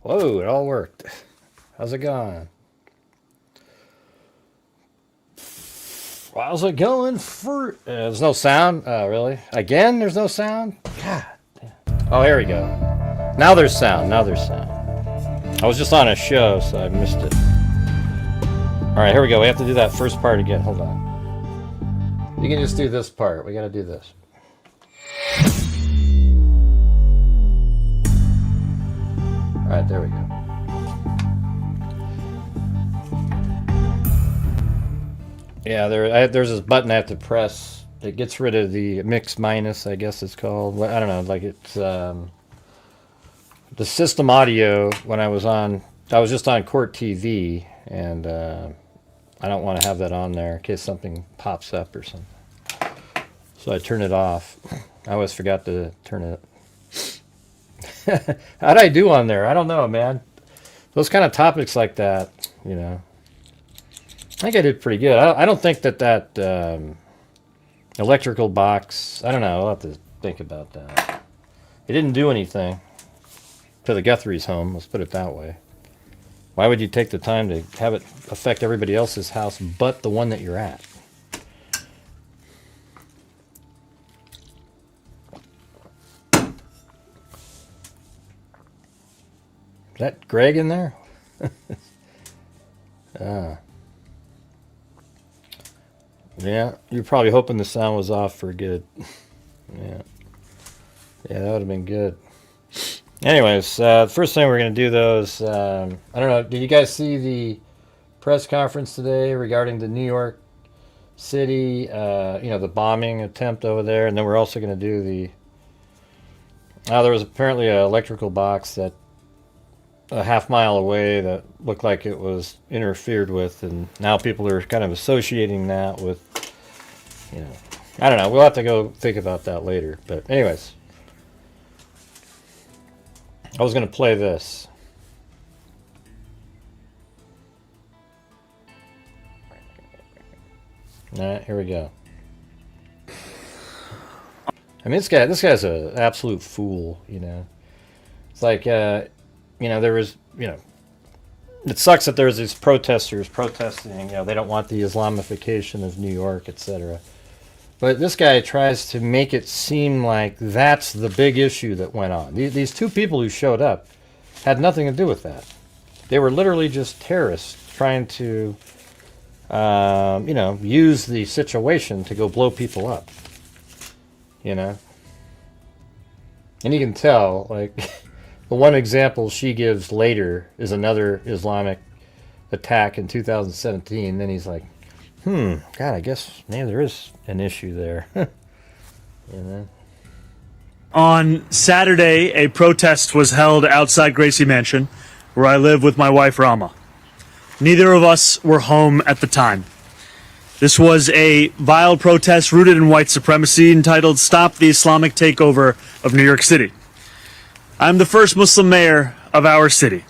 Whoa, it all worked. How's it going? How's it going? There's no sound? Oh, really? Again, there's no sound? God damn. Oh, here we go. Now there's sound. Now there's sound. I was just on a show, so I missed it. All right, here we go. We have to do that first part again. Hold on. You can just do this part. We got to do this. All right, there we go. Yeah, there's this button I have to press. It gets rid of the mix minus, I guess it's called. I don't know, like it's the system audio. When I was just on Court TV, and I don't want to have that on there in case something pops up or something. So I turn it off. I always forgot to turn it. How'd I do on there? I don't know, man. Those kind of topics like that, you know. I think I did pretty good. I don't think that electrical box, I don't know, I'll have to think about that. It didn't do anything to the Guthrie's home, let's put it that way. Why would you take the time to have it affect everybody else's house but the one that you're at? Is that Greg in there? Yeah, you're probably hoping the sound was off for good. Yeah, that would have been good. Anyways, the first thing we're going to do, though, is, I don't know, did you guys see the press conference today regarding the New York City, the bombing attempt over there? And then we're also going to do there was apparently an electrical box that a half-mile away that looked like it was interfered with, and now people are kind of associating that with, I don't know. We'll have to go think about that later. But anyways, I was going to play this. All right, here we go. I mean, this guy's an absolute fool, It's like, there was, it sucks that there's these protesters protesting, they don't want the Islamification of New York, etc. But this guy tries to make it seem like that's the big issue that went on. These two people who showed up had nothing to do with that. They were literally just terrorists trying to, use the situation to go blow people up, And you can tell, like... The one example she gives later is another Islamic attack in 2017. Then he's like, God, I guess maybe there is an issue there. On Saturday, a protest was held outside Gracie Mansion, where I live with my wife, Rama. Neither of us were home at the time. This was a vile protest rooted in white supremacy entitled Stop the Islamic Takeover of New York City. I'm the first Muslim mayor of our city.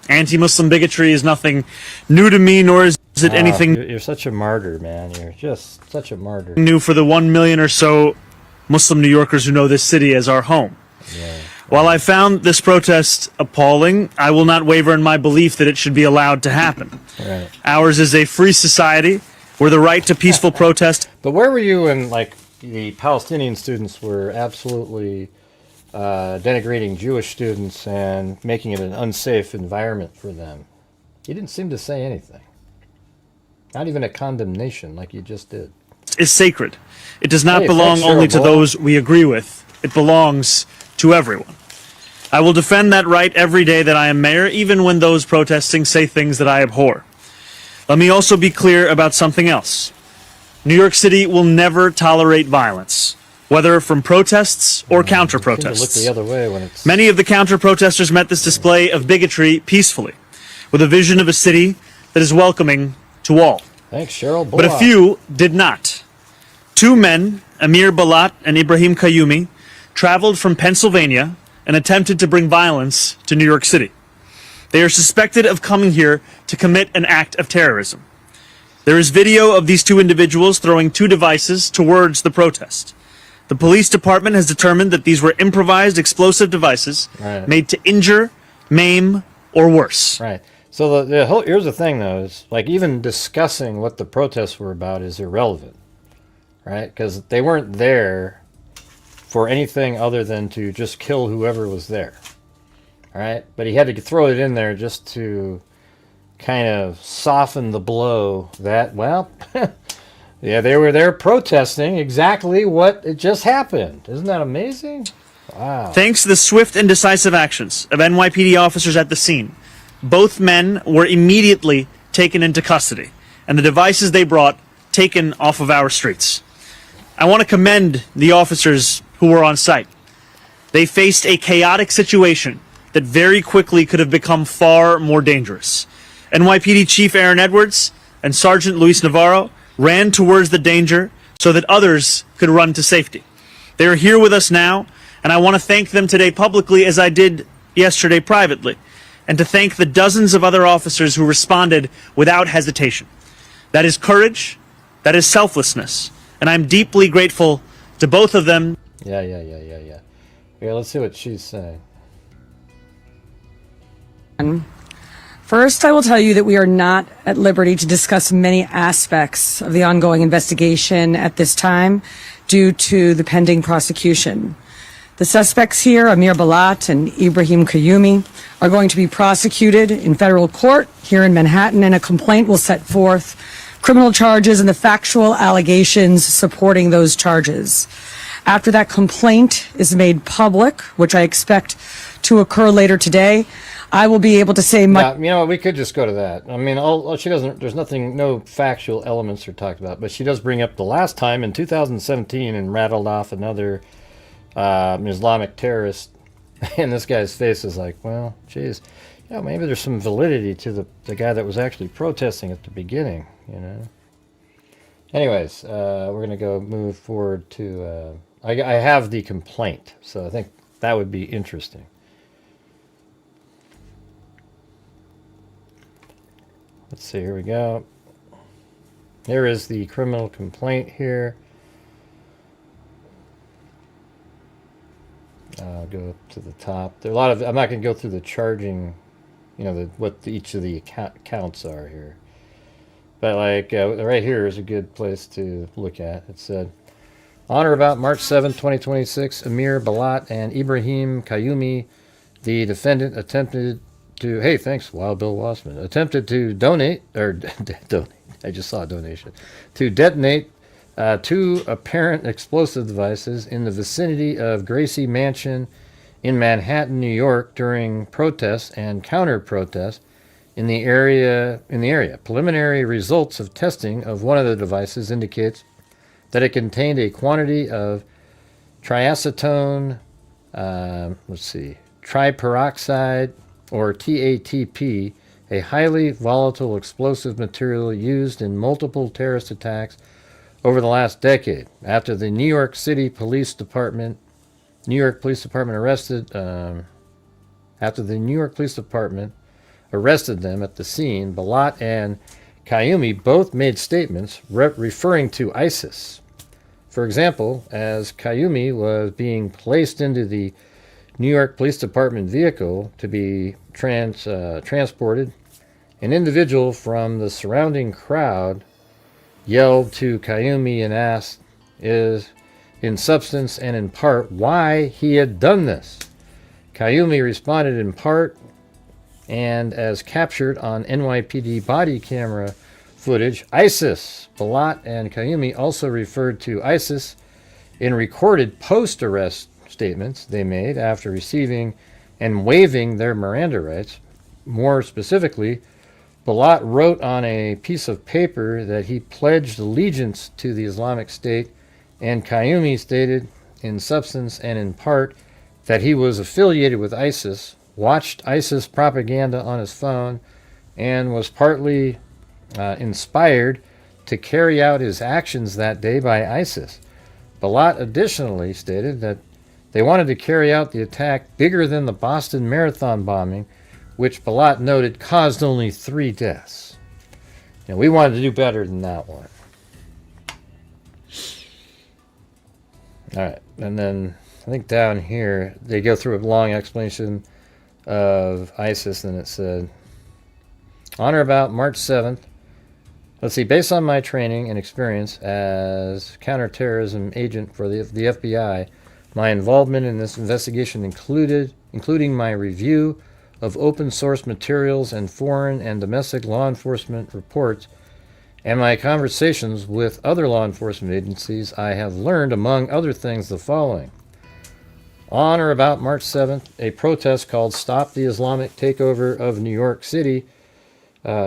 Anti-Muslim bigotry is nothing new to me, nor is it anything... You're such a martyr, man. You're just such a martyr. ...new for the 1 million or so Muslim New Yorkers who know this city as our home. Yeah. While I found this protest appalling, I will not waver in my belief that it should be allowed to happen. Right. Ours is a free society where the right to peaceful protest... But where were you when, the Palestinian students were absolutely... denigrating Jewish students and making it an unsafe environment for them? You didn't seem to say anything. Not even a condemnation like you just did. ...is sacred. It does not belong only to those we agree with. It belongs to everyone. I will defend that right every day that I am mayor, even when those protesting say things that I abhor. Let me also be clear about something else. New York City will never tolerate violence, whether from protests or counter-protests. Look the other way when it's... Many of the counter-protesters met this display of bigotry peacefully, with a vision of a city that is welcoming to all. Thanks, Cheryl. But a few did not. Two men, Amir Balat and Ibrahim Kayumi, traveled from Pennsylvania and attempted to bring violence to New York City. They are suspected of coming here to commit an act of terrorism. There is video of these two individuals throwing two devices towards the protest. The police department has determined that these were improvised explosive devices made to injure, maim, or worse. Right. So the whole here's the thing though is like even discussing what the protests were about is irrelevant, right? Because they weren't there for anything other than to just kill whoever was there. All right, but he had to throw it in there just to kind of soften the blow that, well, yeah, they were there protesting exactly what it just happened. Isn't that amazing? Wow. Thanks to the swift and decisive actions of NYPD officers at the scene, both men were immediately taken into custody, and the devices they brought taken off of our streets. I want to commend the officers who were on site. They faced a chaotic situation that very quickly could have become far more dangerous. NYPD Chief Aaron Edwards and Sergeant Luis Navarro ran towards the danger so that others could run to safety. They are here with us now, and I want to thank them today publicly as I did yesterday privately, and to thank the dozens of other officers who responded without hesitation. That is courage, that is selflessness, and I'm deeply grateful to both of them. Yeah. Yeah, let's see what she's saying. First, I will tell you that we are not at liberty to discuss many aspects of the ongoing investigation at this time due to the pending prosecution. The suspects here, Amir Balat and Ibrahim Kayumi, are going to be prosecuted in federal court here in Manhattan, and a complaint will set forth criminal charges and the factual allegations supporting those charges. After that complaint is made public, which I expect to occur later today, I will be able to say much. Yeah, you know, we could just go to that. I mean, all she doesn't. There's nothing, no factual elements are talked about, but she does bring up the last time in 2017 and rattled off another Islamic terrorist, and this guy's face is like, well, geez, yeah, maybe there's some validity to the guy that was actually protesting at the beginning, you know. Anyways, we're gonna go move forward to. I have the complaint, so I think that would be interesting. Let's see, here we go. There is the criminal complaint here. I'll go up to the top. There are a lot of, I'm not going to go through the charging, you know, what each of the counts are here. But like right here is a good place to look at. It said, on or about March 7, 2026, Amir Balat and Ibrahim Kayumi, the defendant, attempted to, hey, thanks, Wild Bill Wassman, attempted to donate, I just saw a donation, to detonate two apparent explosive devices in the vicinity of Gracie Mansion in Manhattan, New York, during protests and counter-protests in the area. Preliminary results of testing of one of the devices indicates that it contained a quantity of triacetone, triperoxide, or TATP, a highly volatile explosive material used in multiple terrorist attacks over the last decade. After the New York Police Department arrested them at the scene, Balat and Kayumi both made statements referring to ISIS. For example, as Kayumi was being placed into the New York Police Department vehicle to be transported, an individual from the surrounding crowd yelled to Kayumi and asked, in substance and in part, why he had done this. Kayumi responded in part, and as captured on NYPD body camera footage, ISIS. Balat and Kayumi also referred to ISIS in recorded post-arrest statements they made after receiving and waiving their Miranda rights. More specifically, Balat wrote on a piece of paper that he pledged allegiance to the Islamic State, and Kayumi stated in substance and in part that he was affiliated with ISIS, watched ISIS propaganda on his phone, and was partly inspired to carry out his actions that day by ISIS. Balat additionally stated that they wanted to carry out the attack bigger than the Boston Marathon bombing, which Balat noted caused only 3 deaths. And we wanted to do better than that one. All right, and then I think down here they go through a long explanation of ISIS, and it said, on or about March 7th, let's see, based on my training and experience as counterterrorism agent for the FBI, my involvement in this investigation including my review of open source materials and foreign and domestic law enforcement reports, and my conversations with other law enforcement agencies, I have learned, among other things, the following. On or about March 7th, a protest called Stop the Islamic Takeover of New York City,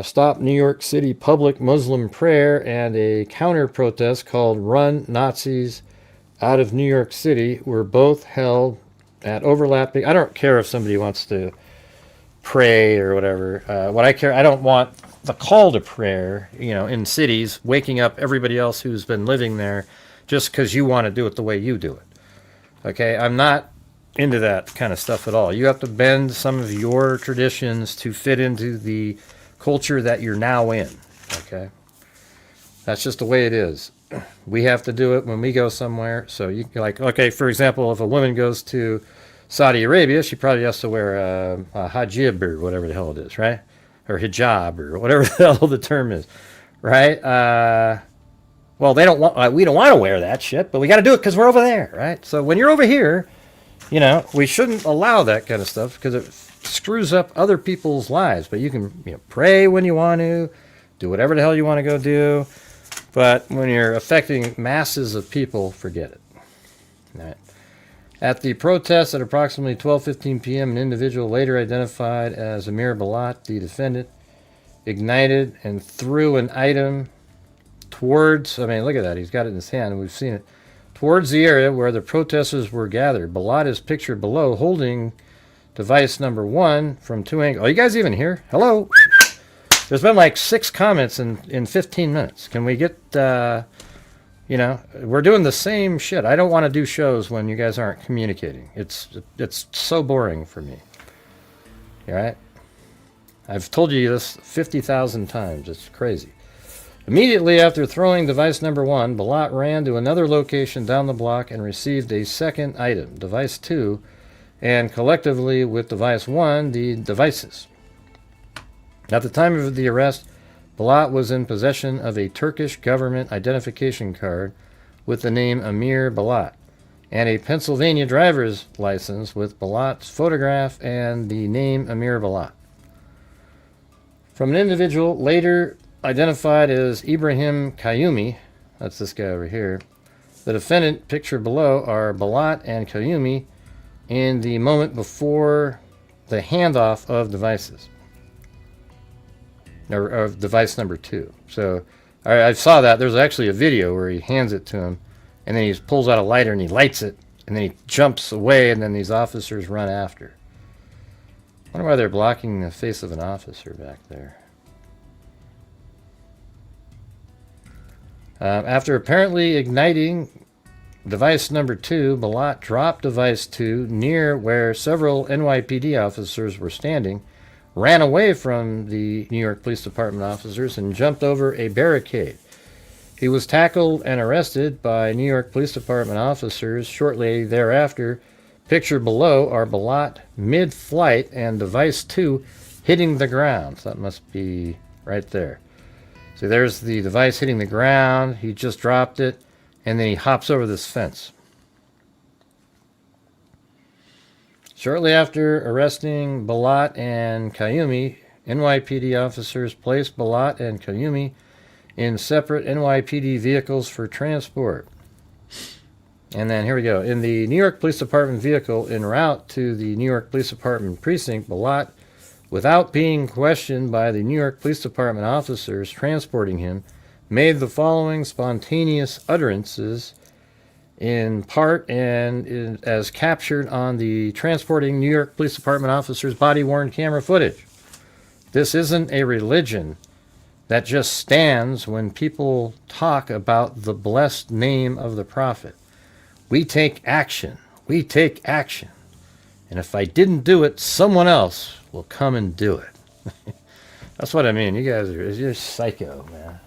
Stop New York City Public Muslim Prayer, and a counter-protest called Run Nazis Out of New York City were both held at overlapping. I don't care if somebody wants to pray or whatever. I don't want the call to prayer, in cities, waking up everybody else who's been living there just because you want to do it the way you do it. Okay, I'm not into that kind of stuff at all. You have to bend some of your traditions to fit into the culture that you're now in. Okay, that's just the way it is. We have to do it when we go somewhere. So you okay, for example, if a woman goes to Saudi Arabia, she probably has to wear a hijab or whatever the hell it is, right? Or hijab or whatever the hell the term is, right? Well, we don't want to wear that shit, but we got to do it because we're over there, right? So when you're over here, we shouldn't allow that kind of stuff because it screws up other people's lives. But you can pray when you want to, do whatever the hell you want to go do. But when you're affecting masses of people, forget it. All right. At the protest at approximately 12:15 p.m., an individual later identified as Amir Balat, the defendant, ignited and threw an item towards, look at that, he's got it in his hand, and we've seen it, towards the area where the protesters were gathered. Balat is pictured below holding device number 1 from 2 angles. Are you guys even here? Hello? There's been like 6 comments in 15 minutes. Can we get, we're doing the same shit. I don't want to do shows when you guys aren't communicating. It's so boring for me. All right? I've told you this 50,000 times. It's crazy. Immediately after throwing device number 1, Balat ran to another location down the block and received a second item, device 2, and collectively with device 1, the devices. At the time of the arrest, Balat was in possession of a Turkish government identification card with the name Amir Balat and a Pennsylvania driver's license with Balat's photograph and the name Amir Balat. From an individual later identified as Ibrahim Kayumi, that's this guy over here, the defendant pictured below are Balat and Kayumi in the moment before the handoff of devices. Or of device number 2. So I saw that. There's actually a video where he hands it to him, and then he pulls out a lighter and he lights it, and then he jumps away, and then these officers run after. I wonder why they're blocking the face of an officer back there. After apparently igniting device number 2, Balat dropped device 2 near where several NYPD officers were standing, ran away from the New York Police Department officers, and jumped over a barricade. He was tackled and arrested by New York Police Department officers shortly thereafter. Pictured below are Balat mid-flight and device 2 hitting the ground. So that must be right there. So there's the device hitting the ground. He just dropped it, and then he hops over this fence. Shortly after arresting Balat and Kayumi, NYPD officers placed Balat and Kayumi in separate NYPD vehicles for transport. And then here we go. In the New York Police Department vehicle en route to the New York Police Department precinct, Balat, without being questioned by the New York Police Department officers transporting him, made the following spontaneous utterances, in part and as captured on the transporting New York Police Department officers' body-worn camera footage. This isn't a religion that just stands when people talk about the blessed name of the prophet. We take action. We take action. And if I didn't do it, someone else will come and do it. That's what I mean. You guys you're psycho, man.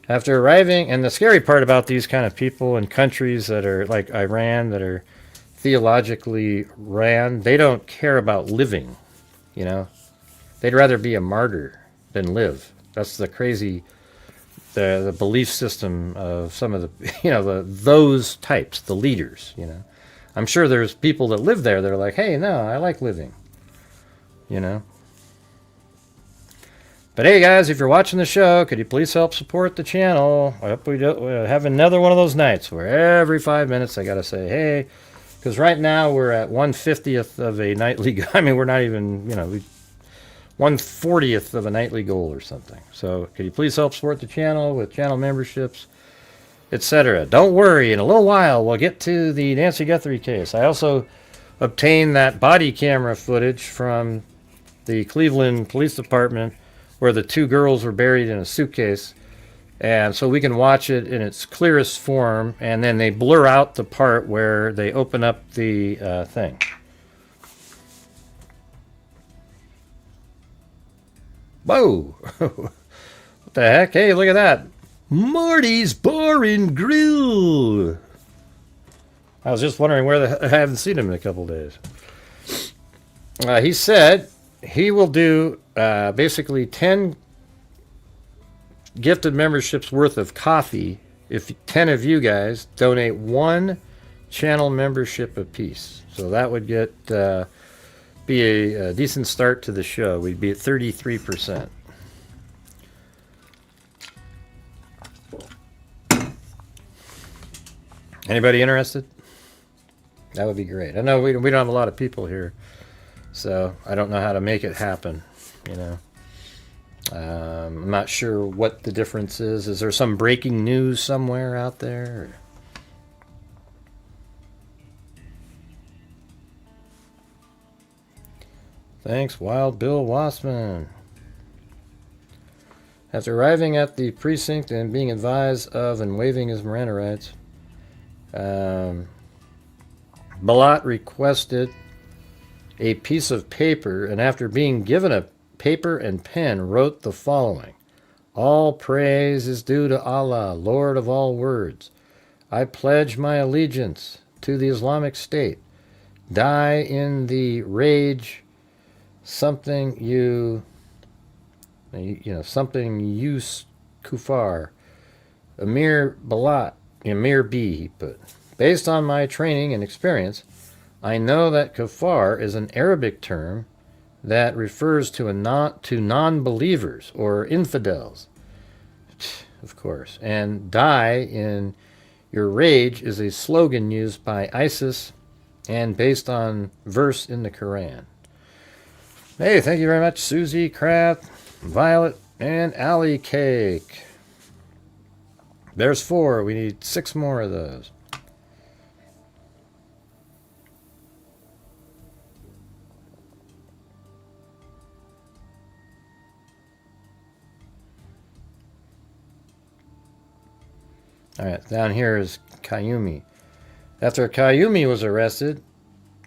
After arriving, and the scary part about these kind of people in countries that are like Iran, that are theologically ran. They don't care about living, you know. They'd rather be a martyr than live. That's the crazy, the belief system of some of the, you know, those types, the leaders, you know. I'm sure there's people that live there that are like, hey, no, I like living, you know. But hey, guys, if you're watching the show, could you please help support the channel? I hope we have another one of those nights where every 5 minutes I got to say, hey, because right now we're at 1/50th of a nightly, I mean, we're not even, you know, 1/40th of a nightly goal or something. So could you please help support the channel with channel memberships, etc. Don't worry, in a little while we'll get to the Nancy Guthrie case. I also obtained that body camera footage from the Cleveland Police Department where the two girls were buried in a suitcase, and so we can watch it in its clearest form, and then they blur out the part where they open up the thing. Whoa! What the heck? Hey, look at that! Marty's Bar and Grill! I was just wondering where I haven't seen him in a couple days. He said he will do basically 10 gifted memberships worth of coffee if 10 of you guys donate 1 channel membership apiece. So that would get be a decent start to the show. We'd be at 33%. Anybody interested? That would be great. I know we don't have a lot of people here, so I don't know how to make it happen, you know. I'm not sure what the difference is. Is there some breaking news somewhere out there? Thanks, Wild Bill Wassman. After arriving at the precinct and being advised of and waiving his Miranda rights, Balot requested a piece of paper, and after being given a paper and pen, wrote the following: all praise is due to Allah, Lord of all words. I pledge my allegiance to the Islamic State. Die in the rage, something you kufar. Amir Balot, Amir B, he put. Based on my training and experience, I know that kafar is an Arabic term that refers to non-believers or infidels, of course. And die in your rage is a slogan used by ISIS and based on verse in the Quran. Hey, thank you very much, Susie, Kraft, Violet, and Alley Cake. There's 4. We need 6 more of those. All right, down here is Kayumi. After Kayumi was arrested,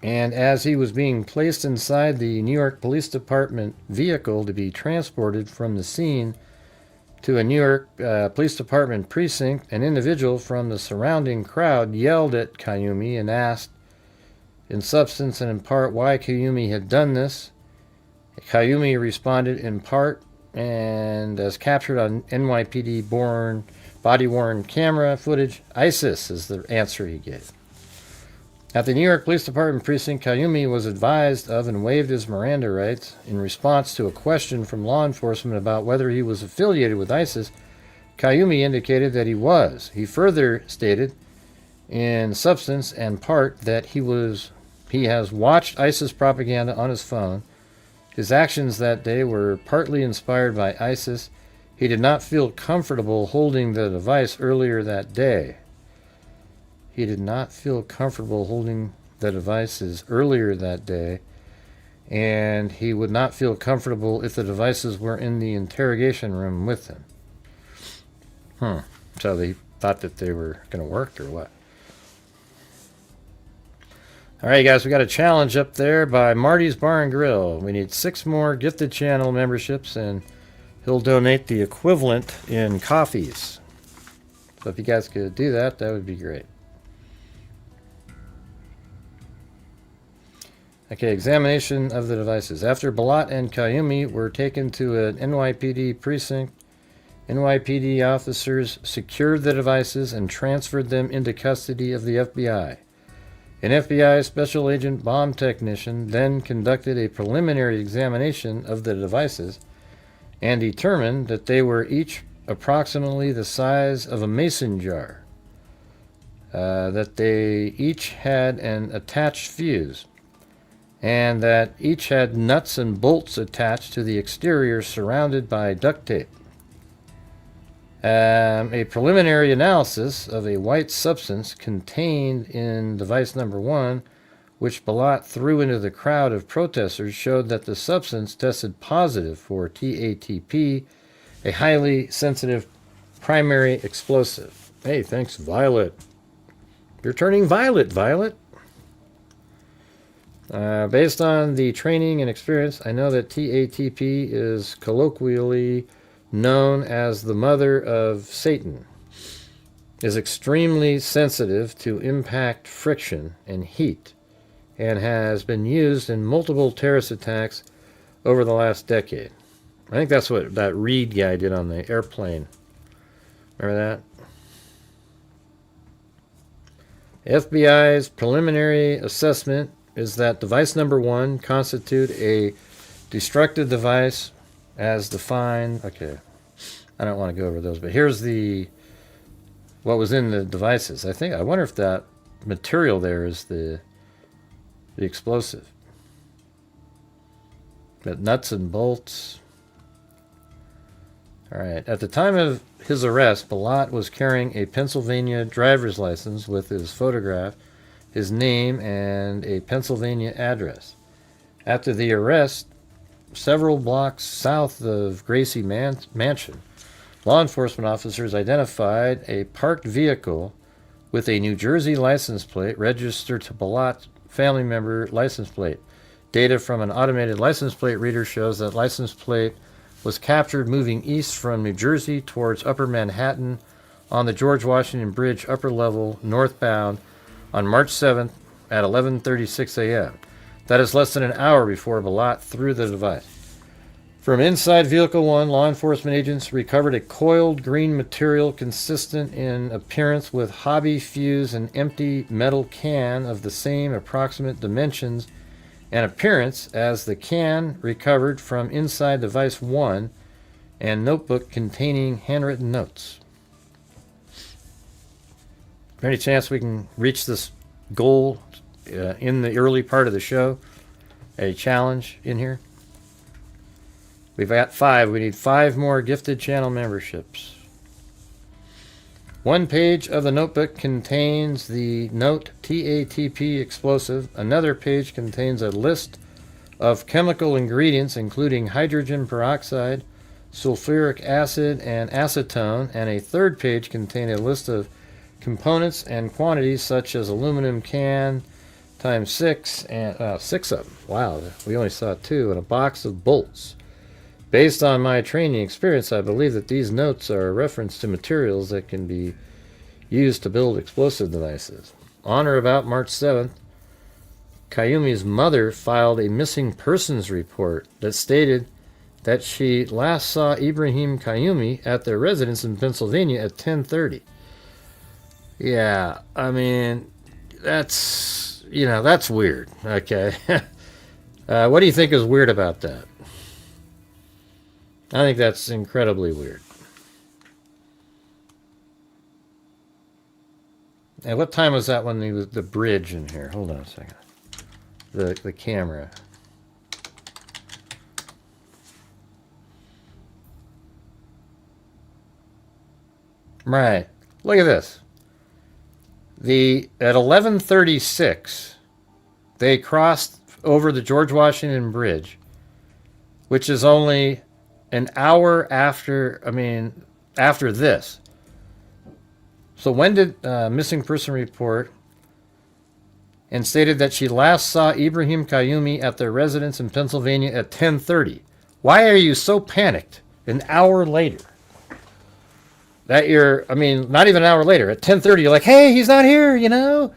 and as he was being placed inside the New York Police Department vehicle to be transported from the scene to a New York Police Department precinct, an individual from the surrounding crowd yelled at Kayumi and asked, in substance and in part, why Kayumi had done this. Kayumi responded in part, and as captured on NYPD body-worn camera footage, ISIS is the answer he gave. At the New York Police Department precinct, Kayumi was advised of and waived his Miranda rights in response to a question from law enforcement about whether he was affiliated with ISIS. Kayumi indicated that he was. He further stated, in substance and part, that he has watched ISIS propaganda on his phone. His actions that day were partly inspired by ISIS. He did not feel comfortable holding the device earlier that day. He did not feel comfortable holding the devices earlier that day, and he would not feel comfortable if the devices were in the interrogation room with him. So they thought that they were going to work or what? All right, guys, we got a challenge up there by Marty's Bar and Grill. We need 6 more gifted channel memberships, and he'll donate the equivalent in coffees. So if you guys could do that, that would be great. Okay, examination of the devices. After Balat and Kayumi were taken to an NYPD precinct, NYPD officers secured the devices and transferred them into custody of the FBI. An FBI Special Agent bomb technician then conducted a preliminary examination of the devices and determined that they were each approximately the size of a mason jar, that they each had an attached fuse, and that each had nuts and bolts attached to the exterior surrounded by duct tape. A preliminary analysis of a white substance contained in device number 1, which Balat threw into the crowd of protesters, showed that the substance tested positive for TATP, a highly sensitive primary explosive. Hey, thanks, Violet. You're turning violet, Violet. Based on the training and experience, I know that TATP is colloquially known as the mother of Satan, is extremely sensitive to impact, friction, and heat, and has been used in multiple terrorist attacks over the last decade. I think that's what that Reed guy did on the airplane. Remember that? FBI's preliminary assessment is that device number 1 constitute a destructive device as defined. Okay, I don't want to go over those, but here's what was in the devices. I wonder if that material there is the explosive. Got nuts and bolts. All right. At the time of his arrest, Balat was carrying a Pennsylvania driver's license with his photograph, his name, and a Pennsylvania address. After the arrest, several blocks south of Gracie Mansion, law enforcement officers identified a parked vehicle with a New Jersey license plate registered to Balat family member license plate. Data from an automated license plate reader shows that license plate was captured moving east from New Jersey towards Upper Manhattan on the George Washington Bridge upper level northbound on March 7th at 11:36 a.m. That is less than an hour before Balat threw the device. From inside Vehicle 1, law enforcement agents recovered a coiled green material consistent in appearance with hobby fuse and empty metal can of the same approximate dimensions and appearance as the can recovered from inside device 1 and notebook containing handwritten notes. Any chance we can reach this goal in the early part of the show? A challenge in here? We've got 5. We need 5 more gifted channel memberships. One page of the notebook contains the note TATP explosive. Another page contains a list of chemical ingredients including hydrogen peroxide, sulfuric acid, and acetone. And a third page contains a list of components and quantities such as aluminum can times 6 and 6 of them. Wow, we only saw 2, and a box of bolts. Based on my training experience, I believe that these notes are a reference to materials that can be used to build explosive devices. On or about March 7th, Kayumi's mother filed a missing persons report that stated that she last saw Ibrahim Kayumi at their residence in Pennsylvania at 10:30. Yeah, I mean, that's weird. Okay. What do you think is weird about that? I think that's incredibly weird. And what time was that when the bridge in here? Hold on a second. The camera. Right. Look at this. At 11:36, they crossed over the George Washington Bridge, which is only an hour after this. So when did missing person report and stated that she last saw Ibrahim Kayumi at their residence in Pennsylvania at 10:30? Why are you so panicked an hour later? Not even an hour later. At 10:30, you're like, hey, he's not here, you know?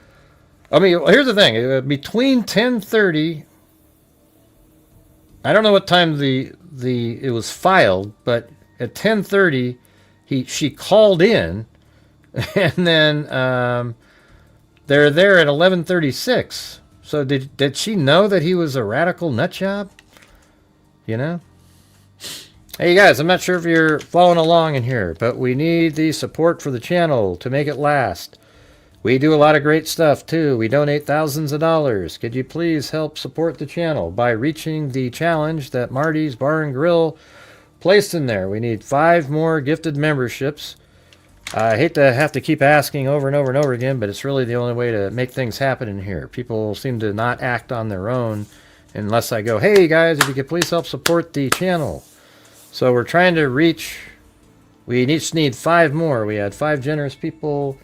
I mean, here's the thing. Between 10:30 I don't know what time it was filed, but at 10:30 she called in, and then they're there at 11:36. So did she know that he was a radical nutjob? You know? Hey guys, I'm not sure if you're following along in here, but we need the support for the channel to make it last. We do a lot of great stuff too. We donate thousands of dollars. Could you please help support the channel by reaching the challenge that Marty's Bar and Grill placed in there? We need 5 more gifted memberships. I hate to have to keep asking over and over and over again, but it's really the only way to make things happen in here. People seem to not act on their own unless I go, hey guys, if you could please help support the channel. So we're trying to reach, we each need 5 more. We had 5 generous people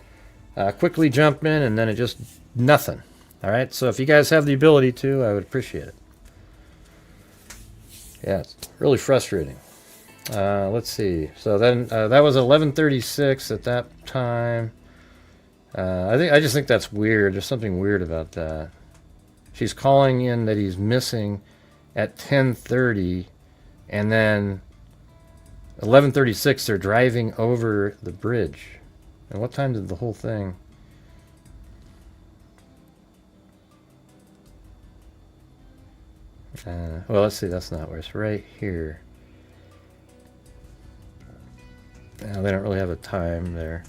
quickly jump in, and then it just nothing. All right, so if you guys have the ability to, I would appreciate it. Yeah, it's really frustrating. Let's see. So then that was 11:36 at that time. I just think that's weird. There's something weird about that. She's calling in that he's missing at 10:30, and then 11:36 they're driving over the bridge. And what time did the whole thing? Well, let's see. That's not where it's right here. Now, they don't really have a time there.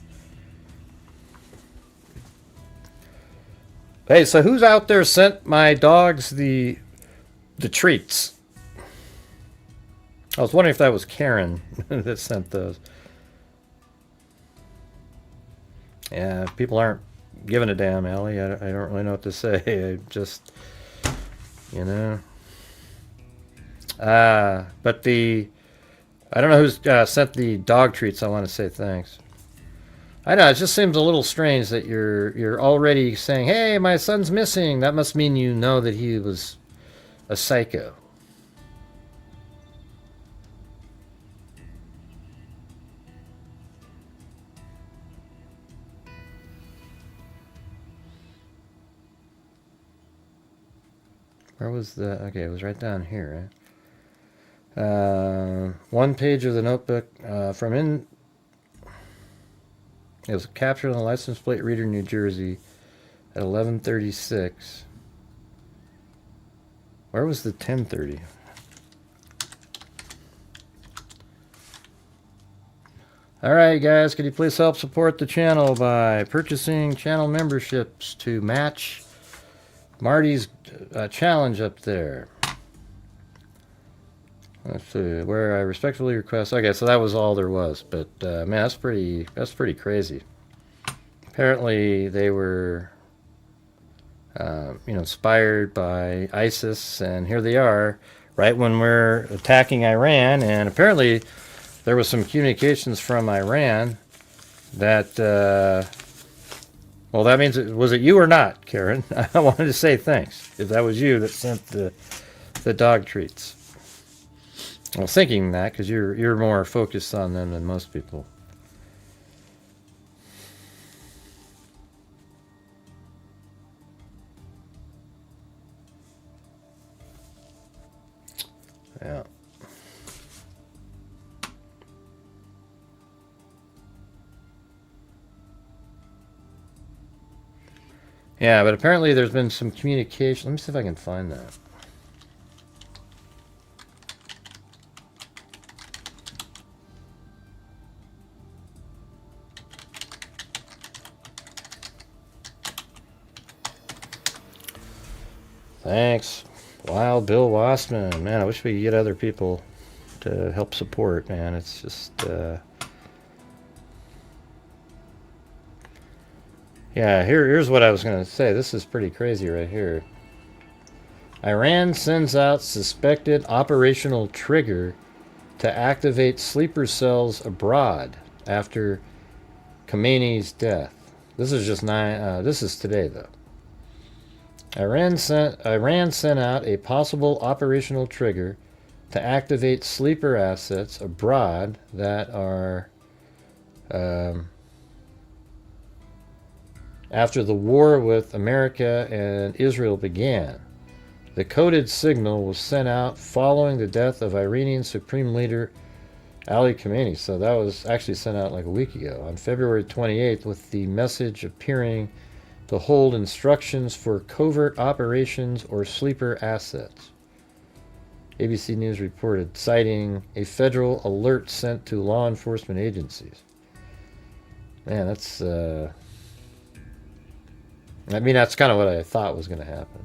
Hey, so who's out there sent my dogs the treats? I was wondering if that was Karen that sent those. Yeah, people aren't giving a damn, Ellie. I don't really know what to say. I just, you know. But I don't know who's sent the dog treats. I want to say thanks. I know, it just seems a little strange that you're already saying, hey, my son's missing. That must mean you know that he was a psycho. Where was the... Okay, it was right down here, right? One page of the notebook from in... It was captured on the license plate reader in New Jersey at 11:36. Where was the 10:30? Alright guys, could you please help support the channel by purchasing channel memberships to match Marty's challenge up there. Let's see, where I respectfully request. Okay, so that was all there was, but man, that's pretty crazy. Apparently, they were, inspired by ISIS, and here they are, right when we're attacking Iran. And apparently, there was some communications from Iran that. Well, that means, was it you or not, Karen? I wanted to say thanks, if that was you that sent the dog treats. I was thinking that, because you're more focused on them than most people. Yeah. Yeah, but apparently there's been some communication. Let me see if I can find that. Thanks. Wild Bill Wassman. Man, I wish we could get other people to help support, man. It's just... Yeah, here's what I was going to say. This is pretty crazy right here. Iran sends out suspected operational trigger to activate sleeper cells abroad after Khamenei's death. This is just this is today, though. Iran sent out a possible operational trigger to activate sleeper assets abroad that are... after the war with America and Israel began. The coded signal was sent out following the death of Iranian Supreme Leader Ali Khamenei. So that was actually sent out like a week ago, on February 28th, with the message appearing to hold instructions for covert operations or sleeper assets. ABC News reported, citing a federal alert sent to law enforcement agencies. Man, that's that's kind of what I thought was going to happen.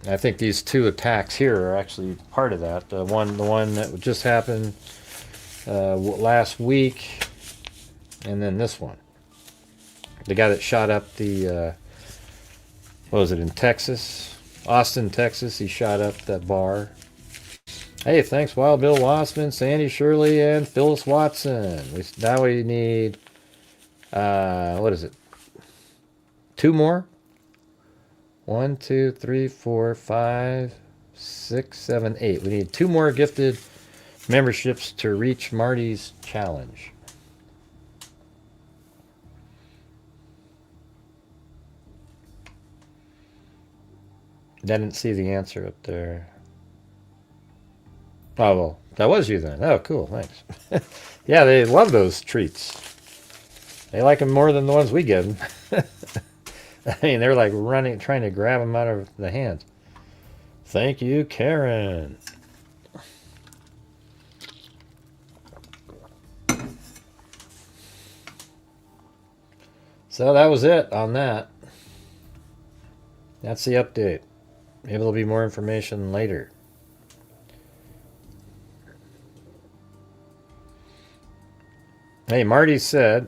I think these two attacks here are actually part of that. The one that just happened last week, and then this one. The guy that shot up the, what was it, in Texas? Austin, Texas. He shot up that bar. Hey, thanks, Wild Bill Wassman, Sandy Shirley, and Phyllis Watson. Now we need, what is it? 2 more? 1, 2, 3, 4, 5, 6, 7, 8. We need 2 more gifted memberships to reach Marty's challenge. I didn't see the answer up there. Oh, well, that was you then. Oh, cool, thanks. Yeah, they love those treats. They like them more than the ones we give them. I mean, they're like running, trying to grab them out of the hands. Thank you, Karen. So that was it on that. That's the update. Maybe there'll be more information later. Hey, Marty said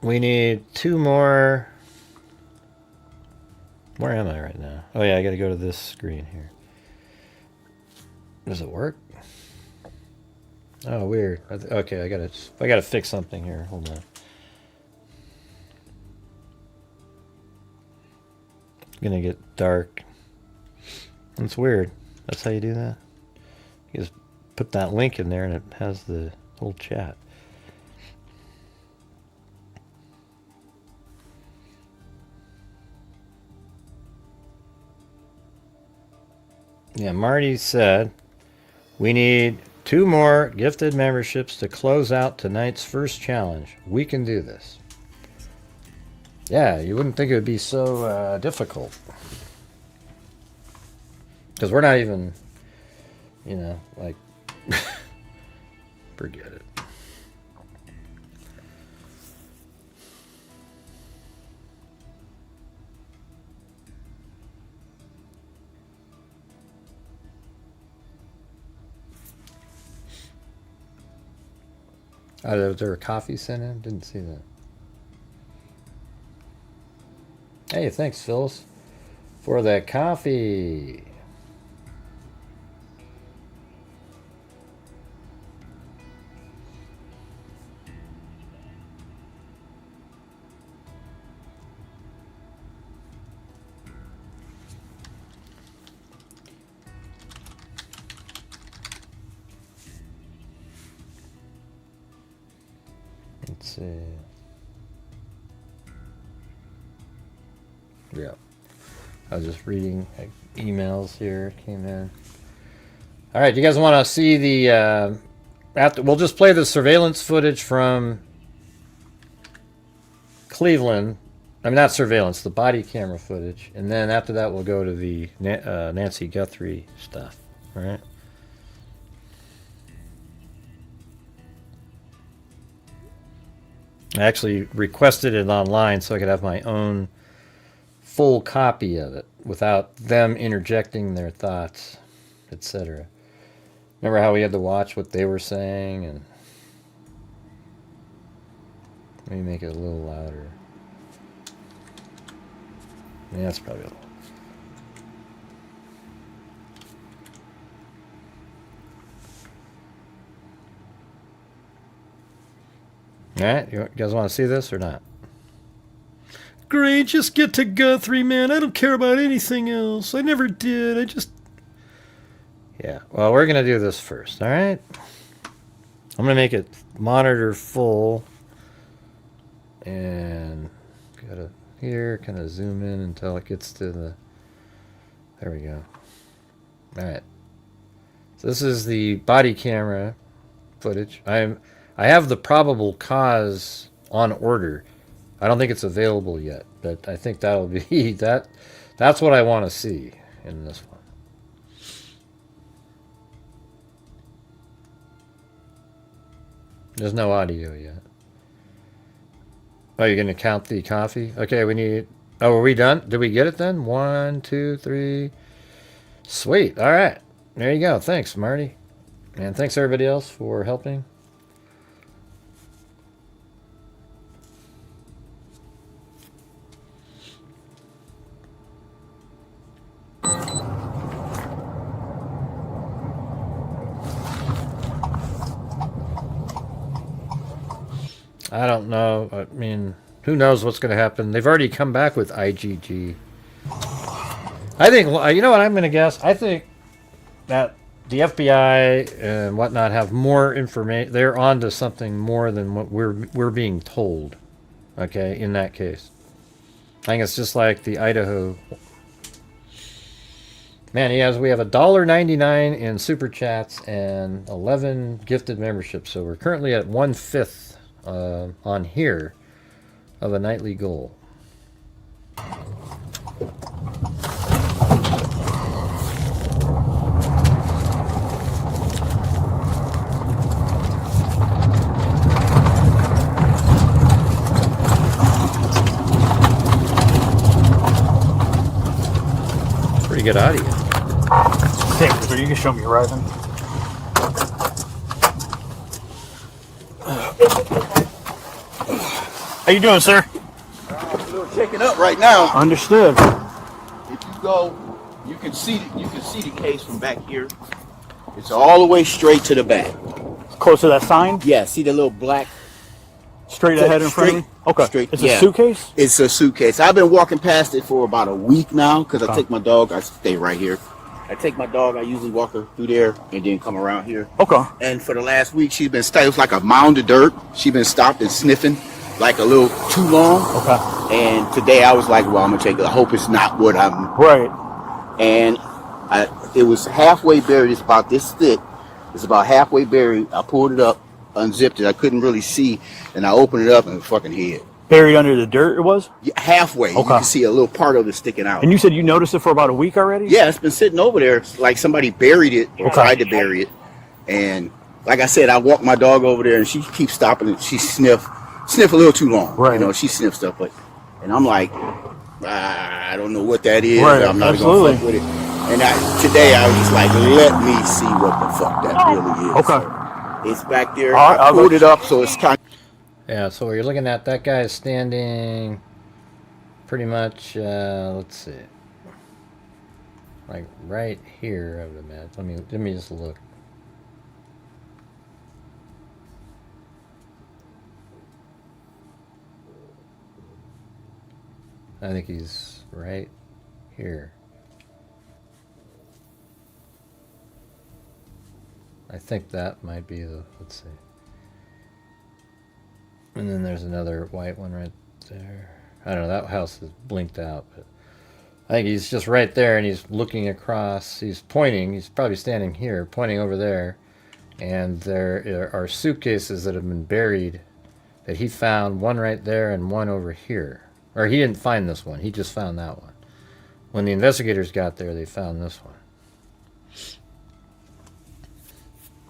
we need 2 more. Where am I right now? Oh yeah, I got to go to this screen here. Does it work? Oh, weird. Okay, I gotta fix something here. Hold on. It's gonna get dark. That's weird. That's how you do that. You just put that link in there, and it has the whole chat. Yeah, Marty said we need 2 more gifted memberships to close out tonight's first challenge. We can do this. Yeah, you wouldn't think it would be so difficult. Because we're not even, like, forget it. Was there a coffee sent in? Didn't see that. Hey, thanks, Phyllis, for that coffee. Let's see. Yeah. I was just reading emails here. Came in. All right. You guys want to see the... we'll just play the surveillance footage from Cleveland. I mean, not surveillance, the body camera footage. And then after that, we'll go to the Nancy Guthrie stuff. All right. I actually requested it online so I could have my own full copy of it without them interjecting their thoughts, etc. Remember how we had to watch what they were saying? And let me make it a little louder. Yeah, that's probably a little. All right, you guys want to see this or not? Great, just get to Guthrie, man. I don't care about anything else. I never did. Yeah, well, we're going to do this first, all right? I'm going to make it monitor full. And here, kind of zoom in until it gets to the, there we go. All right. So this is the body camera footage. I have the probable cause on order. I don't think it's available yet, but I think that'll be that. That's what I want to see in this one. There's no audio yet. Oh, you're going to count the coffee? Okay, we need... Oh, are we done? Did we get it then? 1, 2, 3. Sweet. All right. There you go. Thanks, Marty. And thanks, everybody else, for helping. I don't know. I mean, who knows what's going to happen? They've already come back with IGG. I think, you know what I'm going to guess? I think that the FBI and whatnot have more information. They're onto something more than what we're being told. Okay, in that case. I think it's just like the Idaho. Man, we have $1.99 in super chats and 11 gifted memberships. So we're currently at 1/5 on here of a nightly goal. Pretty good audio. Hey, so you can show me arriving. How you doing, sir? We're checking up right now. Understood. If you go, you can see the case from back here. It's all the way straight to the back. Close to that sign? Yeah, see the little black Straight ahead in front of me? Okay. Straight, It's yeah. a suitcase? It's a suitcase. I've been walking past it for about a week now because I Okay. take my dog. I stay right here. I take my dog. I usually walk her through there and then come around here. Okay. And for the last week, she's been stopped. It was like a mound of dirt. She's been stopped and sniffing like a little too long. Okay. And today I was like, well, I'm going to take it. I hope it's not what I'm... Right. And it was halfway buried. It's about this thick. It's about halfway buried. I pulled it up, unzipped it. I couldn't really see. And I opened it up and fucking hid. Buried under the dirt, it was? Yeah, halfway. You Okay. can see a little part of it sticking out. And you said you noticed it for about a week already? Yeah, it's been sitting over there. It's like somebody buried it or Okay. tried to bury it. And like I said, I walk my dog over there and she keeps stopping and she sniff a little too long. Right. You know, she sniffs stuff. And I'm like, I don't know what that is. Right, I'm not absolutely. going to fuck with it. And today I was just like, let me see what the fuck that really is. Okay. So it's back there. All right, I I'll pulled go- it up so it's kind of... Yeah, so you're looking at that guy is standing pretty much, let's see, like right here, I would imagine. Let me just look. I think he's right here. I think that might be the, let's see. And then there's another white one right there. I don't know, that house is blinked out, but I think he's just right there and he's looking across. He's pointing, he's probably standing here, pointing over there. And there are suitcases that have been buried that he found, one right there and one over here. Or he didn't find this one, he just found that one. When the investigators got there, they found this one.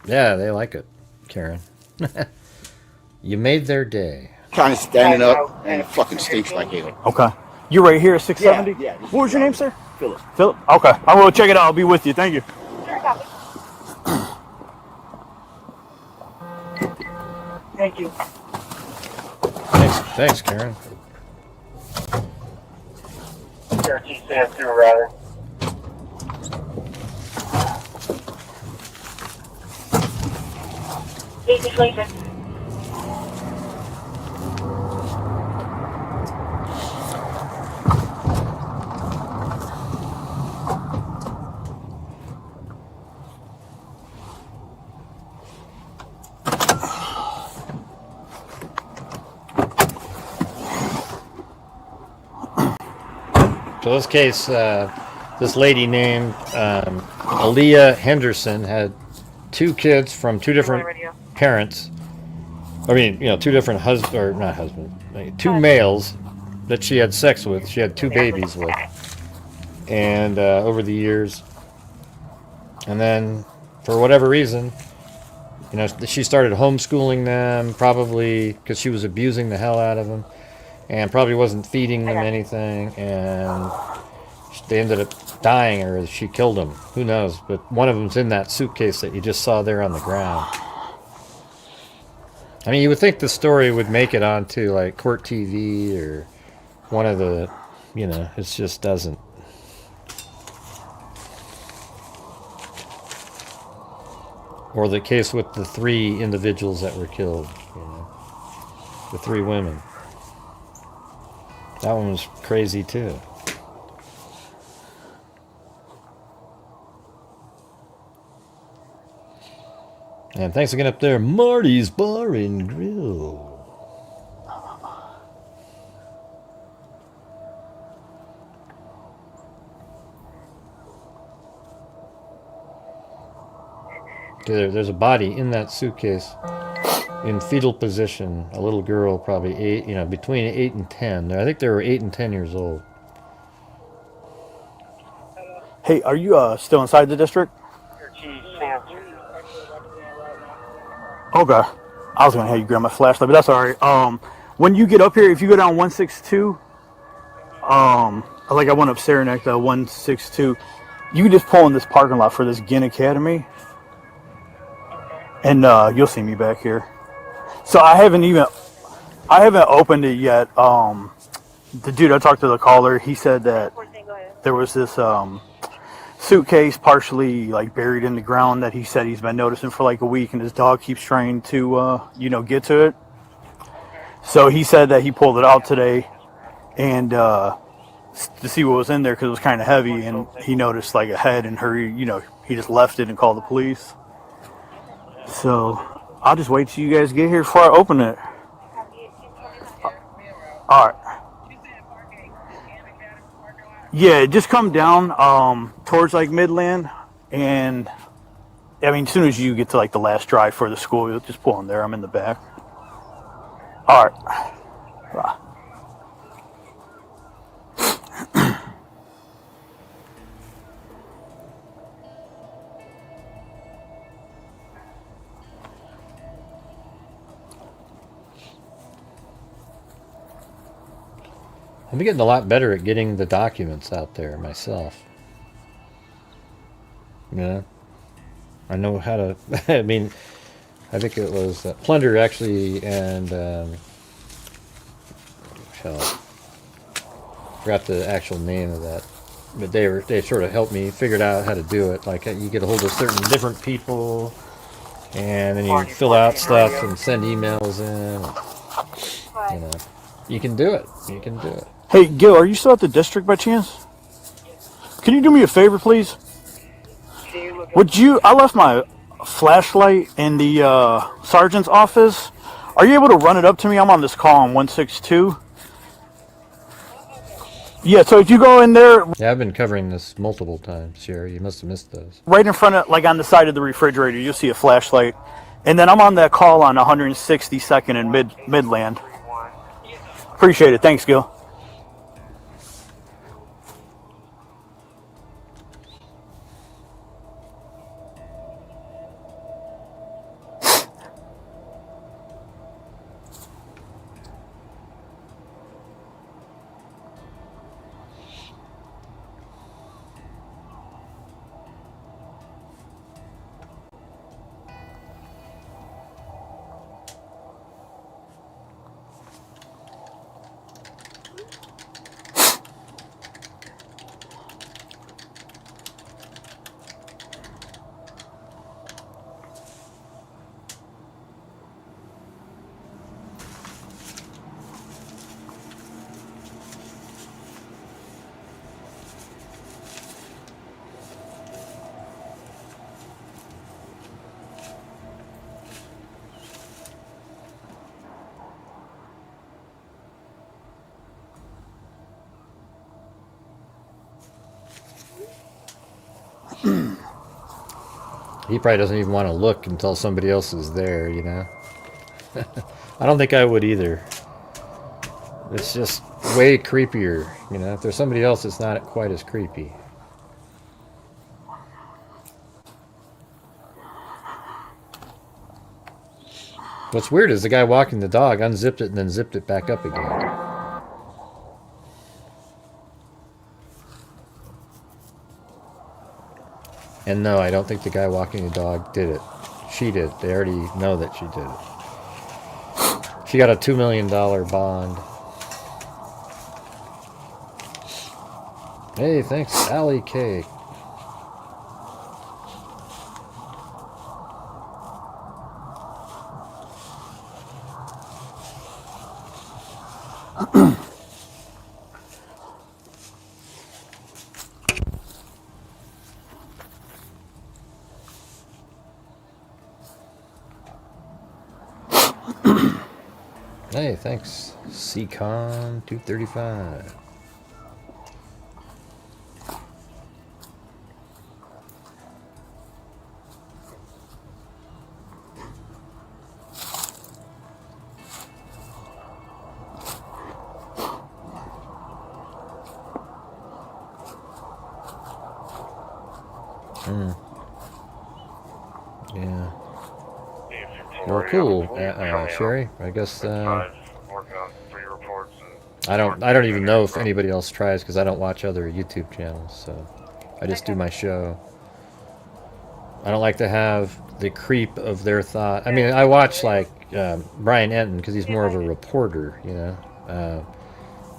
Yeah, they like it, Karen. You made their day. kind of standing up and it fucking stinks like hell. Okay. You're right here at 670? Yeah. What was your name, sir? Philip. Philip? Okay. I will check it out. I'll be with you. Thank you. Thank you. Thanks, Karen. Cherokee stands through rather. So this case, this lady named Aaliyah Henderson had 2 kids from 2 different parents. I mean, two different husband or not husband, like 2 males that she had sex with. She had 2 babies with, and over the years, and then for whatever reason, she started homeschooling them, probably because she was abusing the hell out of them, and probably wasn't feeding them anything, and they ended up dying, or she killed them. Who knows? But one of them's in that suitcase that you just saw there on the ground. I mean, you would think the story would make it onto like Court TV or one of the, it just doesn't. Or the case with the 3 individuals that were killed, the 3 women. That one was crazy too. And thanks again up there, Marty's Bar and Grill. There's a body in that suitcase in fetal position. A little girl, probably 8, between 8 and 10. I think they were 8 and 10 years old. Hey, are you still inside the district? Okay. I was gonna have you grab my flashlight, but that's all right. When you get up here, if you go down 162, like I went up Saranac, 162, you can just pull in this parking lot for this Ginn Academy, and you'll see me back here. So I haven't opened it yet. The dude I talked to, the caller, he said that there was this suitcase partially like buried in the ground that he said he's been noticing for like a week, and his dog keeps trying to get to it. So he said that he pulled it out today and to see what was in there because it was kind of heavy, and he noticed like a head and he just left it and called the police. So I'll just wait till you guys get here before I open it. All right. Yeah, just come down towards like Midland, and I mean, as soon as you get to like the last drive for the school, you'll just pull in there. I'm in the back. All right. Bye. I'm getting a lot better at getting the documents out there myself. I know how to. I mean, I think it was Plunder actually, and forgot the actual name of that, but they sort of helped me figured out how to do it. Like you get a hold of certain different people, and then you fill out stuff and send emails in. You can do it. You can do it. Hey, Gil, are you still at the district by chance? Can you do me a favor, please? I left my flashlight in the sergeant's office. Are you able to run it up to me? I'm on this call on 162. Yeah, so if you go in there... Yeah, I've been covering this multiple times, Sherry. You must have missed those. Right in front of, like on the side of the refrigerator, you'll see a flashlight. And then I'm on that call on 162nd and Midland. Appreciate it. Thanks, Gil. He probably doesn't even want to look until somebody else is there, you know? I don't think I would either. It's just way creepier, you know? If there's somebody else, it's not quite as creepy. What's weird is the guy walking the dog unzipped it and then zipped it back up again. And no, I don't think the guy walking the dog did it. She did. They already know that she did it. She got a $2 million bond. Hey, thanks, Allie K. Hey, thanks, CCon 235. Yeah. Well, cool, Sherry. I guess I don't even know if anybody else tries because I don't watch other YouTube channels. So I just do my show. I don't like to have the creep of their thought. I mean, I watch like Brian Enton because he's more of a reporter, you know.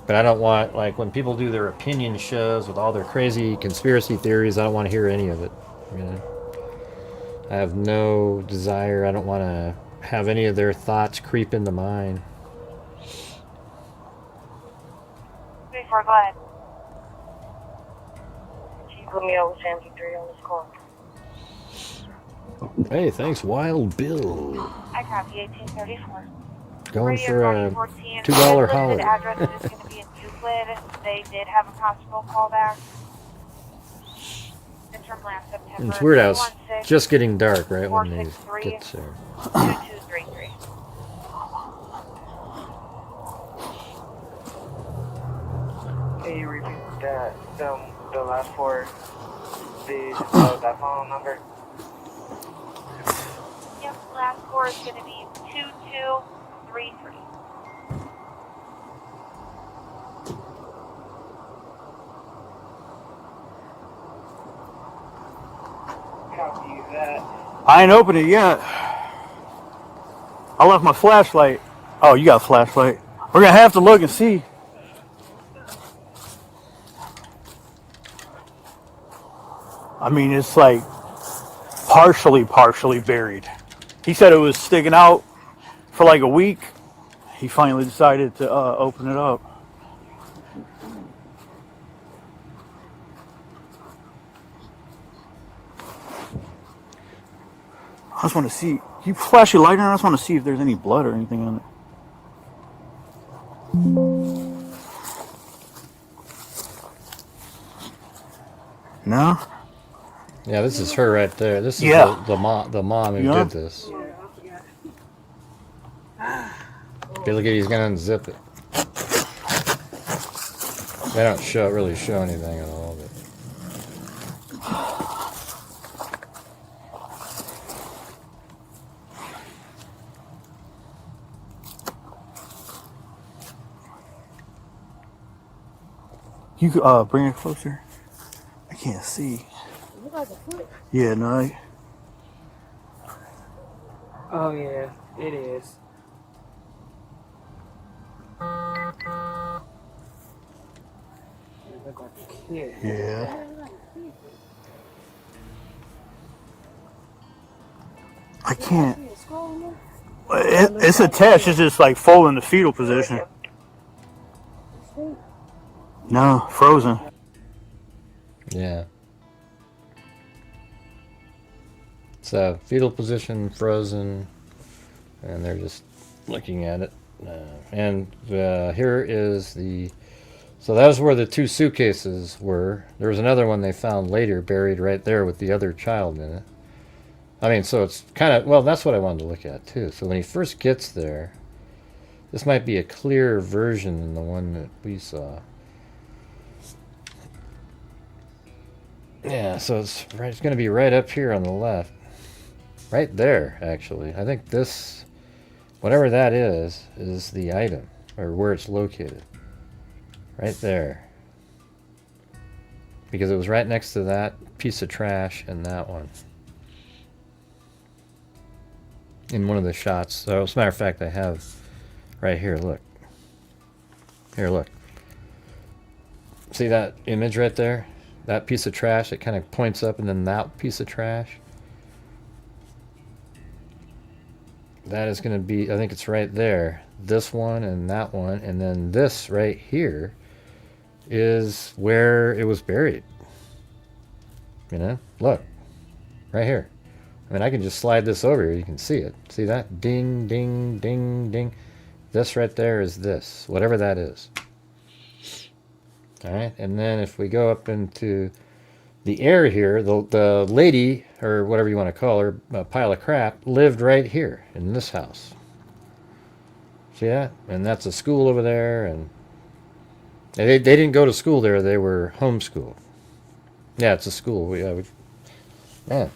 But I don't want, like, when people do their opinion shows with all their crazy conspiracy theories, I don't want to hear any of it, you know. I have no desire. I don't want to have any of their thoughts creep into mine. 3-4, go ahead. Chief, let me know with Sam 3 on this call. Hey, thanks, Wild Bill. I copy 1834. Going Radio for a 14, $2 the holiday. address is going to be in Euclid. They did have a constable call back. It's from last September. It's weird how it's just getting dark right when they 463 get there. 2233. Can you repeat that, the last four, that phone number? Yep, last score is going to be 2233. Copy that. I ain't opened it yet. I left my flashlight. Oh, you got a flashlight. We're gonna have to look and see. I mean, it's like partially buried. He said it was sticking out for like a week. He finally decided to open it up. I just want to see. You flash your light on. I just want to see if there's any blood or anything on it. No. Yeah, this is her right there. This is Yeah. the mom who Yeah. did this. Okay, look at he's gonna unzip it. They don't really show anything at all. But. You bring it closer. I can't see. Yeah, no. Oh yeah, it is. You look like a kid. Yeah. I can't. It's attached. It's just like full in the fetal position. No, frozen. Yeah. So fetal position, frozen, and they're just looking at it. Here is the. So that was where the two suitcases were. There was another one they found later, buried right there with the other child in it. I mean, so it's kind of, well, that's what I wanted to look at too. So when he first gets there, this might be a clearer version than the one that we saw. Yeah, so it's going to be right up here on the left. Right there, actually. I think this, whatever that is the item, or where it's located. Right there. Because it was right next to that piece of trash and that one. In one of the shots. So, as a matter of fact, I have right here, look. Here, look. See that image right there? That piece of trash, it kind of points up, and then that piece of trash. That is going to be, I think it's right there. This one and that one, and then this right here is where it was buried. You know, look. Right here. I mean, I can just slide this over here. You can see it. See that? Ding, ding, ding, ding. This right there is this, whatever that is. All right, and then if we go up into the air here, the lady, or whatever you want to call her, a pile of crap, lived right here in this house. See that? And that's a school over there, and they didn't go to school there. They were homeschooled. Yeah, it's a school. Man,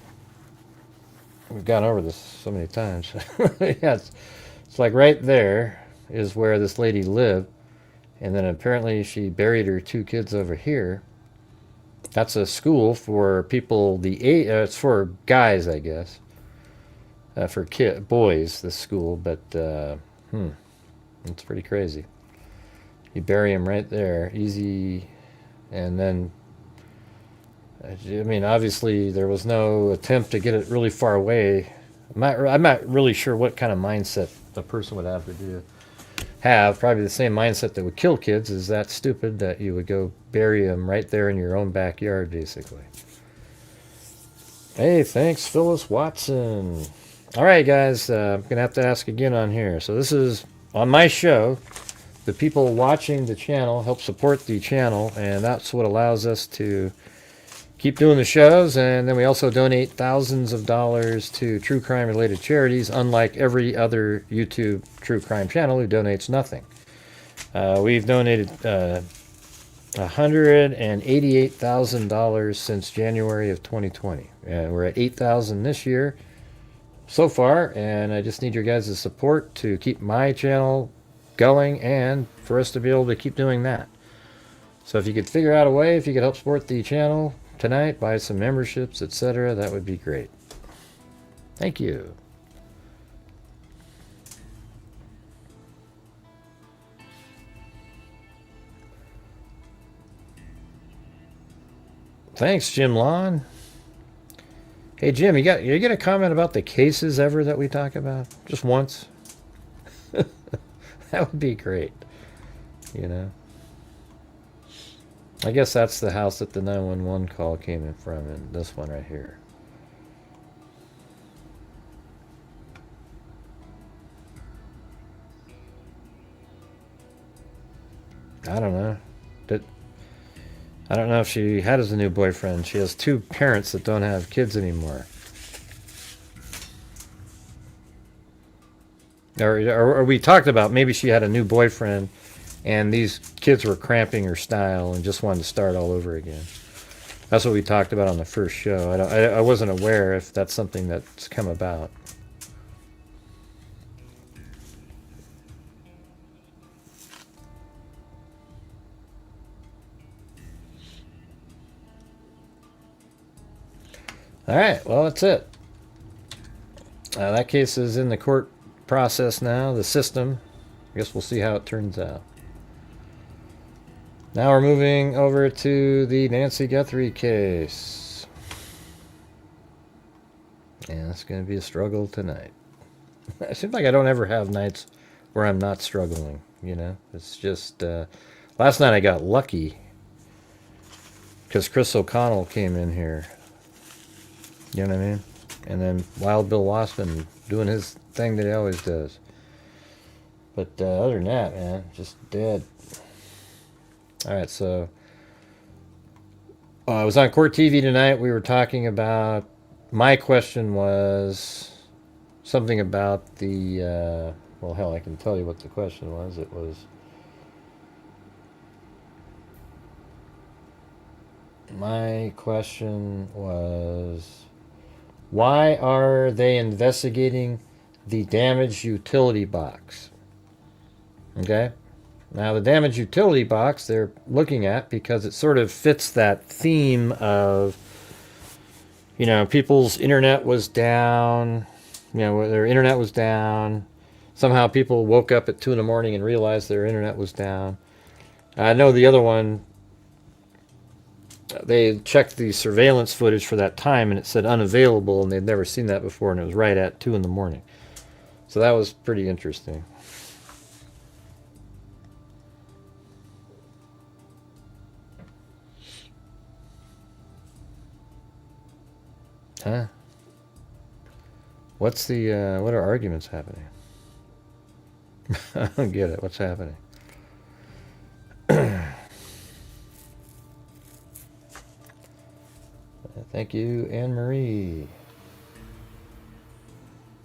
we've gone over this so many times. Yeah, it's like right there is where this lady lived. And then apparently she buried her 2 kids over here. That's a school for people it's for guys, I guess. For boys, this school, but it's pretty crazy. You bury them right there, easy, and then I mean, obviously there was no attempt to get it really far away. I'm not really sure what kind of mindset a person would have to do. Probably the same mindset that would kill kids. Is that stupid that you would go bury them right there in your own backyard, basically. Hey, thanks, Phyllis Watson. All right, guys, I'm going to have to ask again on here. So this is on my show. The people watching the channel help support the channel, and that's what allows us to keep doing the shows. And then we also donate thousands of dollars to true crime related charities, unlike every other YouTube true crime channel who donates nothing. We've donated $188,000 since January of 2020, and we're at $8,000 this year so far, and I just need your guys' support to keep my channel going and for us to be able to keep doing that. So if you could figure out a way, if you could help support the channel tonight, buy some memberships, etc., that would be great. Thank you. Thanks, Jim Lawn. Hey, Jim, you get a comment about the cases ever that we talk about? Just once? That would be great. You know? I guess that's the house that the 911 call came in from, and this one right here. I don't know. I don't know if she had as a new boyfriend. She has 2 parents that don't have kids anymore. Or we talked about maybe she had a new boyfriend and these kids were cramping her style and just wanted to start all over again. That's what we talked about on the first show. I wasn't aware if that's something that's come about. All right, well, that's it. That case is in the court process now, the system. I guess we'll see how it turns out. Now we're moving over to the Nancy Guthrie case. And it's going to be a struggle tonight. It seems like I don't ever have nights where I'm not struggling, you know? It's just, last night I got lucky because Chris O'Connell came in here. You know what I mean? And then Wild Bill Wassman doing his thing that he always does. But other than that, man, just dead. All right, so I was on Court TV tonight. We were talking about my question was something about the, well, hell, I can tell you what the question was. It was, my question was, why are they investigating the damaged utility box? Okay? Now, the damaged utility box they're looking at because it sort of fits that theme of, you know, people's internet was down, you know, their internet was down. Somehow people woke up at 2 in the morning and realized their internet was down. I know the other one, they checked the surveillance footage for that time and it said unavailable, and they'd never seen that before, and it was right at 2 in the morning. So that was pretty interesting. Huh? What's the, what are arguments happening? I don't get it. What's happening? Thank you, Anne-Marie.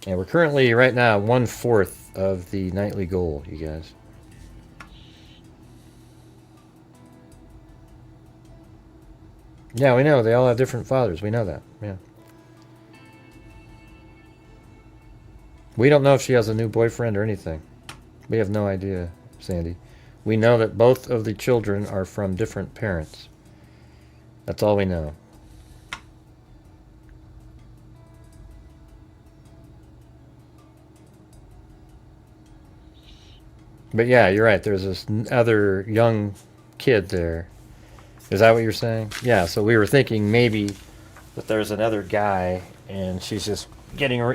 And we're currently, right now, 1/4 of the nightly goal, you guys. Yeah, we know. They all have different fathers. We know that. Yeah. We don't know if she has a new boyfriend or anything. We have no idea, Sandy. We know that both of the children are from different parents. That's all we know. But yeah, you're right. There's this other young kid there. Is that what you're saying? Yeah, so we were thinking maybe that there's another guy and she's just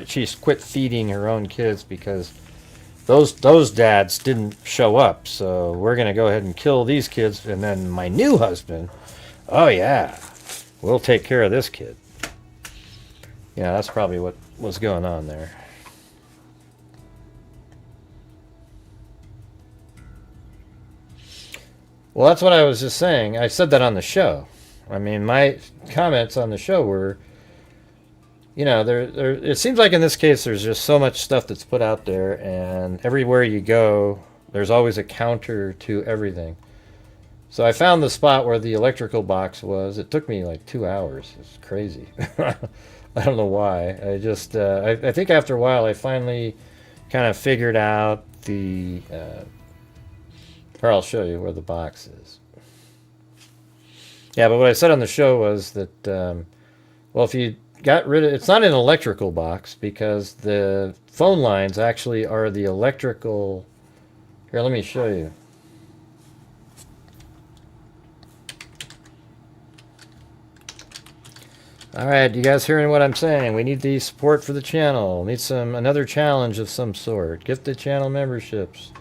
she's quit feeding her own kids because those dads didn't show up. So we're going to go ahead and kill these kids, and then my new husband, oh yeah, we'll take care of this kid. Yeah, that's probably what was going on there. Well, that's what I was just saying. I said that on the show. I mean, my comments on the show were, you know, it seems like in this case there's just so much stuff that's put out there, and everywhere you go, there's always a counter to everything. So I found the spot where the electrical box was. It took me like 2 hours. It's crazy. I don't know why. I just, I think after a while I finally kind of figured out the, or I'll show you where the box is. Yeah, but what I said on the show was that, well, if you got rid of, it's not an electrical box because the phone lines actually are the electrical. Here, let me show you. All right, you guys hearing what I'm saying? We need the support for the channel. Need another challenge of some sort. Gifted channel memberships,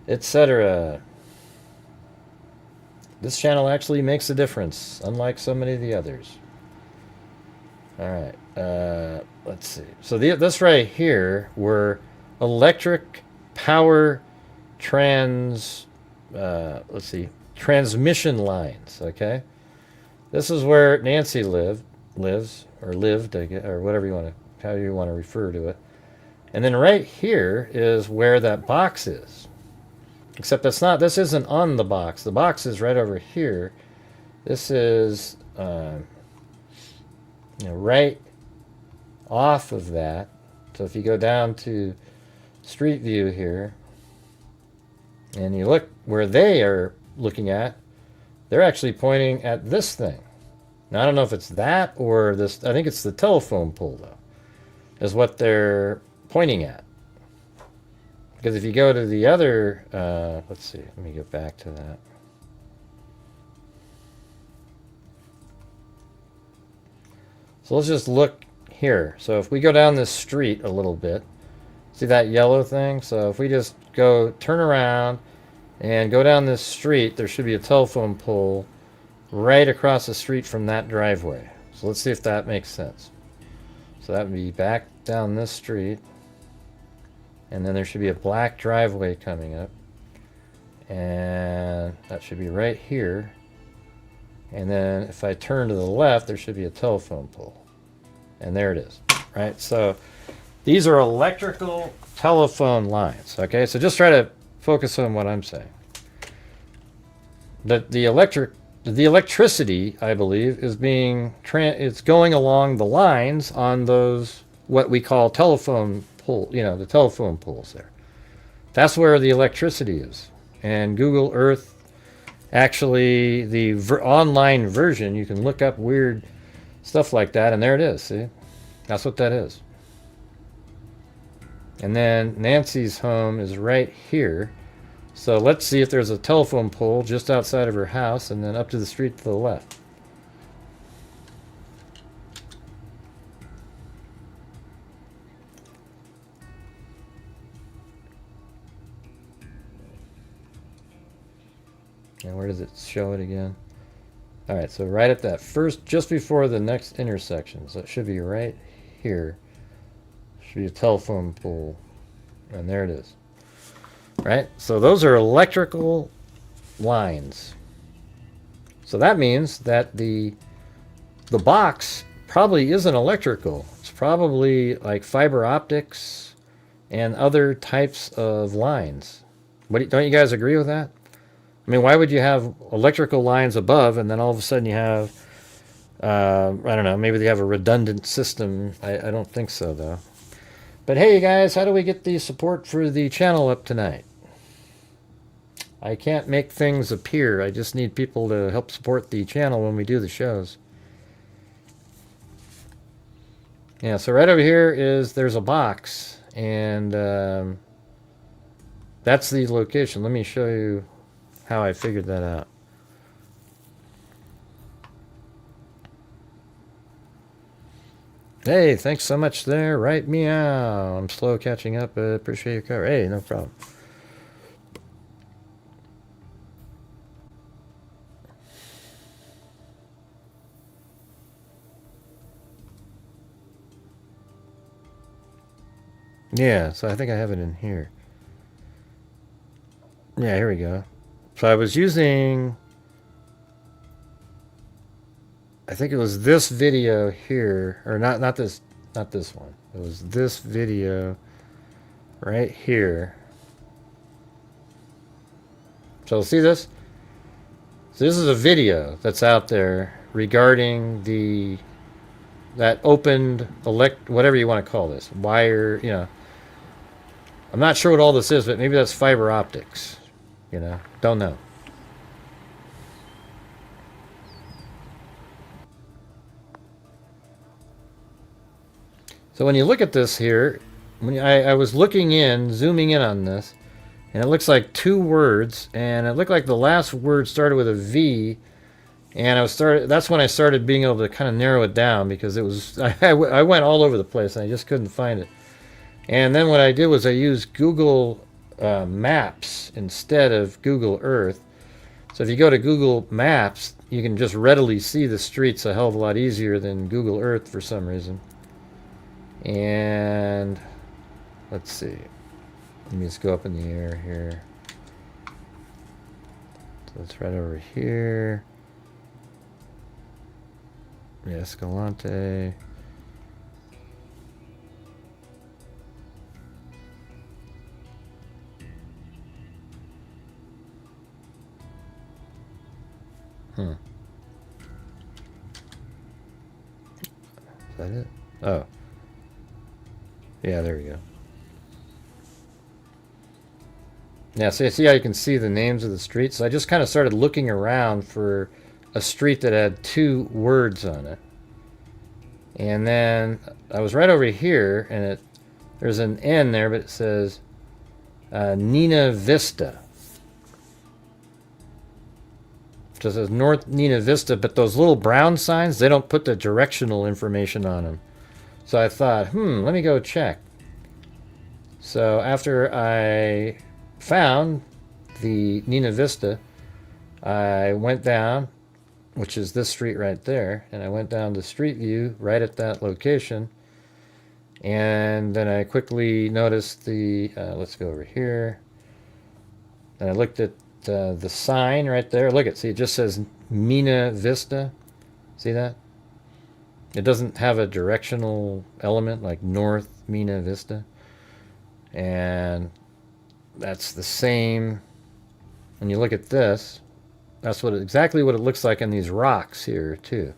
etc. This channel actually makes a difference, unlike so many of the others. All right, let's see. So this right here were electric power let's see, transmission lines. Okay, this is where Nancy lived, or whatever you want to, how you want to refer to it. And then right here is where that box is. Except this isn't on the box. The box is right over here. This is, right off of that. So if you go down to Street View here, and you look where they are looking at, they're actually pointing at this thing. Now, I don't know if it's that or this. I think it's the telephone pole, though, is what they're pointing at. Because if you go to the other, let's see, let me get back to that. So let's just look here. So if we go down this street a little bit, see that yellow thing? So if we just turn around and go down this street, there should be a telephone pole right across the street from that driveway. So let's see if that makes sense. So that would be back down this street. And then there should be a black driveway coming up. And that should be right here. And then if I turn to the left, there should be a telephone pole. And there it is, right? So these are electrical telephone lines, okay? So just try to focus on what I'm saying. The electricity, I believe, is it's going along the lines on those, what we call telephone pole, the telephone poles there. That's where the electricity is. And Google Earth, actually, the online version, you can look up weird stuff like that, and there it is, see? That's what that is. And then Nancy's home is right here. So let's see if there's a telephone pole just outside of her house and then up to the street to the left. And where does it show it again? All right, so right at that first, just before the next intersection. So it should be right here. Should be a telephone pole. And there it is. Right? So those are electrical lines. So that means that the box probably isn't electrical. It's probably like fiber optics and other types of lines. Don't you guys agree with that? I mean, why would you have electrical lines above and then all of a sudden you have, I don't know, maybe they have a redundant system. I don't think so, though. But hey, you guys, how do we get the support for the channel up tonight? I can't make things appear. I just need people to help support the channel when we do the shows. Yeah, so right over here there's a box, and that's the location. Let me show you how I figured that out. Hey, thanks so much there. Right meow. I'm slow catching up. Appreciate your cover. Hey, no problem. Yeah, so I think I have it in here. Yeah, here we go. So I was using, I think it was this video here, or not this one. It was this video right here. So see this? So this is a video that's out there regarding that opened whatever you want to call this, wire, I'm not sure what all this is, but maybe that's fiber optics. Don't know. So when you look at this here, when I was zooming in on this, and it looks like two words, and it looked like the last word started with a V, and that's when I started being able to kind of narrow it down, because it was I went all over the place and I just couldn't find it. And then what I did was I used Google Maps instead of Google Earth. So if you go to Google Maps, you can just readily see the streets a hell of a lot easier than Google Earth for some reason. And let's see. Let me just go up in the air here. So it's right over here. Yeah, Escalante. Is that it? Oh. Yeah, there we go. Yeah, so you see how you can see the names of the streets? So I just kind of started looking around for a street that had two words on it. And then I was right over here, and there's an N there, but it says Nina Vista. So it says North Nina Vista, but those little brown signs, they don't put the directional information on them. So I thought, let me go check. So after I found the Nina Vista, I went down, which is this street right there, and I went down to Street View right at that location. And then I quickly noticed let's go over here. And I looked at the sign right there. See, it just says Mina Vista. See that? It doesn't have a directional element like North Mina Vista. And that's the same. When you look at this, that's exactly what it looks like in these rocks here too.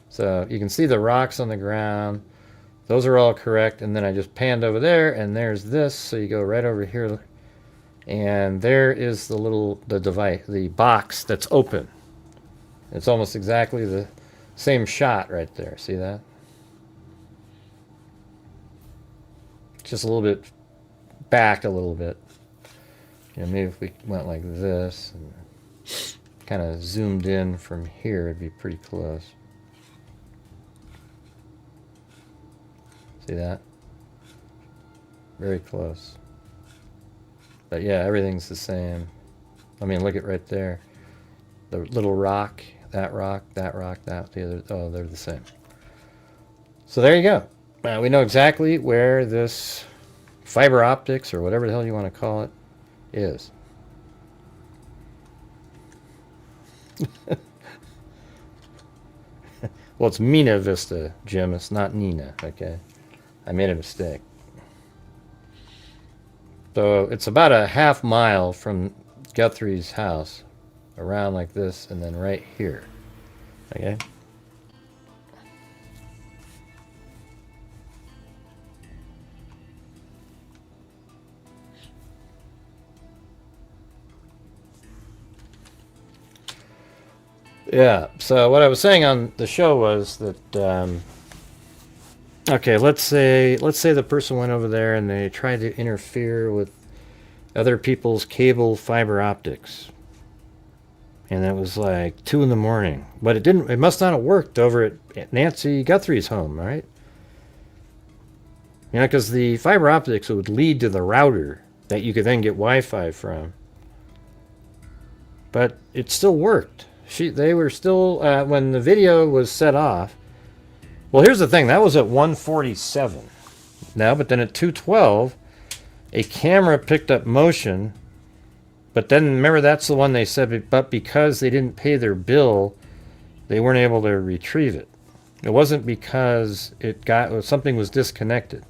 So you can see the rocks on the ground. Those are all correct. And then I just panned over there, and there's this. So you go right over here, and there is the device, the box that's open. It's almost exactly the same shot right there. See that? Just a little bit back a little bit. You know, maybe if we went like this and kind of zoomed in from here, it'd be pretty close. See that? Very close. But yeah, everything's the same. I mean, look at right there. The little rock, that rock, that rock, that, the other. Oh, they're the same. So there you go. We know exactly where this fiber optics, or whatever the hell you want to call it, is. Well, it's Mina Vista, Jim. It's not Nina, okay? I made a mistake. So it's about a half mile from Guthrie's house, around like this, and then right here, okay? Yeah, so what I was saying on the show was that, okay, let's say the person went over there and they tried to interfere with other people's cable fiber optics. And it was like 2 in the morning. But it must not have worked over at Nancy Guthrie's home, right? You know, because the fiber optics would lead to the router that you could then get Wi-Fi from. But it still worked. They were still, when the video was set off. Well, here's the thing. That was at 1:47 now, but then at 2:12, a camera picked up motion. But then, remember, that's the one they said, but because they didn't pay their bill, they weren't able to retrieve it. It wasn't because something was disconnected.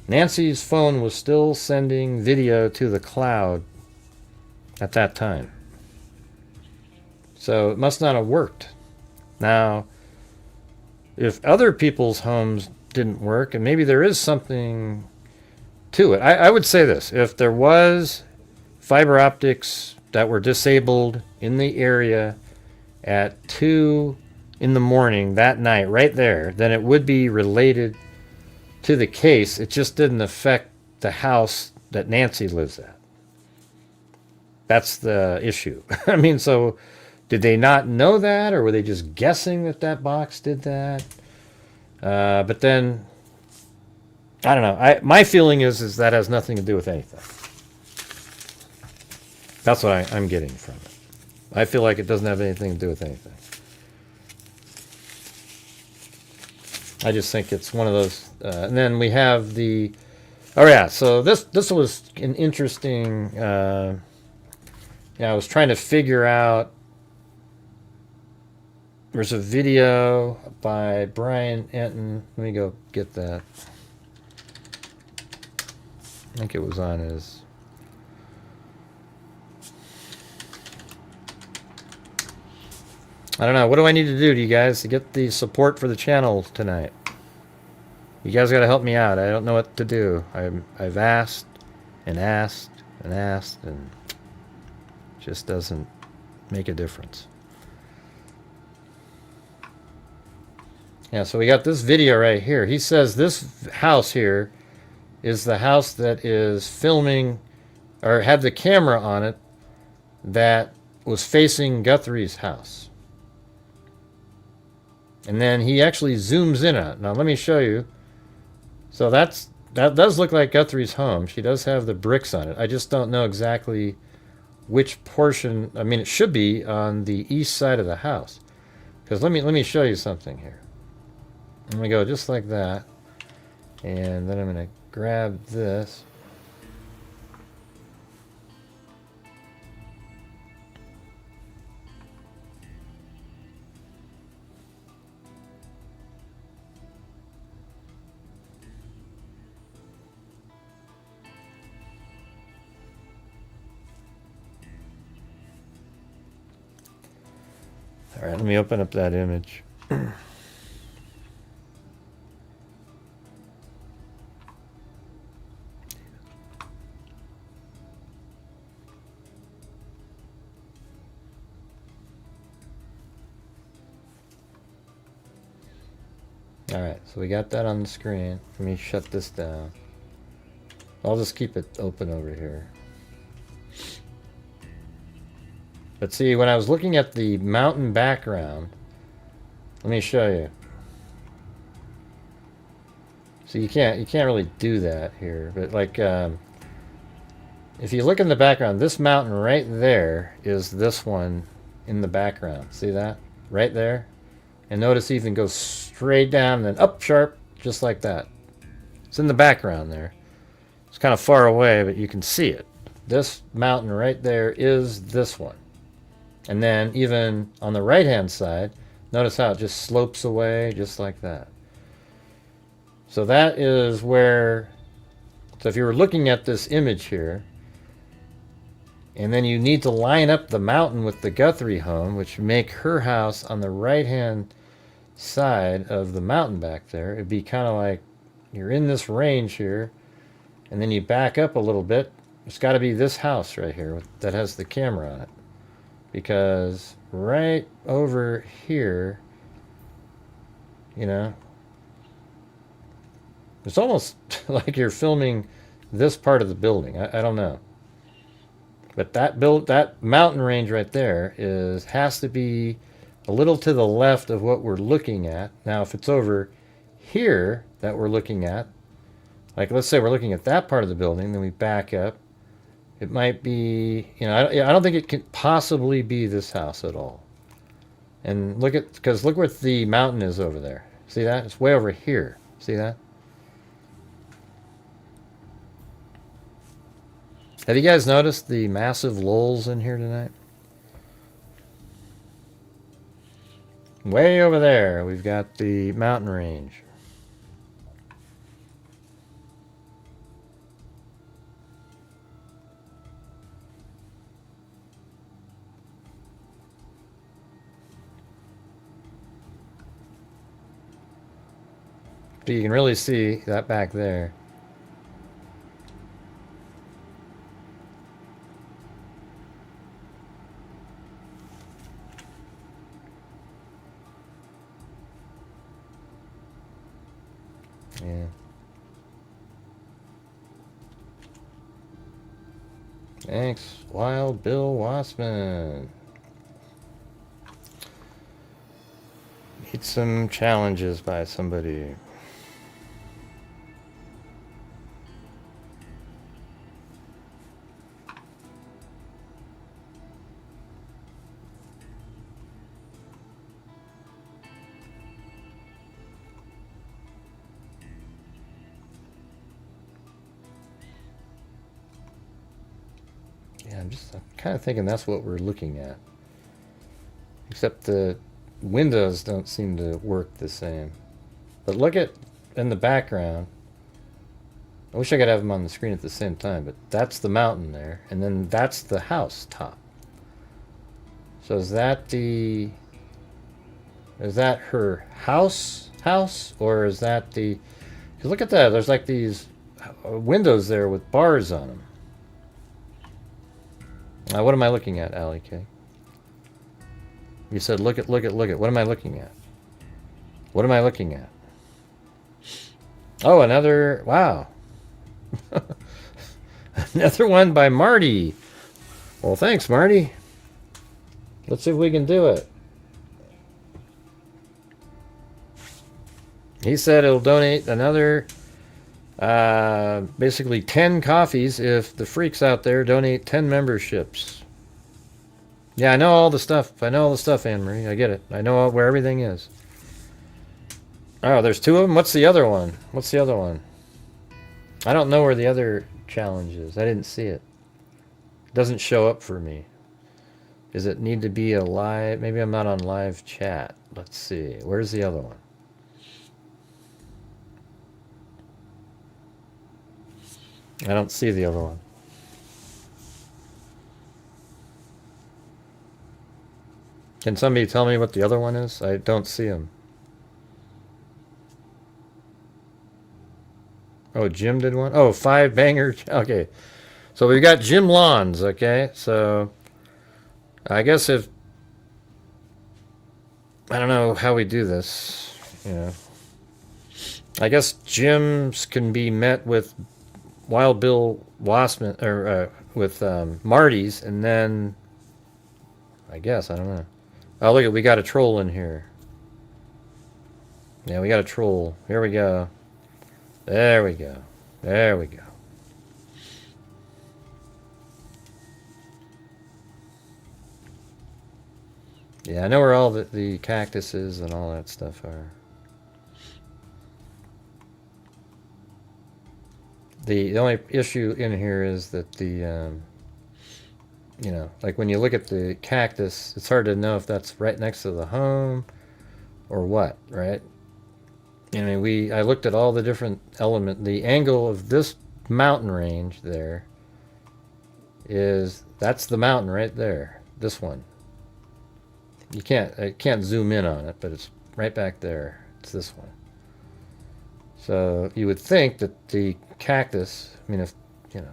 Nancy's phone was still sending video to the cloud at that time. So it must not have worked. Now, if other people's homes didn't work, and maybe there is something to it. I would say this. If there was fiber optics that were disabled in the area at 2 in the morning that night, right there, then it would be related to the case. It just didn't affect the house that Nancy lives at. That's the issue. I mean, so did they not know that, or were they just guessing that box did that? But then, I don't know. My feeling is that has nothing to do with anything. That's what I'm getting from it. I feel like it doesn't have anything to do with anything. I just think it's one of those. And then we have the. Oh yeah. So this was an interesting. I was trying to figure out. There's a video by Brian Enton. Let me go get that. I think it was on his. I don't know. What do I need to do, you guys, to get the support for the channel tonight? You guys got to help me out. I don't know what to do. I've asked and asked and asked, and it just doesn't make a difference. Yeah, so we got this video right here. He says this house here is the house that is filming, or had the camera on it, that was facing Guthrie's house. And then he actually zooms in on it. Now let me show you. So that does look like Guthrie's home. She does have the bricks on it. I just don't know exactly which portion. I mean, it should be on the east side of the house. Because let me show you something here. I'm going to go just like that. And then I'm going to grab this. All right, let me open up that image. All right, so we got that on the screen. Let me shut this down. I'll just keep it open over here. But see, when I was looking at the mountain background, let me show you. So you can't really do that here, but like if you look in the background, this mountain right there is this one in the background. See that? Right there. And notice it even goes straight down and then up sharp, just like that. It's in the background there. It's kind of far away, but you can see it. This mountain right there is this one. And then even on the right-hand side, notice how it just slopes away just like that. So that is where, so if you were looking at this image here, and then you need to line up the mountain with the Guthrie home, which make her house on the right-hand side of the mountain back there. It'd be kind of like you're in this range here, and then you back up a little bit. It's got to be this house right here that has the camera on it. Because right over here, you know, it's almost like you're filming this part of the building. I don't know. But that mountain range right there has to be a little to the left of what we're looking at. Now, if it's over here that we're looking at, like let's say we're looking at that part of the building, then we back up. It might be, you know, I don't think it can possibly be this house at all. And because look where the mountain is over there. See that? It's way over here. See that? Have you guys noticed the massive lulls in here tonight? Way over there, we've got the mountain range. So you can really see that back there. Yeah. Thanks, Wild Bill Wassman. Need some challenges by somebody. I'm kind of thinking that's what we're looking at. Except the windows don't seem to work the same. But look at in the background. I wish I could have them on the screen at the same time, but that's the mountain there, and then that's the house top. So is that her house, or is that the? Because look at that. There's like these windows there with bars on them. What am I looking at, Allie K? You said look at. What am I looking at? What am I looking at? Oh, another, wow. Another one by Marty. Well, thanks, Marty. Let's see if we can do it. He said he'll donate another basically 10 coffees if the freaks out there donate 10 memberships. Yeah, I know all the stuff. Anne Marie. I get it. I know where everything is. Oh, there's two of them? What's the other one? I don't know where the other challenge is. I didn't see it. It doesn't show up for me. Does it need to be a live? Maybe I'm not on live chat. Let's see. Where's the other one? I don't see the other one. Can somebody tell me what the other one is? I don't see him. Oh, Jim did one? Oh, 5 banger. Okay. So we've got Jim Lawns, okay? So I guess if... I don't know how we do this, you know. I guess Jim's can be met with Wild Bill Wassman, or with Marty's, and then... I guess, I don't know. Oh, look, we got a troll in here. Yeah, we got a troll. Here we go. There we go. There we go. Yeah, I know where all the cactuses and all that stuff are. The only issue in here is that the, you know, like when you look at the cactus, it's hard to know if that's right next to the home or what, right? I mean, I looked at all the different the angle of this mountain range there that's the mountain right there, this one. I can't zoom in on it, but it's right back there. It's this one. So you would think that the cactus, I mean, if, you know,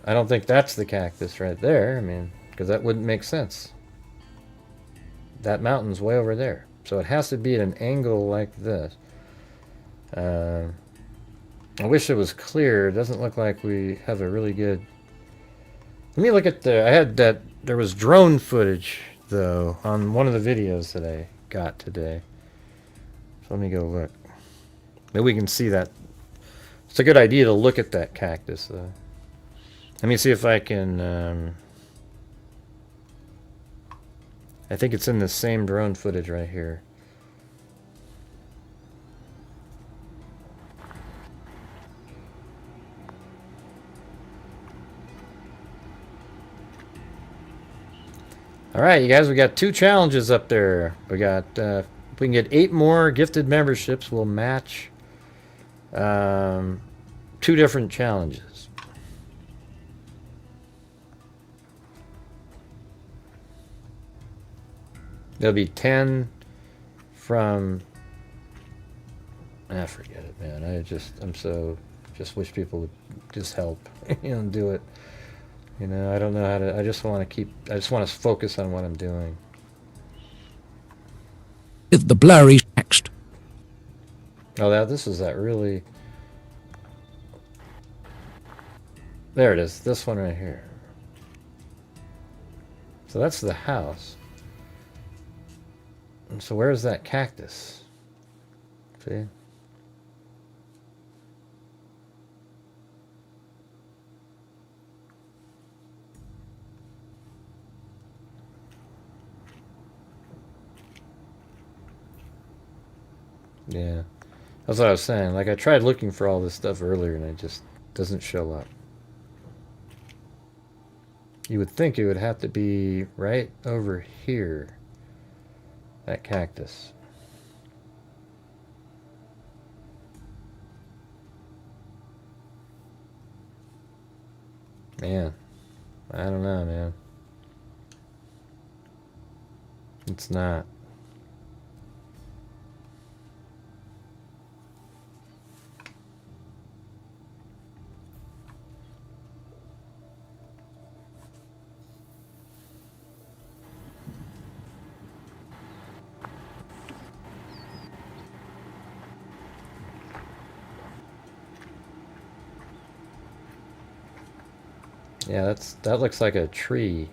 I don't think that's the cactus right there. I mean, because that wouldn't make sense. That mountain's way over there. So it has to be at an angle like this. I wish it was clear. It doesn't look like we have a really good... Let me look at there was drone footage, though, on one of the videos that I got today. So let me go look. Maybe we can see that. It's a good idea to look at that cactus, though. Let me see if I can... I think it's in the same drone footage right here. All right, you guys, we got 2 challenges up there. We got, if we can get 8 more gifted memberships, we'll match 2 different challenges. There'll be 10 from... forget it, man. Just wish people would just help, you know, do it. You know, I don't know how to... I just want to focus on what I'm doing. The blurry text. Oh, this is that really... There it is. This one right here. So that's the house. And so where's that cactus? See? Yeah, that's what I was saying. Like, I tried looking for all this stuff earlier and it just doesn't show up. You would think it would have to be right over here. That cactus. Man, I don't know, man. It's not. Yeah, that looks like a tree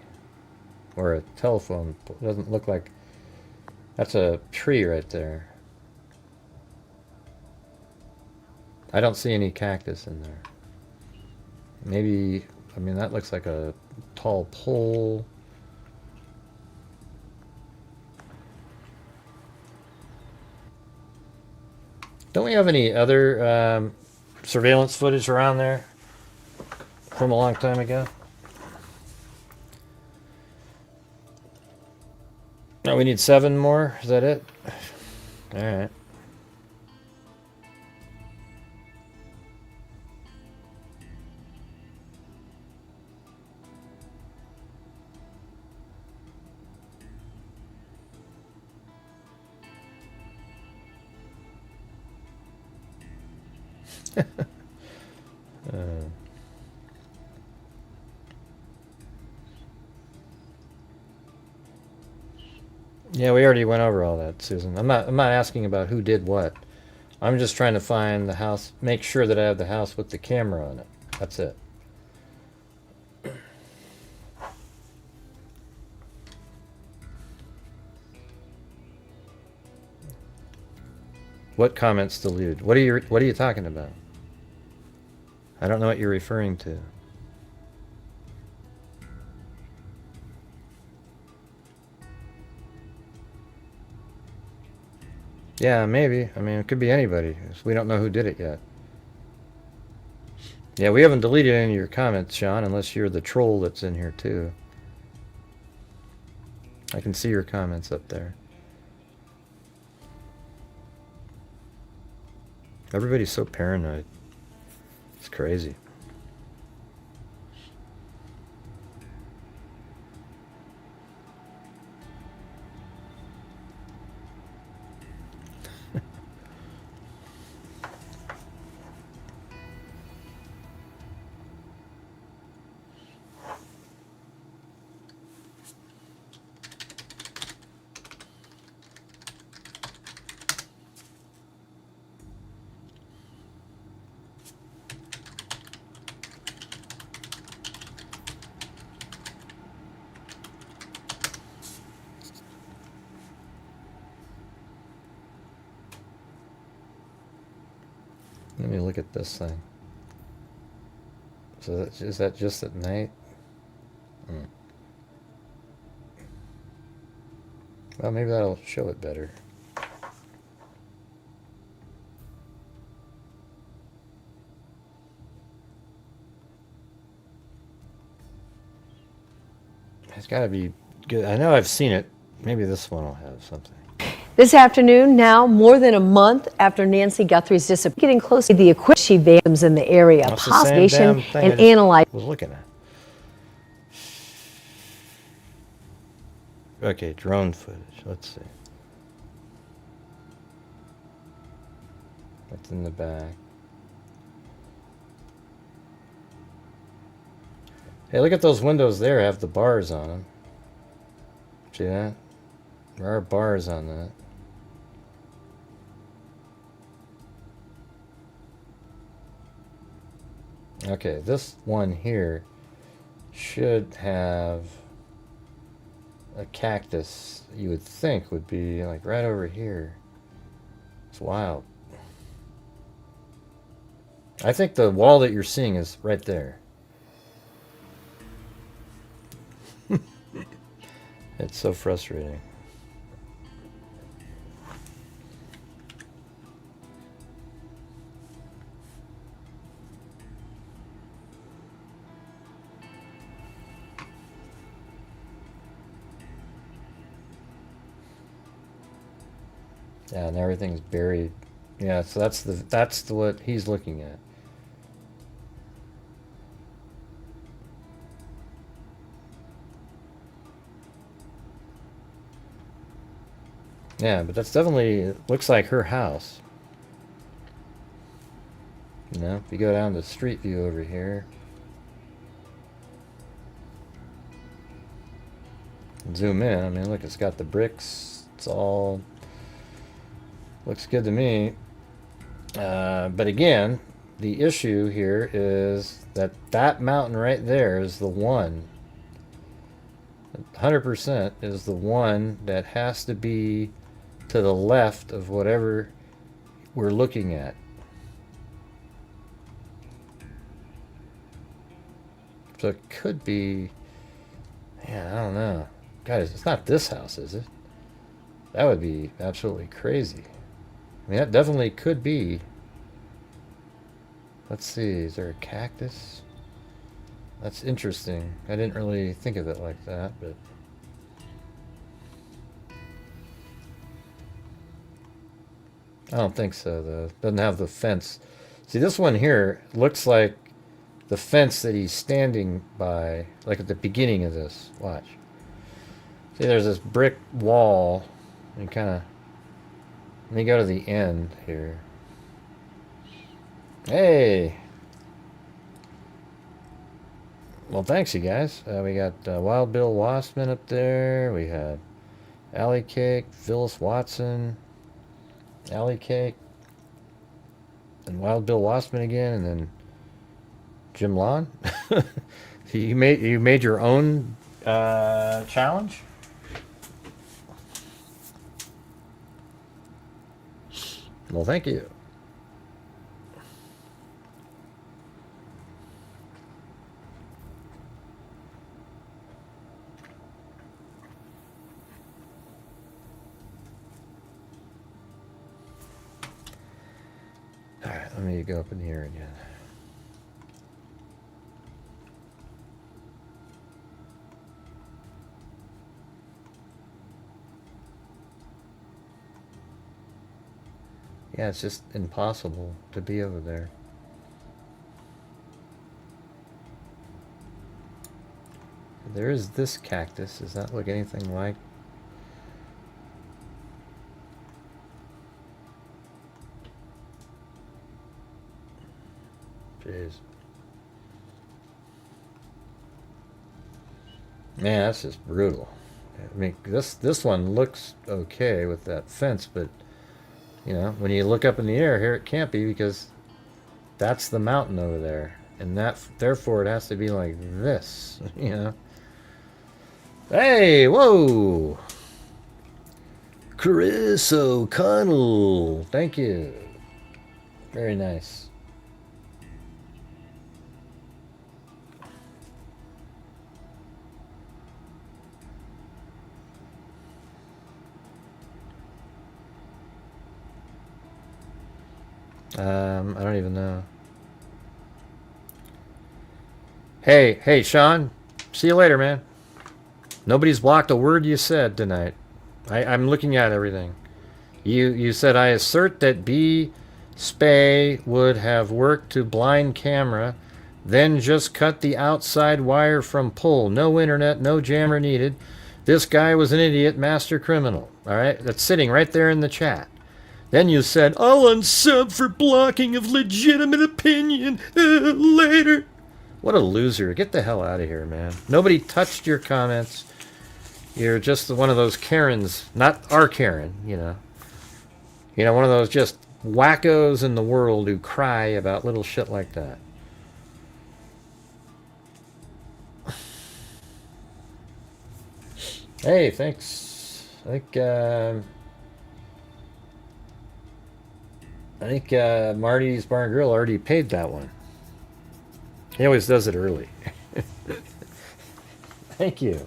or a telephone. It doesn't look like... That's a tree right there. I don't see any cactus in there. Maybe, I mean, that looks like a tall pole. Don't we have any other surveillance footage around there from a long time ago? No, we need 7 more. Is that it? All right. Yeah, we already went over all that, Susan. I'm not asking about who did what. I'm just trying to find the house, make sure that I have the house with the camera on it. That's it. What comments deleted? What are you talking about? I don't know what you're referring to. Yeah, maybe. I mean, it could be anybody. We don't know who did it yet. Yeah, we haven't deleted any of your comments, Sean, unless you're the troll that's in here too. I can see your comments up there. Everybody's so paranoid. It's crazy. Let me look at this thing. So is that just at night? Well, maybe that'll show it better. It's got to be good. I know I've seen it. Maybe this one will have something. This afternoon, now more than a month after Nancy Guthrie's disappearance, getting close to the She victims in the area, That's the same damn thing and I just analyze. was looking at. Okay, drone footage. Let's see. What's in the back? Hey, look at those windows there. Have the bars on them. See that? There are bars on that. Okay, this one here should have a cactus. You would think would be like right over here. It's wild. I think the wall that you're seeing is right there. It's so frustrating. Yeah, and everything's buried. Yeah, so that's what he's looking at. Yeah, but that's definitely looks like her house. You know, if you go down to Street View over here, zoom in. I mean, look, it's got the bricks. It's all looks good to me. But again, the issue here is that that mountain right there is the one. 100% is the one that has to be to the left of whatever we're looking at. So it could be, yeah, I don't know. Guys, it's not this house, is it? That would be absolutely crazy. I mean, that definitely could be. Let's see, is there a cactus? That's interesting. I didn't really think of it like that, but I don't think so, though. It doesn't have the fence. See, this one here looks like the fence that he's standing by, like at the beginning of this. Watch. See, there's this brick wall, and kind of. Let me go to the end here. Hey. Well, thanks, you guys. We got Wild Bill Wassman up there. We had Alley Cake, Phyllis Watson, Alley Cake, and Wild Bill Wassman again, and then Jim Lawn. you made your own challenge. Well, thank you. All right, let me go up in here again. Yeah, it's just impossible to be over there. There is this cactus. Does that look anything like? Jeez. Man, that's just brutal. I mean, this one looks okay with that fence, but you know, when you look up in the air here, it can't be because that's the mountain over there, and that therefore it has to be like this. You know. Hey, whoa, Chris O'Connell, thank you. Very nice. I don't even know. Hey, Sean. See you later, man. Nobody's blocked a word you said tonight. I'm looking at everything. You said, I assert that B. Spay would have worked to blind camera, then just cut the outside wire from pull. No internet, no jammer needed. This guy was an idiot, master criminal. All right? That's sitting right there in the chat. Then you said, I'll unsub for blocking of legitimate opinion later. What a loser. Get the hell out of here, man. Nobody touched your comments. You're just one of those Karens. Not our Karen, you know. You know, one of those just wackos in the world who cry about little shit like that. Hey, thanks. I think Marty's Bar and Grill already paid that one. He always does it early. Thank you.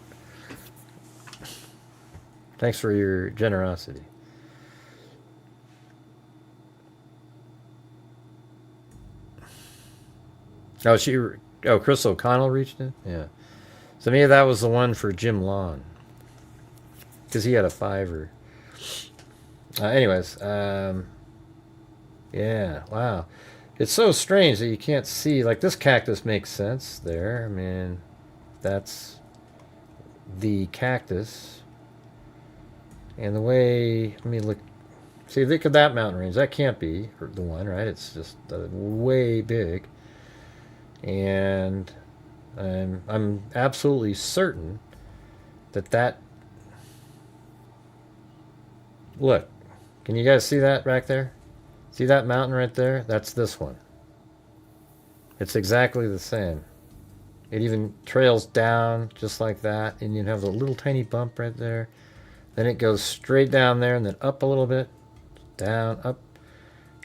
Thanks for your generosity. Oh, Chris O'Connell reached it? Yeah. So maybe that was the one for Jim Lawn. Because he had a $5. Anyways, yeah, wow. It's so strange that you can't see. Like, this cactus makes sense there. I mean, that's the cactus. And the way, let me look. See, look at that mountain range. That can't be the one, right? It's just way big. And I'm absolutely certain that look, can you guys see that back there? See that mountain right there? That's this one. It's exactly the same. It even trails down just like that, and you have a little tiny bump right there. Then it goes straight down there and then up a little bit, down, up.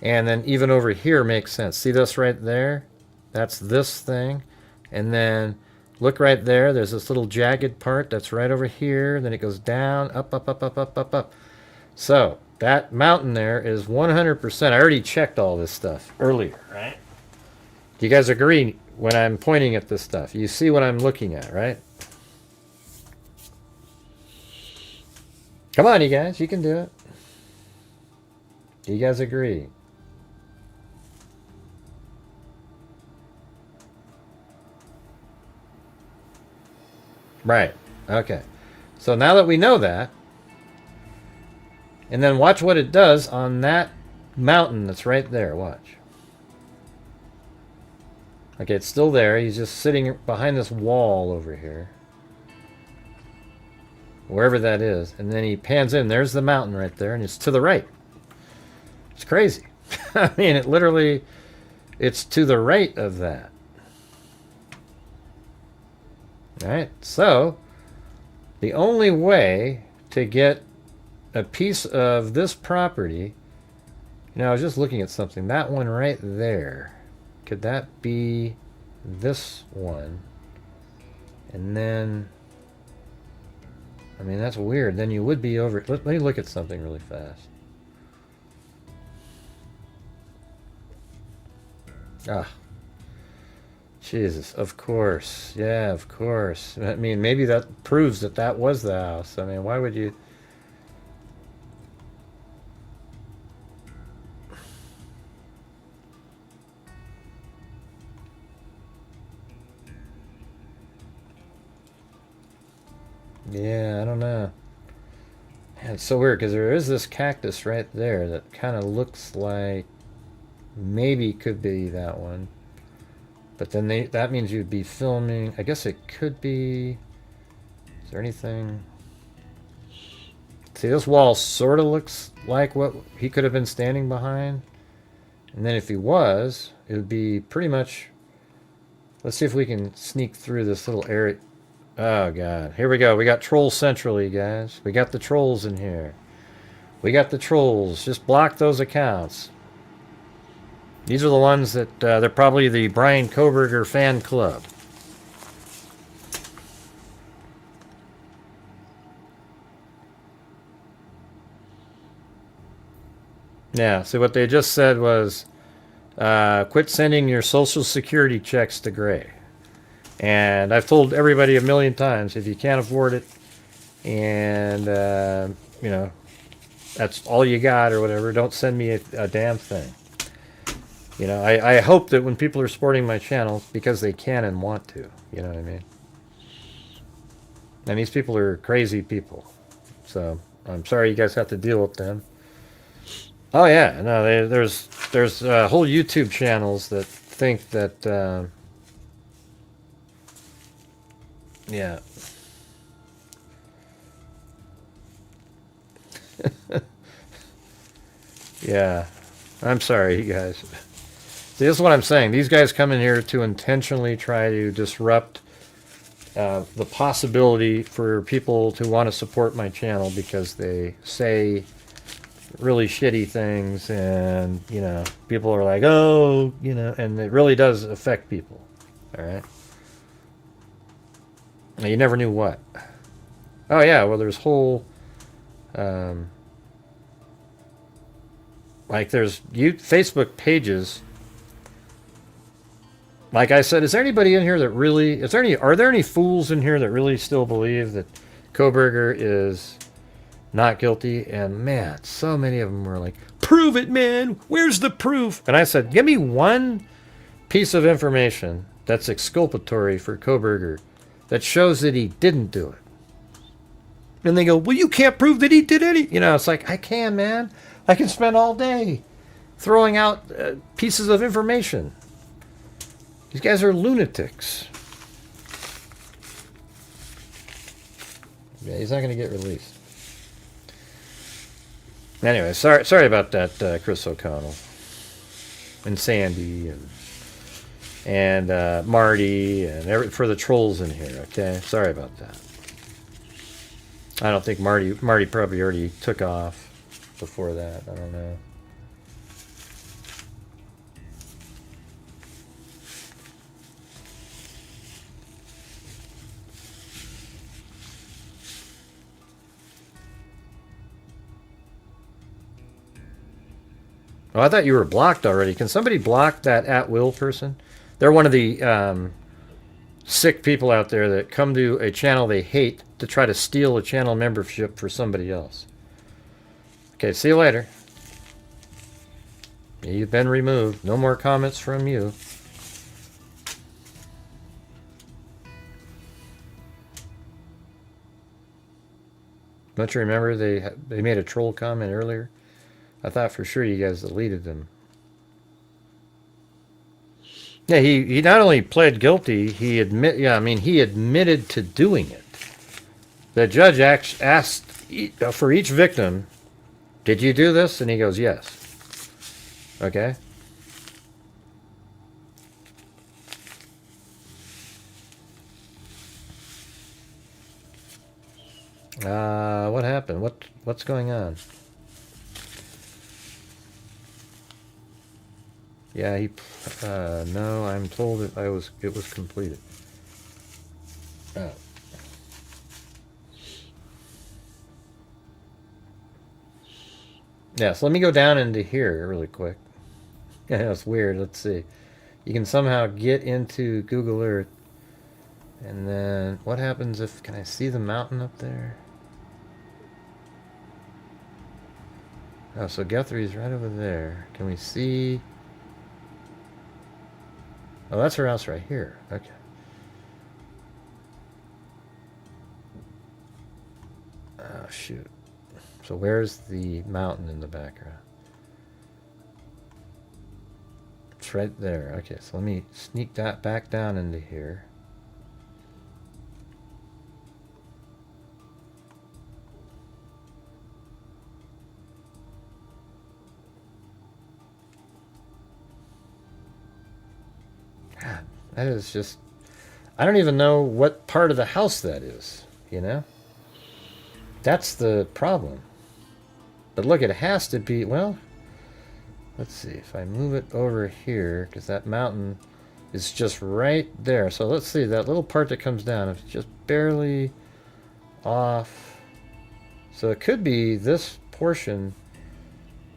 And then even over here makes sense. See this right there? That's this thing. And then look right there. There's this little jagged part that's right over here. Then it goes down, up, up, up, up, up, up, up. So that mountain there is 100%. I already checked all this stuff earlier, right? Do you guys agree when I'm pointing at this stuff? You see what I'm looking at, right? Come on, you guys. You can do it. Do you guys agree? Right. Okay. So now that we know that, and then watch what it does on that mountain that's right there. Watch. Okay, it's still there. He's just sitting behind this wall over here. Wherever that is. And then he pans in. There's the mountain right there, and it's to the right. It's crazy. I mean, it literally, it's to the right of that. Alright, so the only way to get a piece of this property, you know, I was just looking at something. That one right there. Could that be this one? And then, I mean, that's weird. Then you would be over. Let me look at something really fast. Ah. Jesus, of course. Yeah, of course. I mean, maybe that proves that that was the house. I mean, why would you... Yeah, I don't know. Man, it's so weird because there is this cactus right there that kind of looks like maybe could be that one. But then that means you'd be filming. I guess it could be. Is there anything? See, this wall sort of looks like what he could have been standing behind. And then if he was, it would be pretty much. Let's see if we can sneak through this little area. Oh, God. Here we go. We got Troll Central, you guys. We got the trolls in here. We got the trolls. Just block those accounts. These are the ones that, they're probably the Brian Koberger fan club. Yeah, so what they just said was, quit sending your Social Security checks to Gray. And I've told everybody a million times, if you can't afford it, and, you know, that's all you got or whatever, don't send me a damn thing. You know, I hope that when people are supporting my channel, because they can and want to, you know what I mean? And these people are crazy people. So, I'm sorry you guys have to deal with them. Oh yeah, no, there's whole YouTube channels that think that, yeah. Yeah. I'm sorry, you guys. See, this is what I'm saying. These guys come in here to intentionally try to disrupt the possibility for people to want to support my channel because they say really shitty things and, you know, people are like, oh, you know, and it really does affect people. All right? You never knew what. Oh, yeah, well, there's whole... like, there's Facebook pages. Like I said, is there anybody in here that really... Are there any fools in here that really still believe that Koberger is not guilty? And, man, so many of them were like, prove it, man! Where's the proof? And I said, give me one piece of information that's exculpatory for Koberger that shows that he didn't do it. And they go, well, you can't prove that he did any... You know, it's like, I can, man. I can spend all day throwing out pieces of information. These guys are lunatics. Yeah, he's not going to get released. Anyway, sorry about that, Chris O'Connell. And Sandy and Marty and for the trolls in here, okay? Sorry about that. I don't think Marty probably already took off before that. I don't know. Oh, I thought you were blocked already. Can somebody block that at-will person? They're one of the sick people out there that come to a channel they hate to try to steal a channel membership for somebody else. Okay, see you later. You've been removed. No more comments from you. Don't you remember they made a troll comment earlier? I thought for sure you guys deleted them. Yeah, he not only pled guilty, he admitted to doing it. The judge asked for each victim, "Did you do this?" And he goes, "Yes." Okay. What happened? What's going on? Yeah, no, I'm told it was completed. Oh. Yeah, so let me go down into here really quick. Yeah, that's weird. Let's see. You can somehow get into Google Earth. And then what happens if, can I see the mountain up there? Oh, so Guthrie's right over there. Can we see? Oh, that's her house right here. Okay. Oh, shoot. So where's the mountain in the background? It's right there. Okay, so let me sneak that back down into here. God, that is just... I don't even know what part of the house that is, you know? That's the problem. But look, it has to be, well, let's see, if I move it over here, because that mountain is just right there. So let's see, that little part that comes down, it's just barely off. So it could be this portion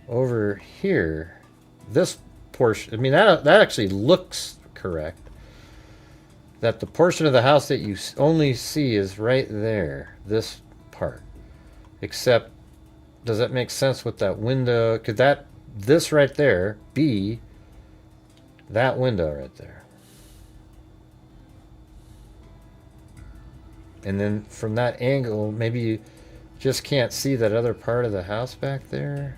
over here. This portion, I mean, that actually looks correct. That the portion of the house that you only see is right there, this part. Except, does that make sense with that window? Could this right there be that window right there? And then from that angle, maybe you just can't see that other part of the house back there.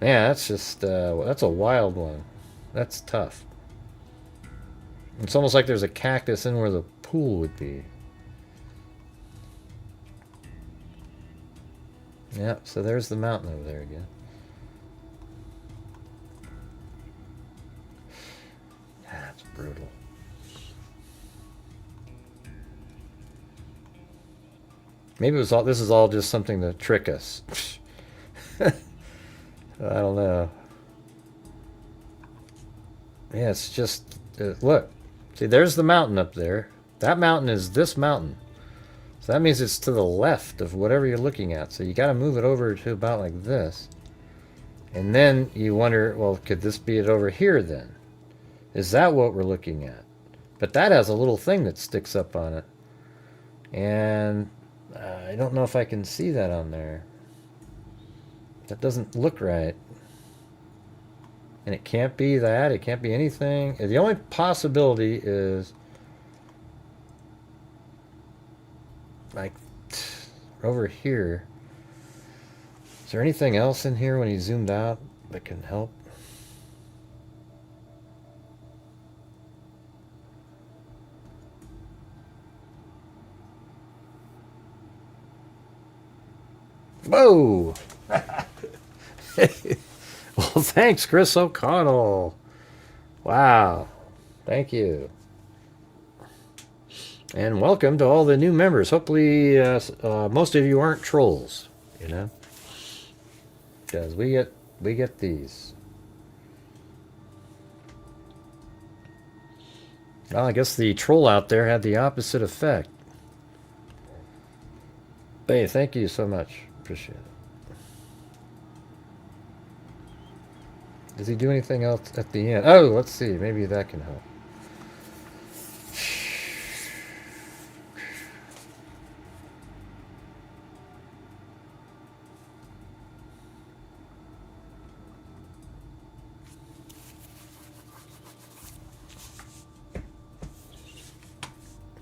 Man, that's just, that's a wild one. That's tough. It's almost like there's a cactus in where the pool would be. Yeah, so there's the mountain over there again. That's brutal. Maybe it was all. This is all just something to trick us. I don't know. Yeah, it's just look. See, there's the mountain up there. That mountain is this mountain. So that means it's to the left of whatever you're looking at. So you got to move it over to about like this. And then you wonder, well, could this be it over here then? Is that what we're looking at? But that has a little thing that sticks up on it. And I don't know if I can see that on there. That doesn't look right. And it can't be that. It can't be anything. The only possibility is like over here. Is there anything else in here when he zoomed out that can help? Whoa! Well, thanks, Chris O'Connell. Wow. Thank you. And welcome to all the new members. Hopefully, most of you aren't trolls, you know? Because we get these. Well, I guess the troll out there had the opposite effect. But hey, thank you so much. Appreciate it. Does he do anything else at the end? Oh, let's see. Maybe that can help.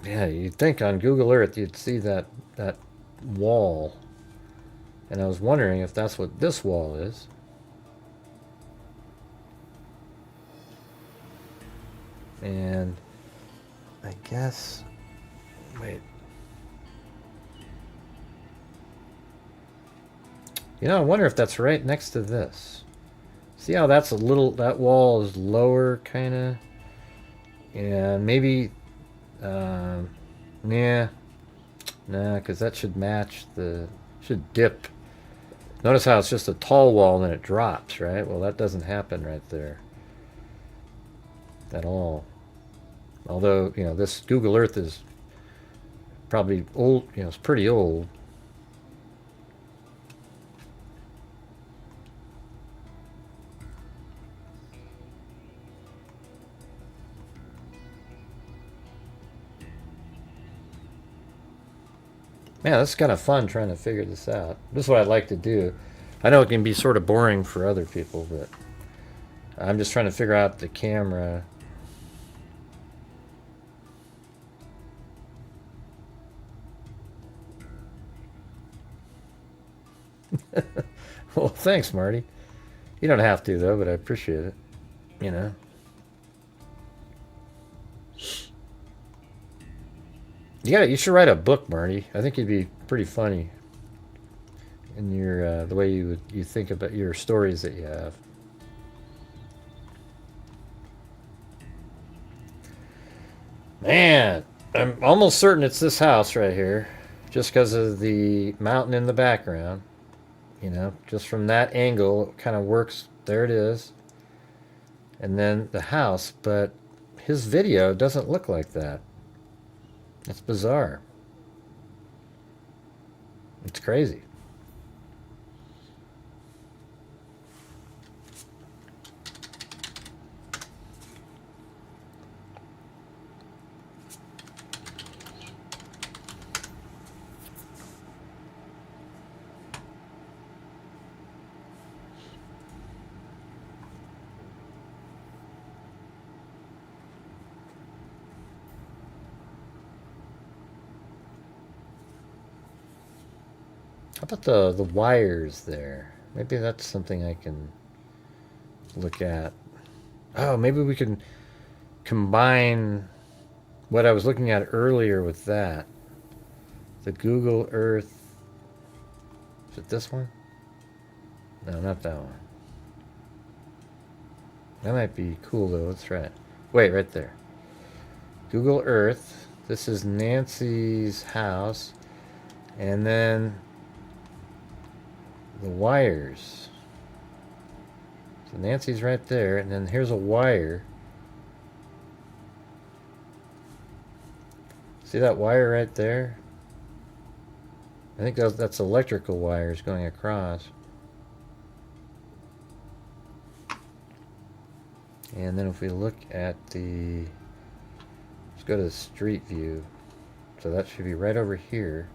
Yeah, you'd think on Google Earth you'd see that wall. And I was wondering if that's what this wall is. And I guess, wait. You know, I wonder if that's right next to this. See how that's a little, that wall is lower, kind of? Yeah, maybe, yeah. Nah, because that should match the, should dip. Notice how it's just a tall wall and then it drops, right? Well, that doesn't happen right there at all. Although, you know, this Google Earth is probably old, you know, it's pretty old. Man, this is kind of fun trying to figure this out. This is what I'd like to do. I know it can be sort of boring for other people, but I'm just trying to figure out the camera. Well, thanks, Marty. You don't have to, though, but I appreciate it. You know. You should write a book, Marty. I think you'd be pretty funny in your the way you think about your stories that you have. Man, I'm almost certain it's this house right here, just because of the mountain in the background. You know, just from that angle, it kind of works. There it is. And then the house, but his video doesn't look like that. It's bizarre. It's crazy. How about the wires there? Maybe that's something I can look at. Oh, maybe we can combine what I was looking at earlier with that. The Google Earth. Is it this one? No, not that one. That might be cool though. Let's try it. Wait, right there. Google Earth. This is Nancy's house. And then the wires. So Nancy's right there, and then here's a wire. See that wire right there? I think that's electrical wires going across. And then if we look at the, let's go to the street view. So that should be right over here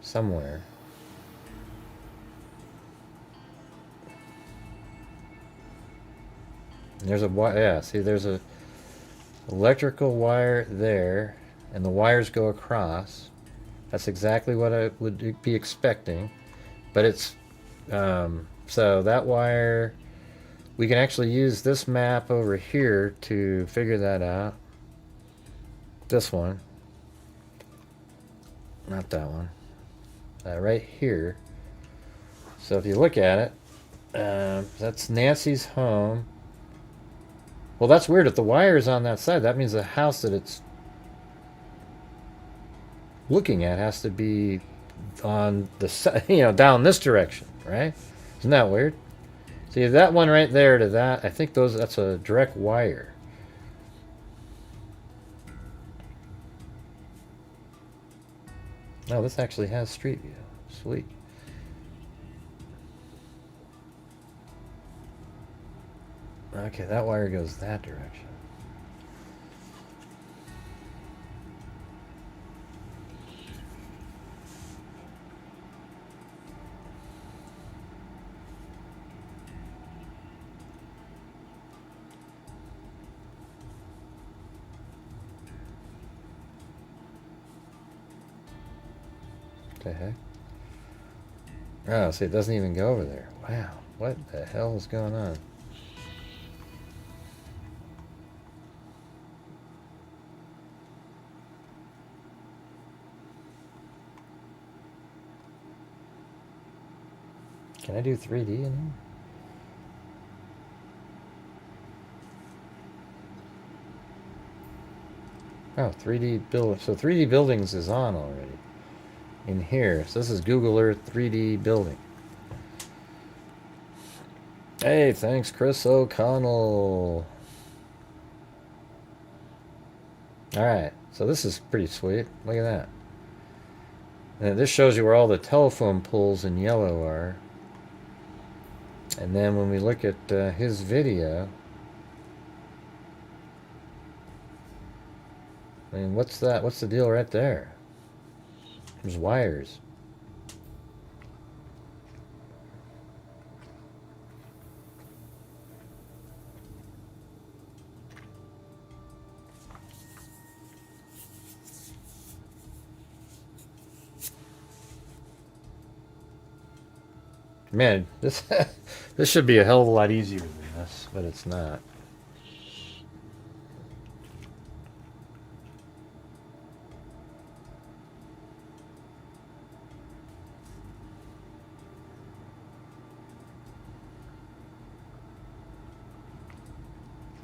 somewhere. And there's a wire, yeah, see there's a electrical wire there, and the wires go across. That's exactly what I would be expecting. But it's, so that wire, we can actually use this map over here to figure that out. This one. Not that one. Right here. So if you look at it, that's Nancy's home. Well, that's weird. If the wire is on that side, that means the house that it's looking at has to be on the side, you know, down this direction, right? Isn't that weird? See, that one right there to that, I think that's a direct wire. Oh, this actually has street view. Sweet. Okay, that wire goes that direction. What the heck? Oh, see, it doesn't even go over there. Wow, what the hell is going on? Can I do 3D in here? Oh, 3D build. So 3D buildings is on already in here. So this is Google Earth 3D building. Hey, thanks, Chris O'Connell. All right, so this is pretty sweet. Look at that. And this shows you where all the telephone poles in yellow are. And then when we look at his video, I mean, what's that? What's the deal right there? There's wires. Man, this this should be a hell of a lot easier than this, but it's not.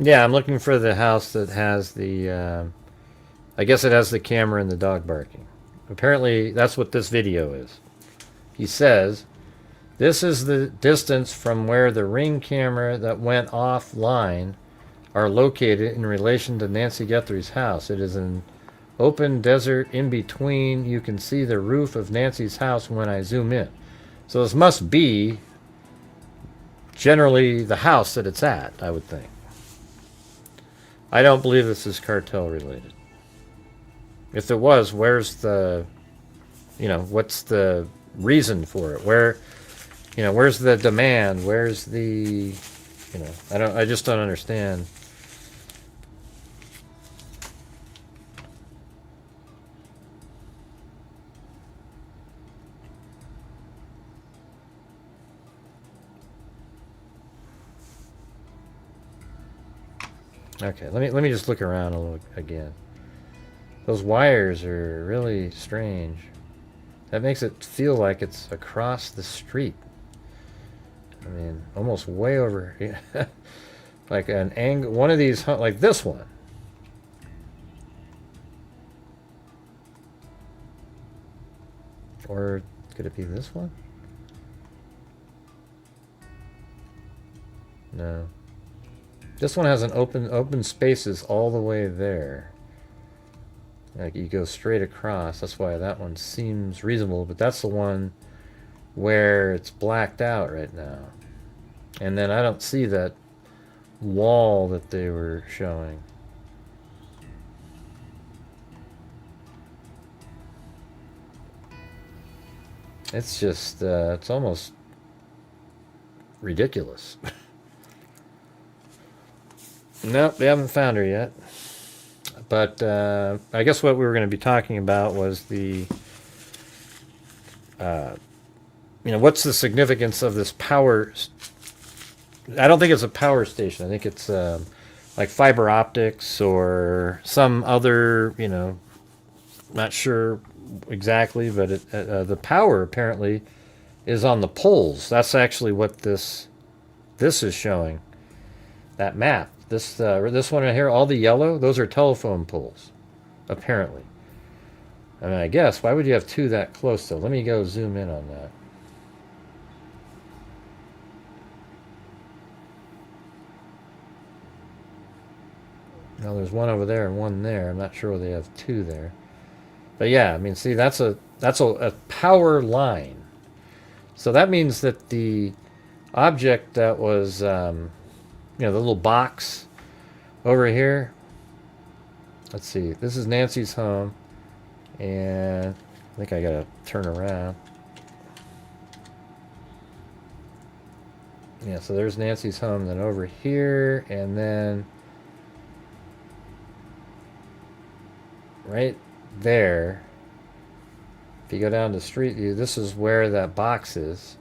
Yeah, I'm looking for the house that has the, I guess it has the camera and the dog barking. Apparently, that's what this video is. He says, this is the distance from where the Ring camera that went offline are located in relation to Nancy Guthrie's house. It is an open desert in between. You can see the roof of Nancy's house when I zoom in. So this must be generally the house that it's at, I would think. I don't believe this is cartel related. If it was, where's the, what's the reason for it? Where's the demand? Where's the, I just don't understand. Okay, let me just look around a little again. Those wires are really strange. That makes it feel like it's across the street. I mean, almost way over here. Like an angle, one of these, like this one. Or could it be this one? No. This one has an open spaces all the way there. Like you go straight across. That's why that one seems reasonable, but that's the one where it's blacked out right now. And then I don't see that wall that they were showing. It's just, it's almost ridiculous. Nope, they haven't found her yet. But I guess what we were going to be talking about was the, what's the significance of this power? I don't think it's a power station. I think it's like fiber optics or some other, not sure exactly, but the power apparently is on the poles. That's actually what this is showing. That map. This one right here, all the yellow, those are telephone poles, apparently. I mean, I guess, why would you have two that close, though? Let me go zoom in on that. Now, there's one over there and one there. I'm not sure whether they have two there. But yeah, I mean, see, that's a power line. So that means that the object that was... the little box over here. Let's see. This is Nancy's home. And I think I gotta turn around. Yeah, so there's Nancy's home. Then over here, and then right there, if you go down to Street View, this is where that box is.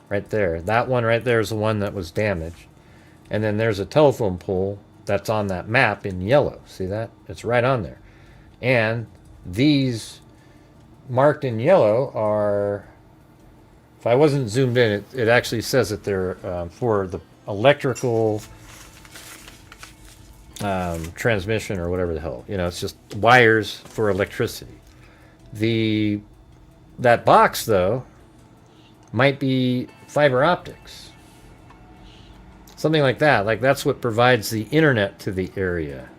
Right there. That one right there is the one that was damaged. And then there's a telephone pole that's on that map in yellow. See that? It's right on there. And these marked in yellow are if I wasn't zoomed in, it actually says that they're for the electrical transmission or whatever the hell. You know, it's just wires for electricity. That box though might be fiber optics, something like that. Like that's what provides the internet to the area.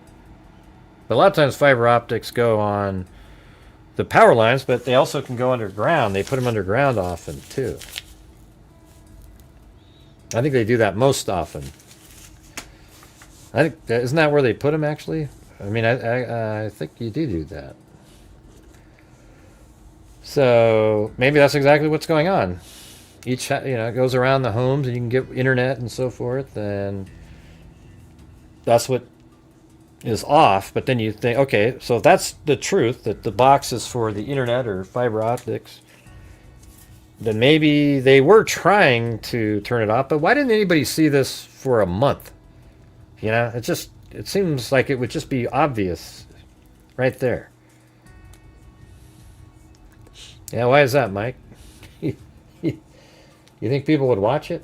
But a lot of times fiber optics go on the power lines, but they also can go underground. They put them underground often too. I think they do that most often. I think isn't that where they put them actually? I mean, I think you do that. So maybe that's exactly what's going on. Each, it goes around the homes, and you can get internet and so forth, and that's what is off. But then you think, okay, so if that's the truth, that the box is for the internet or fiber optics, then maybe they were trying to turn it off. But why didn't anybody see this for a month? You know, it seems like it would just be obvious right there. Yeah, why is that, Mike? You think people would watch it?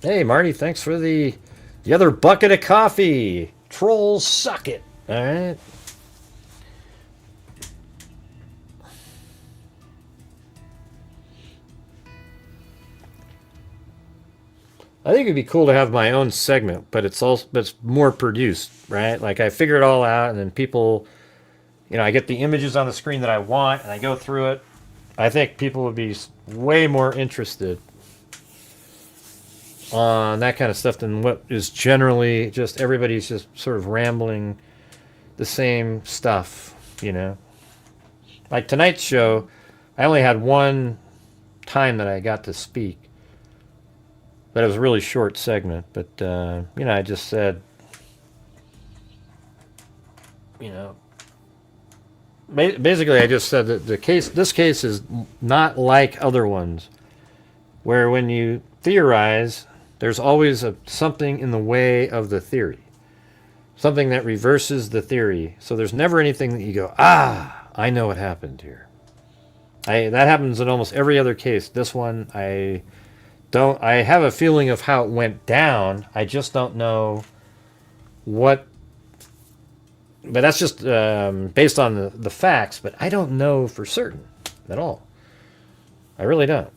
Hey, Marty, thanks for the other bucket of coffee. Trolls suck it. All right. I think it'd be cool to have my own segment, but it's more produced, right? Like I figure it all out, and then people, I get the images on the screen that I want, and I go through it. I think people would be way more interested on that kind of stuff than what is generally just everybody's just sort of rambling the same stuff, Like tonight's show, I only had one time that I got to speak. But it was a really short segment. But, I just said, basically I just said that this case is not like other ones, where when you theorize, there's always something in the way of the theory, something that reverses the theory. So there's never anything that you go, I know what happened here. That happens in almost every other case. This one, I have a feeling of how it went down. I just don't know what. But that's just based on the facts. But I don't know for certain at all. I really don't.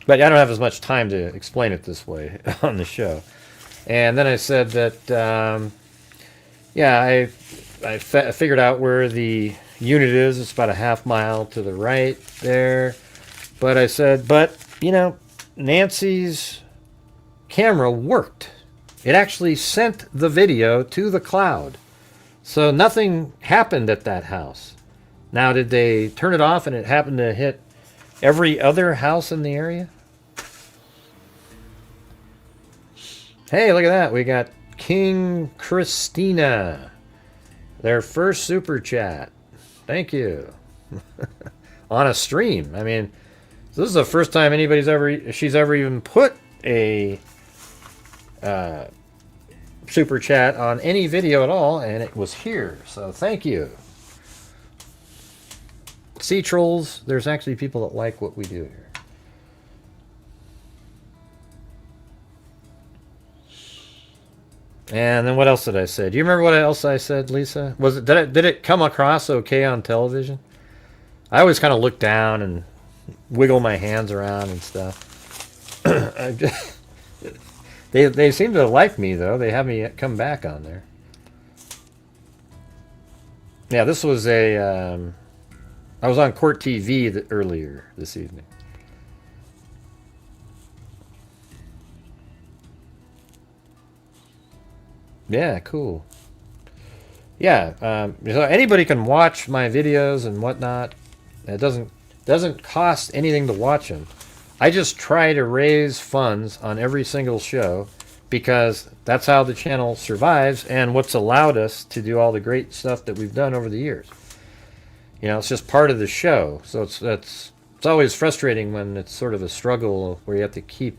But I don't have as much time to explain it this way on the show. And then I said that, I figured out where the unit is. It's about a half mile to the right there. But I said, Nancy's camera worked. It actually sent the video to the cloud. So nothing happened at that house. Now, did they turn it off and it happened to hit every other house in the area? Hey, look at that. We got King Christina. Their first super chat. Thank you. On a stream. I mean, this is the first time she's ever even put a super chat on any video at all, and it was here. So thank you. See, trolls, there's actually people that like what we do here. And then what else did I say? Do you remember what else I said, Lisa? Did it come across okay on television? I always kind of look down and wiggle my hands around and stuff. They seem to like me, though. They have me come back on there. Yeah, this was I was on Court TV earlier this evening. Yeah, cool. Yeah, so anybody can watch my videos and whatnot. It doesn't cost anything to watch them. I just try to raise funds on every single show because that's how the channel survives and what's allowed us to do all the great stuff that we've done over the years. It's just part of the show. So it's always frustrating when it's sort of a struggle where you have to keep,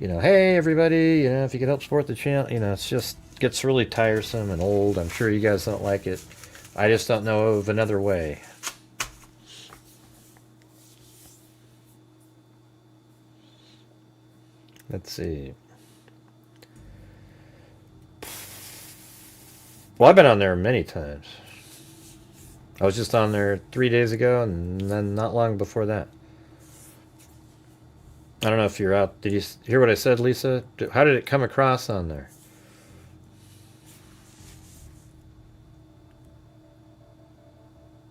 hey, everybody, if you could help support the channel, it's just, gets really tiresome and old. I'm sure you guys don't like it. I just don't know of another way. Let's see. Well, I've been on there many times. I was just on there 3 days ago, and then not long before that. I don't know if you're out. Did you hear what I said, Lisa? How did it come across on there?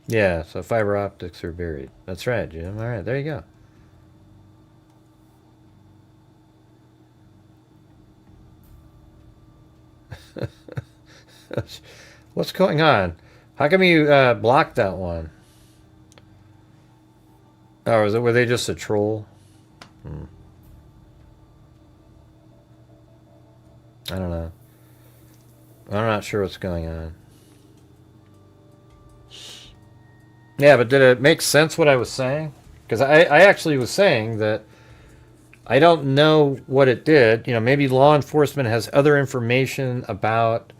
Yeah, so fiber optics are buried. That's right, Jim. All right, there you go. What's going on? How come you blocked that one? Oh, were they just a troll? I don't know. I'm not sure what's going on. Yeah, but did it make sense what I was saying? Because I actually was saying that I don't know what it did. You know, maybe law enforcement has other information about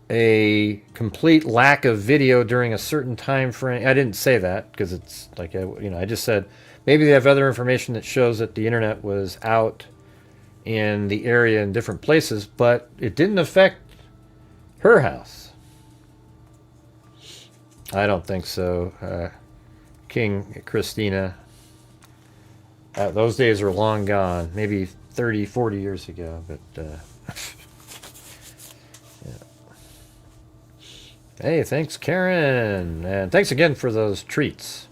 a complete lack of video during a certain time frame. I didn't say that because it's like, I just said maybe they have other information that shows that the internet was out in the area in different places, but it didn't affect her house. I don't think so. King Christina. Those days are long gone. Maybe 30, 40 years ago. But yeah. Hey, thanks, Karen. And thanks again for those treats.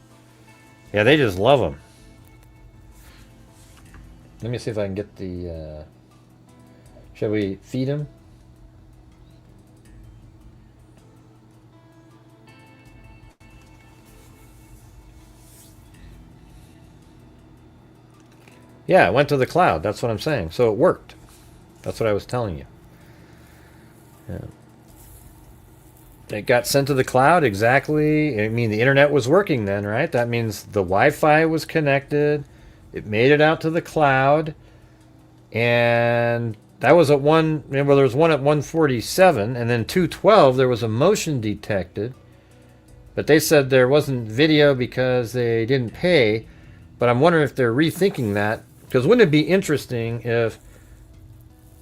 Yeah, they just love them. Let me see if I can get the... shall we feed them? Yeah, it went to the cloud. That's what I'm saying. So it worked. That's what I was telling you. Yeah. It got sent to the cloud exactly. I mean, the internet was working then, right? That means the Wi-Fi was connected. It made it out to the cloud. And that was at well, there was one at 147. And then 212, there was a motion detected. But they said there wasn't video because they didn't pay. But I'm wondering if they're rethinking that. Because wouldn't it be interesting if,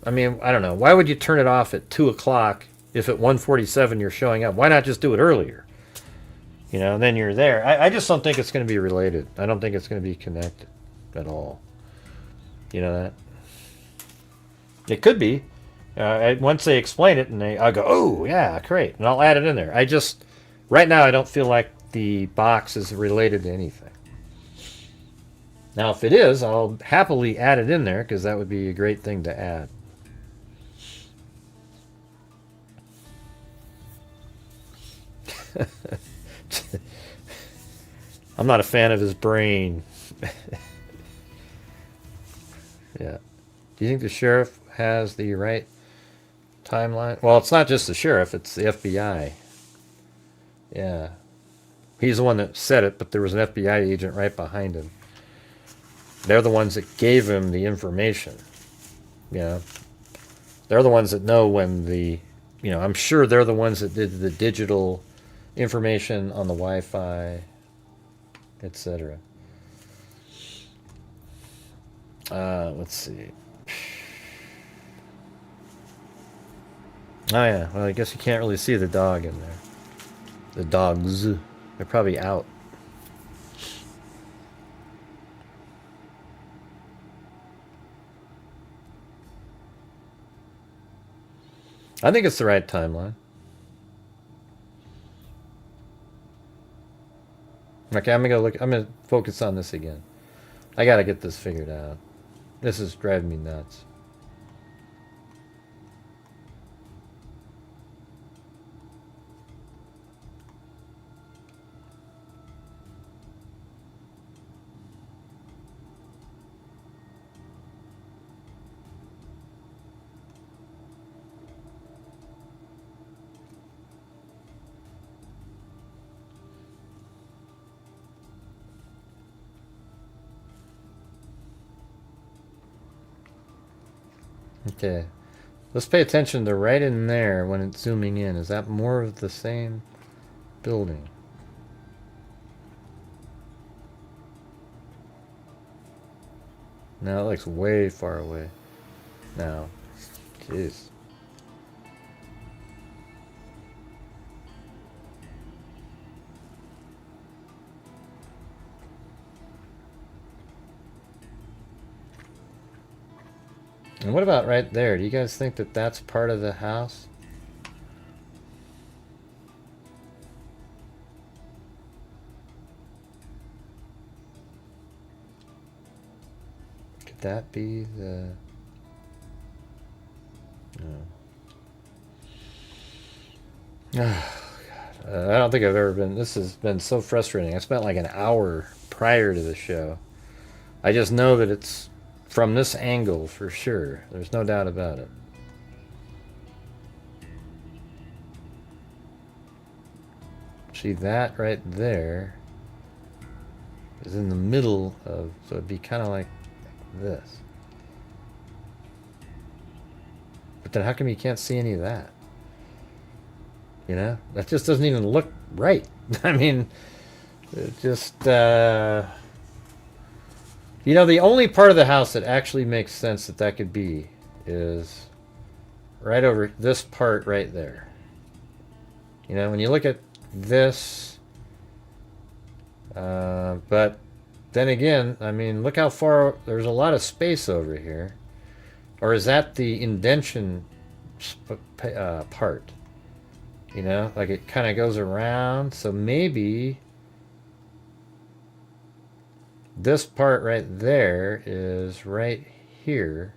I mean, I don't know, why would you turn it off at 2 o'clock if at 1:47 you're showing up? Why not just do it earlier? You know, and then you're there. I just don't think it's going to be related. I don't think it's going to be connected at all. You know that? It could be. Once they explain it, and I'll go, oh, yeah, great. And I'll add it in there. Right now, I don't feel like the box is related to anything. Now, if it is, I'll happily add it in there because that would be a great thing to add. I'm not a fan of his brain. Yeah. Do you think the sheriff has the right timeline? Well, it's not just the sheriff, it's the FBI. Yeah. He's the one that said it, but there was an FBI agent right behind him. They're the ones that gave him the information. You know, they're the ones that know when I'm sure they're the ones that did the digital information on the Wi-Fi, etc. Let's see. Oh yeah, well I guess you can't really see the dog in there. The dogs, they're probably out. I think it's the right timeline. Okay, I'm gonna focus on this again. I gotta get this figured out. This is driving me nuts. Okay. Let's pay attention to right in there when it's zooming in. Is that more of the same building? No, it looks way far away now. Jeez. And what about right there? Do you guys think that that's part of the house? Could that be the... No. Oh, God. I don't think I've ever been... This has been so frustrating. I spent like an hour prior to the show. I just know that it's from this angle for sure. There's no doubt about it. See, that right there is in the middle of... So it'd be kind of like this. But then how come you can't see any of that? You know? That just doesn't even look right. I mean, it just... You know, the only part of the house that actually makes sense that that could be is right over this part right there. You know, when you look at this... but then again, I mean, look how far... There's a lot of space over here. Or is that the indention part? You know, like it kind of goes around. So maybe this part right there is right here.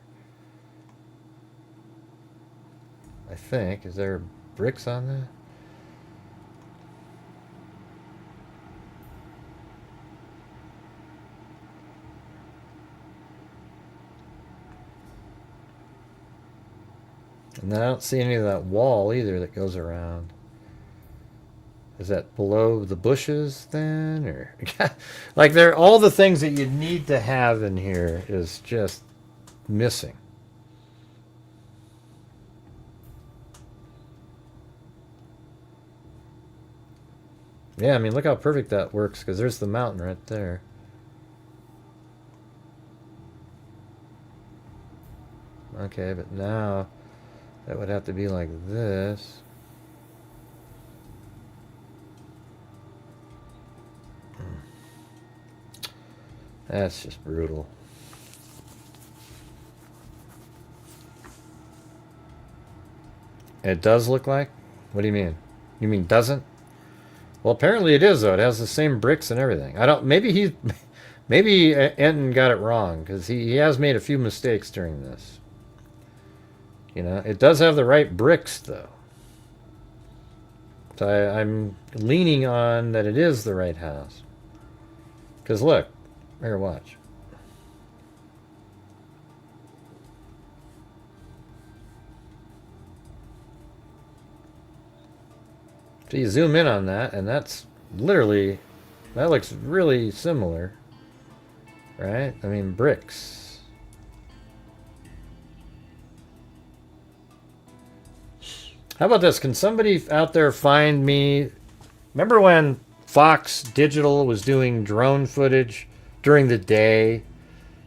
I think. Is there bricks on that? And then I don't see any of that wall either that goes around. Is that below the bushes then? Or like there, all the things that you need to have in here is just missing. Yeah, I mean, look how perfect that works, because there's the mountain right there. Okay, but now that would have to be like this. That's just brutal. It does look like? What do you mean? You mean doesn't? Well, apparently it is, though. It has the same bricks and everything. I don't... Maybe Enton got it wrong, because he has made a few mistakes during this. You know, it does have the right bricks, though. So I'm leaning on that it is the right house. Because look, here, watch. So you zoom in on that, and that's literally, that looks really similar, right? I mean, bricks. How about this? Can somebody out there find me? Remember when Fox Digital was doing drone footage during the day,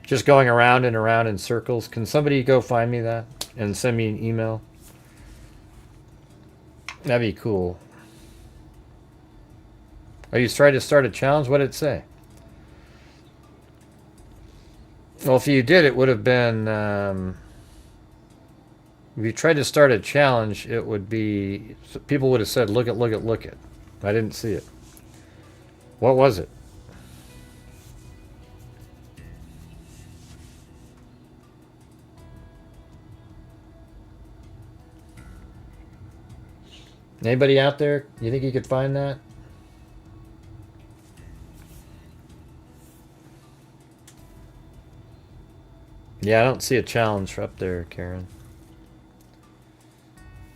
just going around and around in circles? Can somebody go find me that and send me an email? That'd be cool. Are you trying to start a challenge? What did it say? Well, if you did, it would have been... if you tried to start a challenge, it would be... People would have said, look it, look it, look it. I didn't see it. What was it? Anybody out there? You think you could find that? Yeah, I don't see a challenge up there, Karen.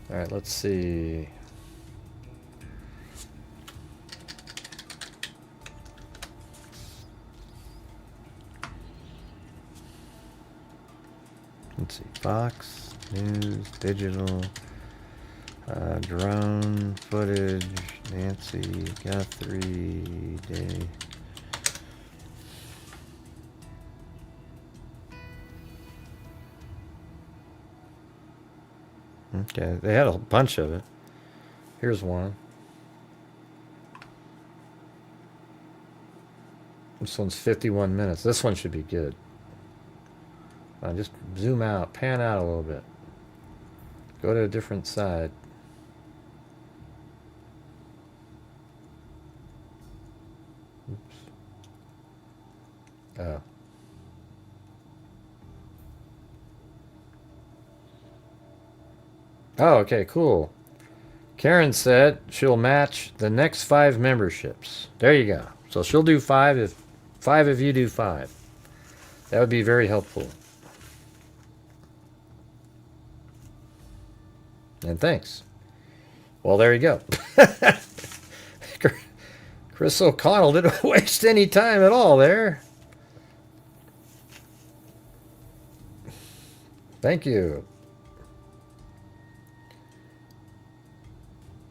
All right, let's see. Let's see, Fox news, digital, drone footage, Nancy, Guthrie, day. Okay, they had a bunch of it. Here's one. This one's 51 minutes. This one should be good. Just zoom out, pan out a little bit. Go to a different side. Oops. Oh. Oh, okay, cool. Karen said she'll match the next 5 memberships. There you go. So she'll do 5 if 5 of you do 5. That would be very helpful. And thanks. Well, there you go. Chris O'Connell didn't waste any time at all there. Thank you.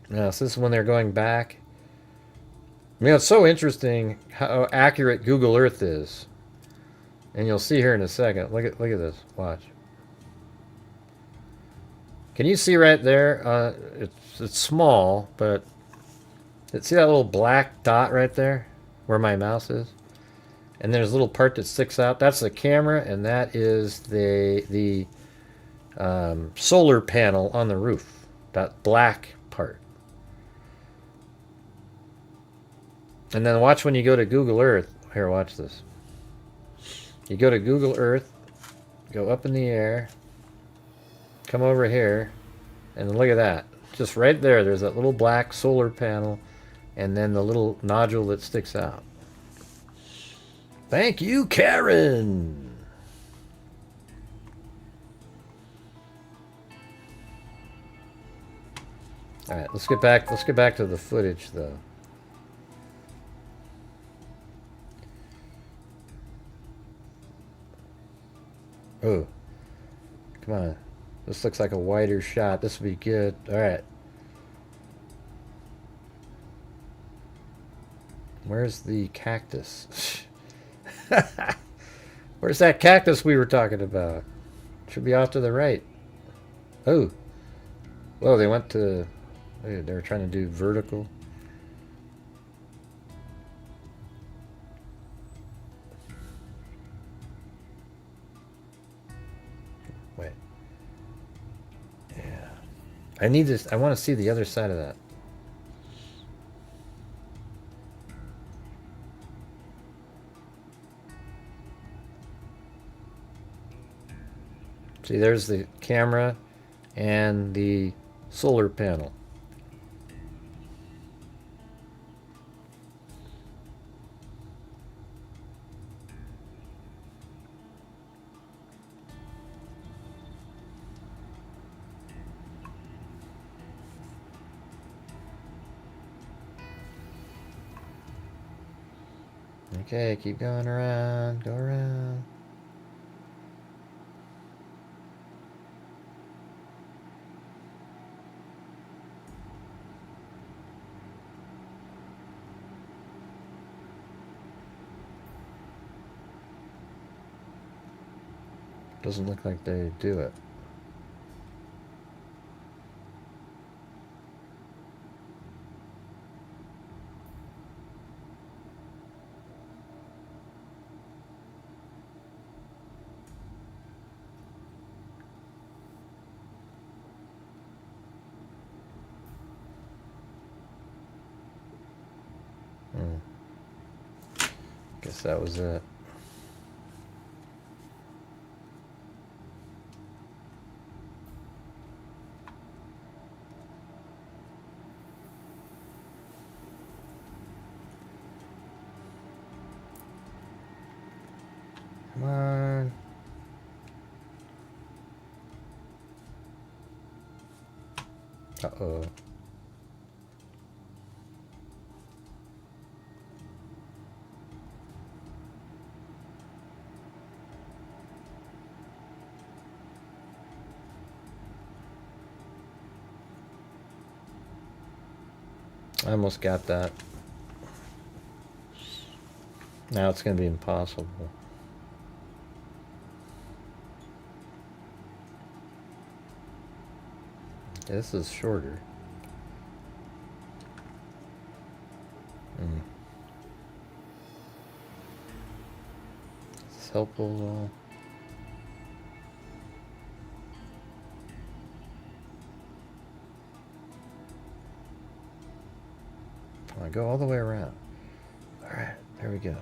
Now, so this is when they're going back. I mean, it's so interesting how accurate Google Earth is. And you'll see here in a second. Look at this. Watch. Can you see right there? It's small, but see that little black dot right there where my mouse is? And there's a little part that sticks out. That's the camera, and that is the solar panel on the roof. That black part. And then watch when you go to Google Earth. Here, watch this. You go to Google Earth, go up in the air, come over here, and look at that. Just right there, there's that little black solar panel, and then the little nodule that sticks out. Thank you, Karen. All right, let's get back to the footage though. Oh, come on. This looks like a wider shot. This would be good. All right. Where's the cactus? Where's that cactus we were talking about? Should be off to the right. Oh. Whoa, they went to... They were trying to do vertical. Wait. Yeah. I need this. I want to see the other side of that. See, there's the camera and the solar panel. Okay, keep going around, go around. Doesn't look like they do it. Guess that was it. Come on. Uh-oh. I almost got that. Now it's going to be impossible. This is shorter. Is this helpful at all? Come on, go all the way around. Alright, there we go.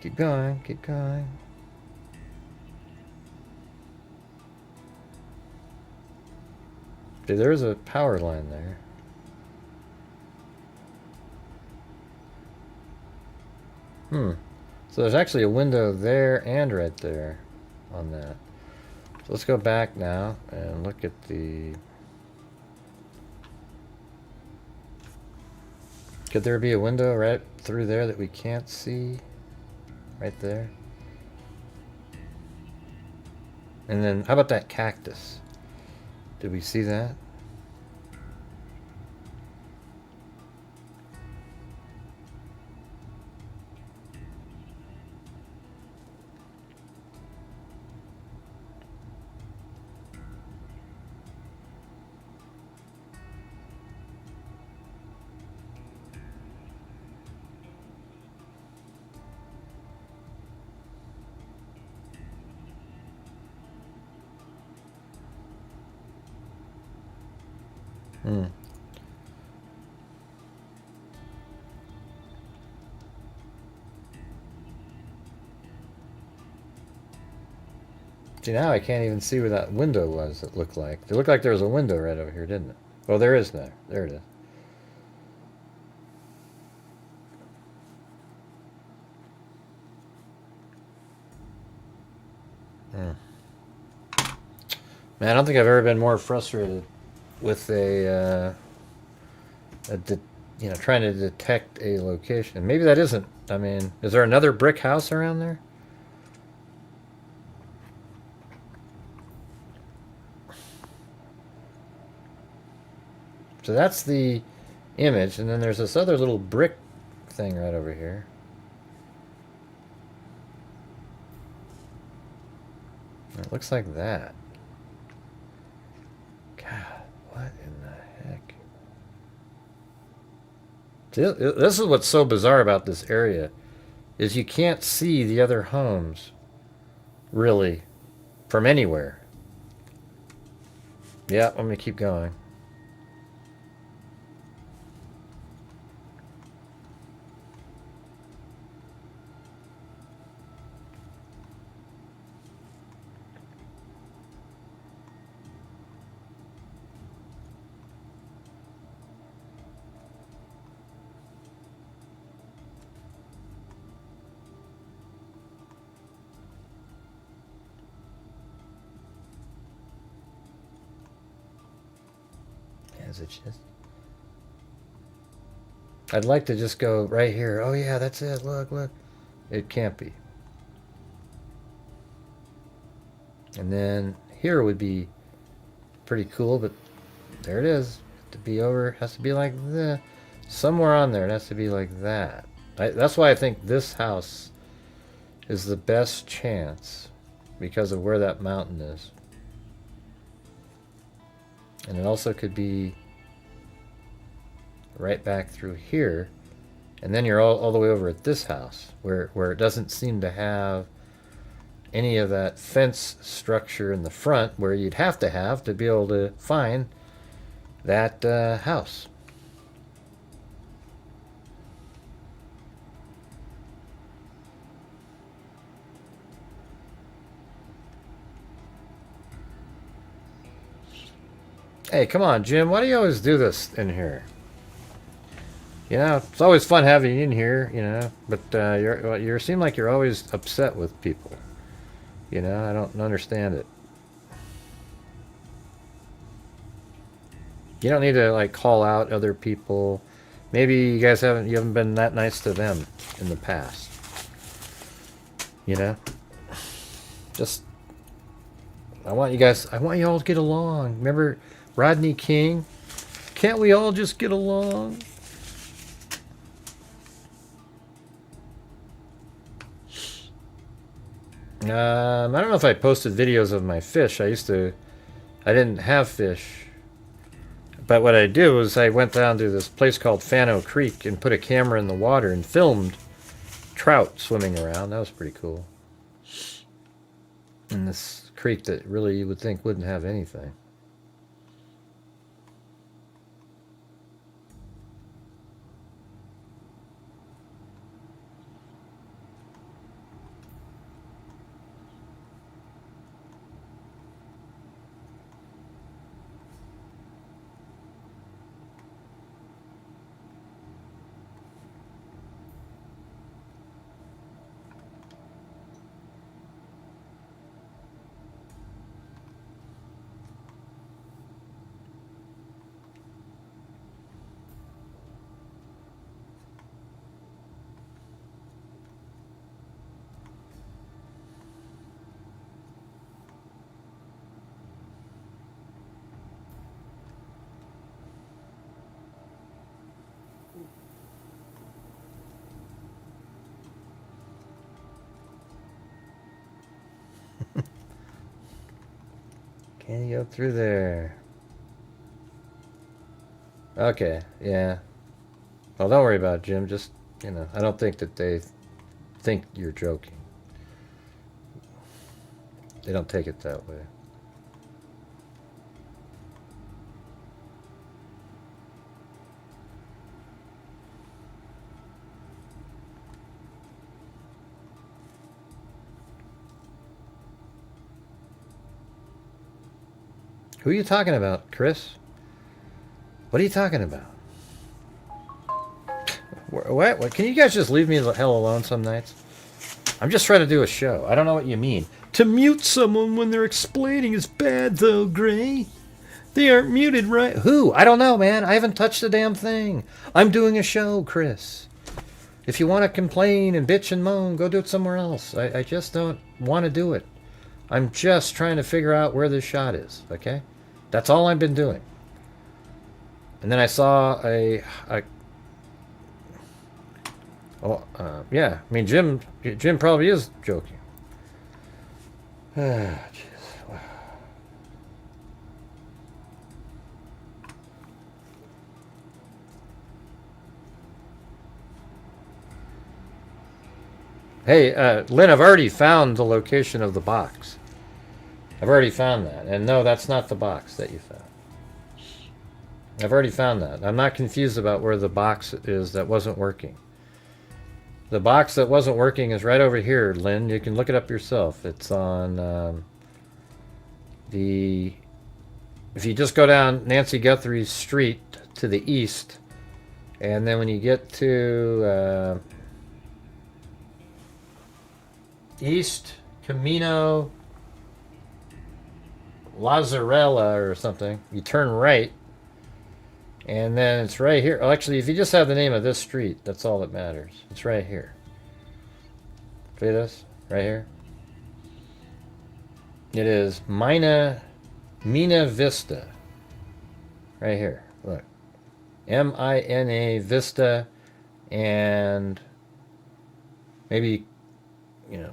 Keep going, keep going. Dude, there's a power line there. So there's actually a window there and right there on that. So let's go back now and look at the... Could there be a window right through there that we can't see? Right there? And then, how about that cactus? Did we see that? See, now I can't even see where that window was, it looked like. It looked like there was a window right over here, didn't it? Oh, there is now. There it is. Man, I don't think I've ever been more frustrated with you know, trying to detect a location. Maybe that isn't. I mean, is there another brick house around there? So that's the image, and then there's this other little brick thing right over here. It looks like that. God, what in the heck? See, this is what's so bizarre about this area, is you can't see the other homes, really, from anywhere. Yeah, I'm gonna keep going. Is it just... I'd like to just go right here. Oh yeah, that's it. Look, look. It can't be. And then here would be pretty cool, but there it is. To be over, has to be like this. Somewhere on there, it has to be like that. That's why I think this house is the best chance, because of where that mountain is. And it also could be right back through here, and then you're all the way over at this house, where it doesn't seem to have any of that fence structure in the front, where you'd have to be able to find that house. Hey, come on, Jim. Why do you always do this in here? You know, it's always fun having you in here, you know, but you seem like you're always upset with people. You know, I don't understand it. You don't need to, like, call out other people. Maybe you guys haven't been that nice to them in the past. You know? Just, I want you all to get along. Remember Rodney King? Can't we all just get along? I don't know if I posted videos of my fish. I didn't have fish. But what I did was I went down to this place called Fano Creek and put a camera in the water and filmed trout swimming around. That was pretty cool. In this creek that really you would think wouldn't have anything. Can you go through there? Okay, yeah. Well, don't worry about it, Jim. Just, you know, I don't think that they think you're joking. They don't take it that way. Who are you talking about, Chris? What are you talking about? What? Can you guys just leave me the hell alone some nights? I'm just trying to do a show. I don't know what you mean. To mute someone when they're explaining is bad, though, Gray. They aren't muted, right? Who? I don't know, man. I haven't touched a damn thing. I'm doing a show, Chris. If you want to complain and bitch and moan, go do it somewhere else. I just don't want to do it. I'm just trying to figure out where this shot is, okay? That's all I've been doing. And then I saw yeah, I mean, Jim probably is joking. Ah, jeez. Wow. Hey, Lynn, I've already found the location of the box. I've already found that. And no, that's not the box that you found. I've already found that. I'm not confused about where the box is that wasn't working. The box that wasn't working is right over here, Lynn. You can look it up yourself. It's on if you just go down Nancy Guthrie's street to the east, and then when you get to East Camino Lazzarella or something, you turn right, and then it's right here. Actually, if you just have the name of this street, that's all that matters. It's right here. See this? Right here? It is Mina Vista. Right here. Look. M-I-N-A Vista, and maybe, you know,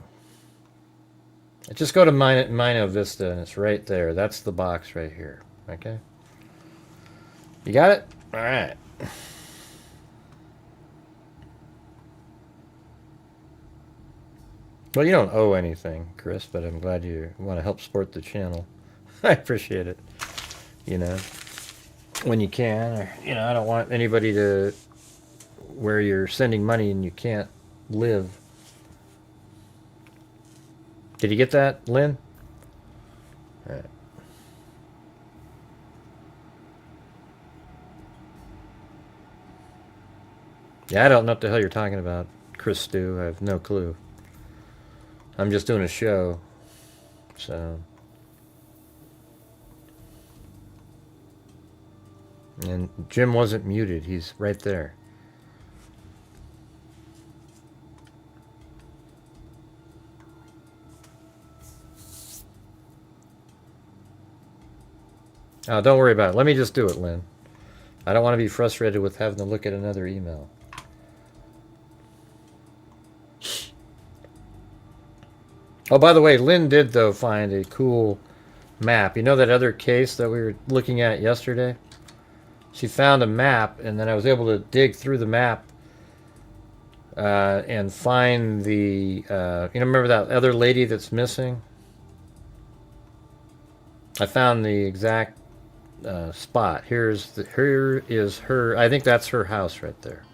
just go to Mina Vista, and it's right there. That's the box right here. Okay? You got it? All right. Well, you don't owe anything, Chris, but I'm glad you want to help support the channel. I appreciate it. You know, when you can. Or, you know, I don't want anybody to where you're sending money and you can't live. Did you get that, Lynn? All right. Yeah, I don't know what the hell you're talking about, Chris Stew. I have no clue. I'm just doing a show, so. And Jim wasn't muted. He's right there. Oh, don't worry about it. Let me just do it, Lynn. I don't want to be frustrated with having to look at another email. Oh, by the way, Lynn did, though, find a cool map. You know that other case that we were looking at yesterday? She found a map, and then I was able to dig through the map and find the... remember that other lady that's missing? I found the exact spot. Here is her... I think that's her house right there.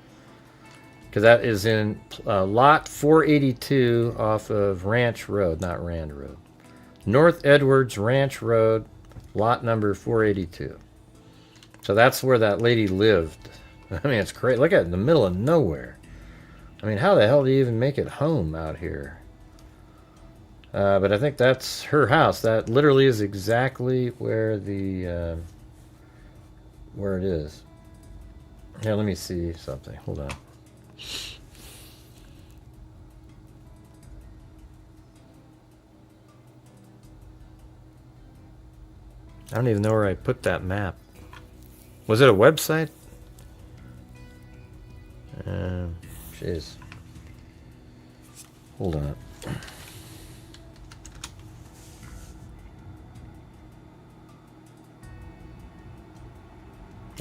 Because that is in lot 482 off of Ranch Road, not Rand Road. North Edwards Ranch Road, lot number 482. So that's where that lady lived. I mean, it's crazy. Look at it, in the middle of nowhere. I mean, how the hell do you even make it home out here? But I think that's her house. That literally is exactly where the where it is. Here, let me see something. Hold on. I don't even know where I put that map. Was it a website? Jeez. Hold on.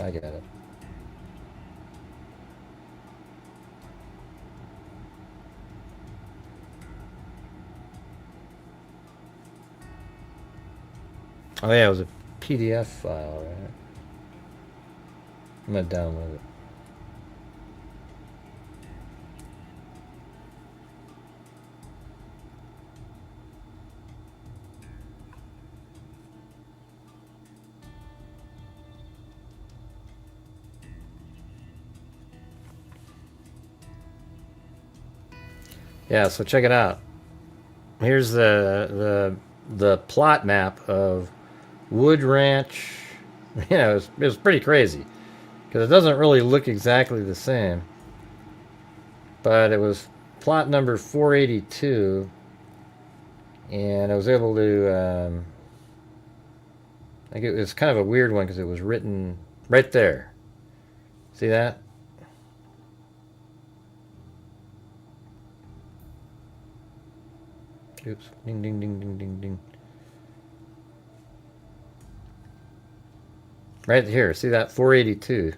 I got it. Oh yeah, it was a PDF file, right? I'm gonna download it. Yeah, so check it out. Here's the plot map of Wood Ranch. You know, it was pretty crazy because it doesn't really look exactly the same, but it was plot number 482, and I was able to I think it was kind of a weird one because it was written right there. See that? Oops. Ding, ding, ding, ding, ding, ding. Right here. See that? 482.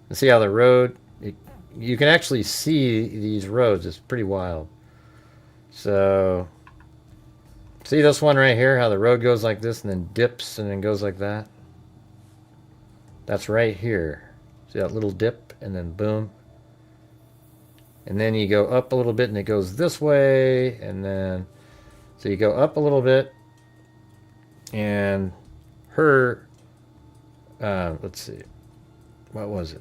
And see how the road... you can actually see these roads. It's pretty wild. So... see this one right here? How the road goes like this and then dips and then goes like that? That's right here. See that little dip and then boom. And then you go up a little bit and it goes this way, and then so you go up a little bit, and her let's see, what was it?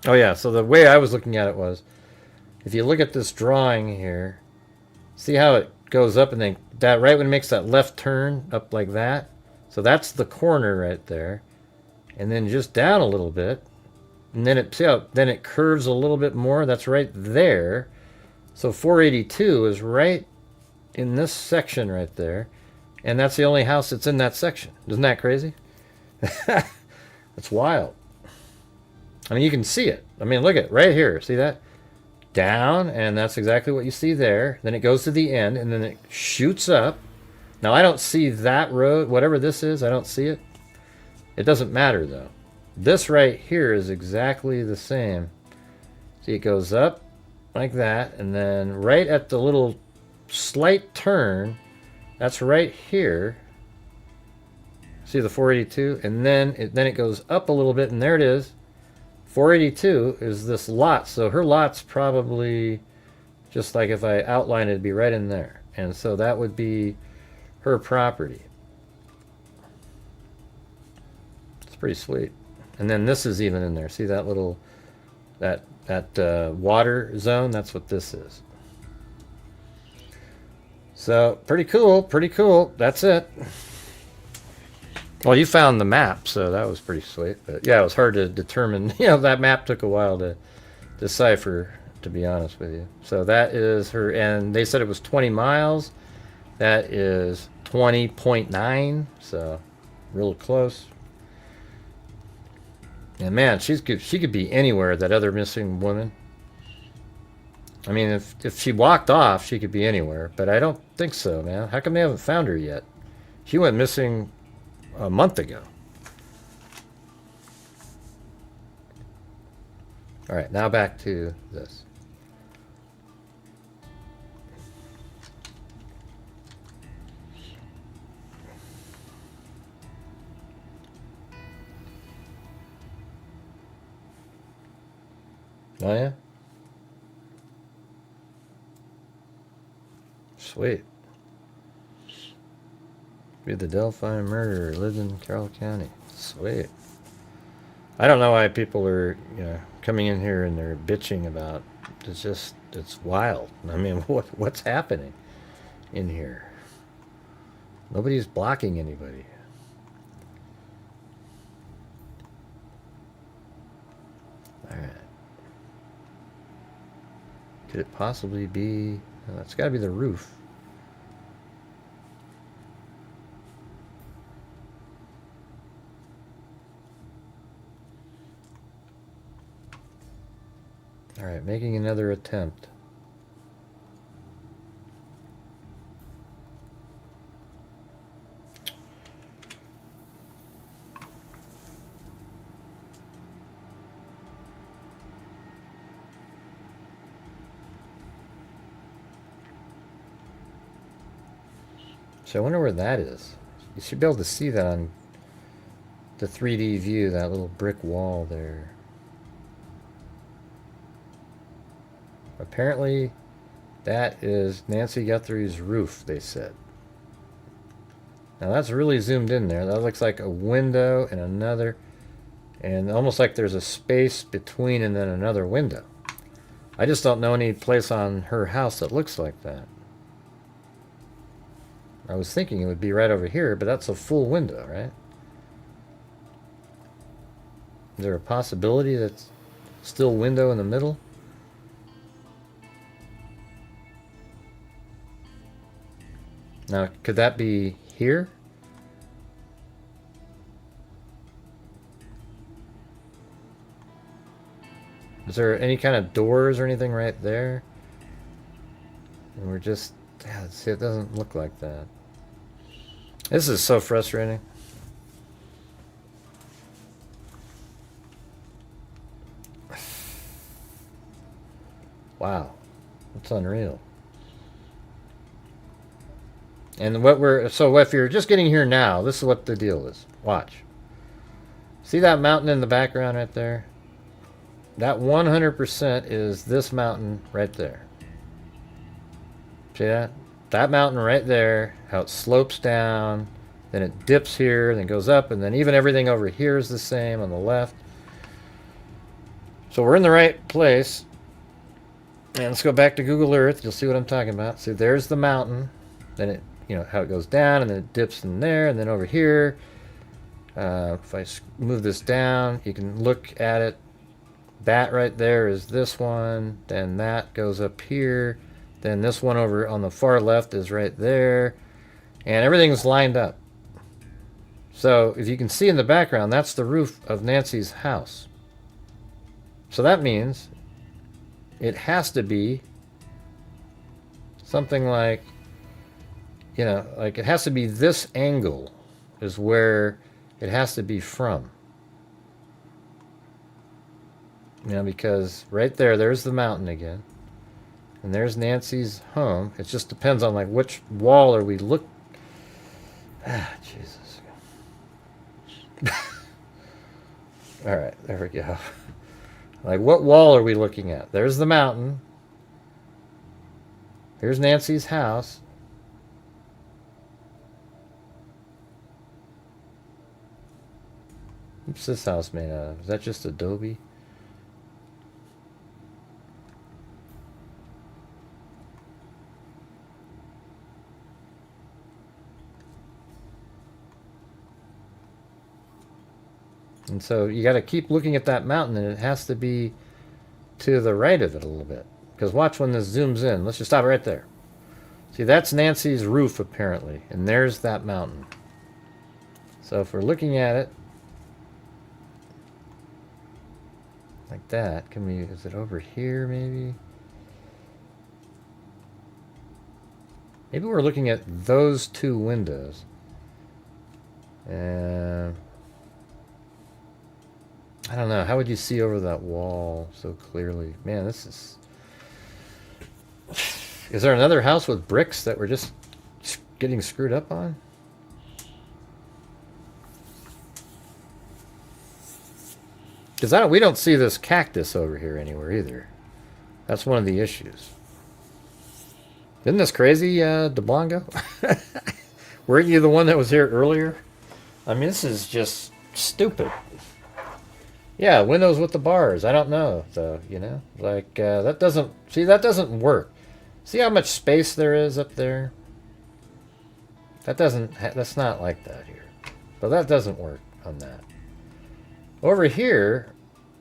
Oh yeah, so the way I was looking at it was, if you look at this drawing here, see how it goes up and then that right when it makes that left turn up like that, so that's the corner right there, and then just down a little bit. And then it, see how, then it curves a little bit more. That's right there. So 482 is right in this section right there. And that's the only house that's in that section. Isn't that crazy? That's wild. I mean, you can see it. I mean, look at it right here. See that? Down, and that's exactly what you see there. Then it goes to the end, and then it shoots up. Now, I don't see that road. Whatever this is, I don't see it. It doesn't matter, though. This right here is exactly the same. See, it goes up like that, and then right at the little slight turn, that's right here. See the 482? And then it goes up a little bit, and there it is. 482 is this lot, so her lot's probably, just like if I outline it, it'd be right in there. And so that would be her property. It's pretty sweet. And then this is even in there. See that little, that water zone? That's what this is. So pretty cool, pretty cool. That's it. Well, you found the map, so that was pretty sweet. But yeah, it was hard to determine. You know, that map took a while to decipher, to be honest with you. So that is her, and they said it was 20 miles. That is 20.9, so real close. And man, she could be anywhere, that other missing woman. I mean, if she walked off, she could be anywhere, but I don't think so, man. How come they haven't found her yet? She went missing a month ago. All right, now back to this. Oh, yeah? Sweet. Be the Delphi murderer, lived in Carroll County. Sweet. I don't know why people are, coming in here and they're bitching about. It's wild. I mean, what's happening in here? Nobody's blocking anybody. All right. Could it possibly be? It's got to be the roof. All right, making another attempt. So I wonder where that is. You should be able to see that on the 3D view, that little brick wall there. Apparently, that is Nancy Guthrie's roof, they said. Now that's really zoomed in there. That looks like a window and another, and almost like there's a space between and then another window. I just don't know any place on her house that looks like that. I was thinking it would be right over here, but that's a full window, right? Is there a possibility that's still window in the middle? Now, could that be here? Is there any kind of doors or anything right there? And we're just, see, it doesn't look like that. This is so frustrating. Wow, that's unreal. And so if you're just getting here now, this is what the deal is. Watch. See that mountain in the background right there? That 100% is this mountain right there. See that? That mountain right there, how it slopes down, then it dips here, then goes up, and then even everything over here is the same on the left. So we're in the right place. And let's go back to Google Earth. You'll see what I'm talking about. See, there's the mountain. Then it, how it goes down, and then it dips in there, and then over here. If I move this down, you can look at it. That right there is this one. Then that goes up here. Then this one over on the far left is right there. And everything's lined up. So if you can see in the background, that's the roof of Nancy's house. So that means it has to be something like, like it has to be this angle is where it has to be from. Because right there's the mountain again. And there's Nancy's home. It just depends on like which wall are we look. Jesus. All right, there we go. Like what wall are we looking at? There's the mountain. Here's Nancy's house. What's this house made out of? Is that just adobe? And so you got to keep looking at that mountain, and it has to be to the right of it a little bit. Because watch when this zooms in. Let's just stop right there. See, that's Nancy's roof, apparently. And there's that mountain. So if we're looking at it, Like that. Can we, is it over here maybe? Maybe we're looking at those two windows. I don't know. How would you see over that wall so clearly? Man, this is... Is there another house with bricks that we're just getting screwed up on? Because we don't see this cactus over here anywhere either. That's one of the issues. Isn't this crazy, DeBlanco? Weren't you the one that was here earlier? I mean, this is just stupid. Yeah, windows with the bars. I don't know, though, you know? Like, that doesn't... See, that doesn't work. See how much space there is up there? That doesn't... That's not like that here. But that doesn't work on that. Over here,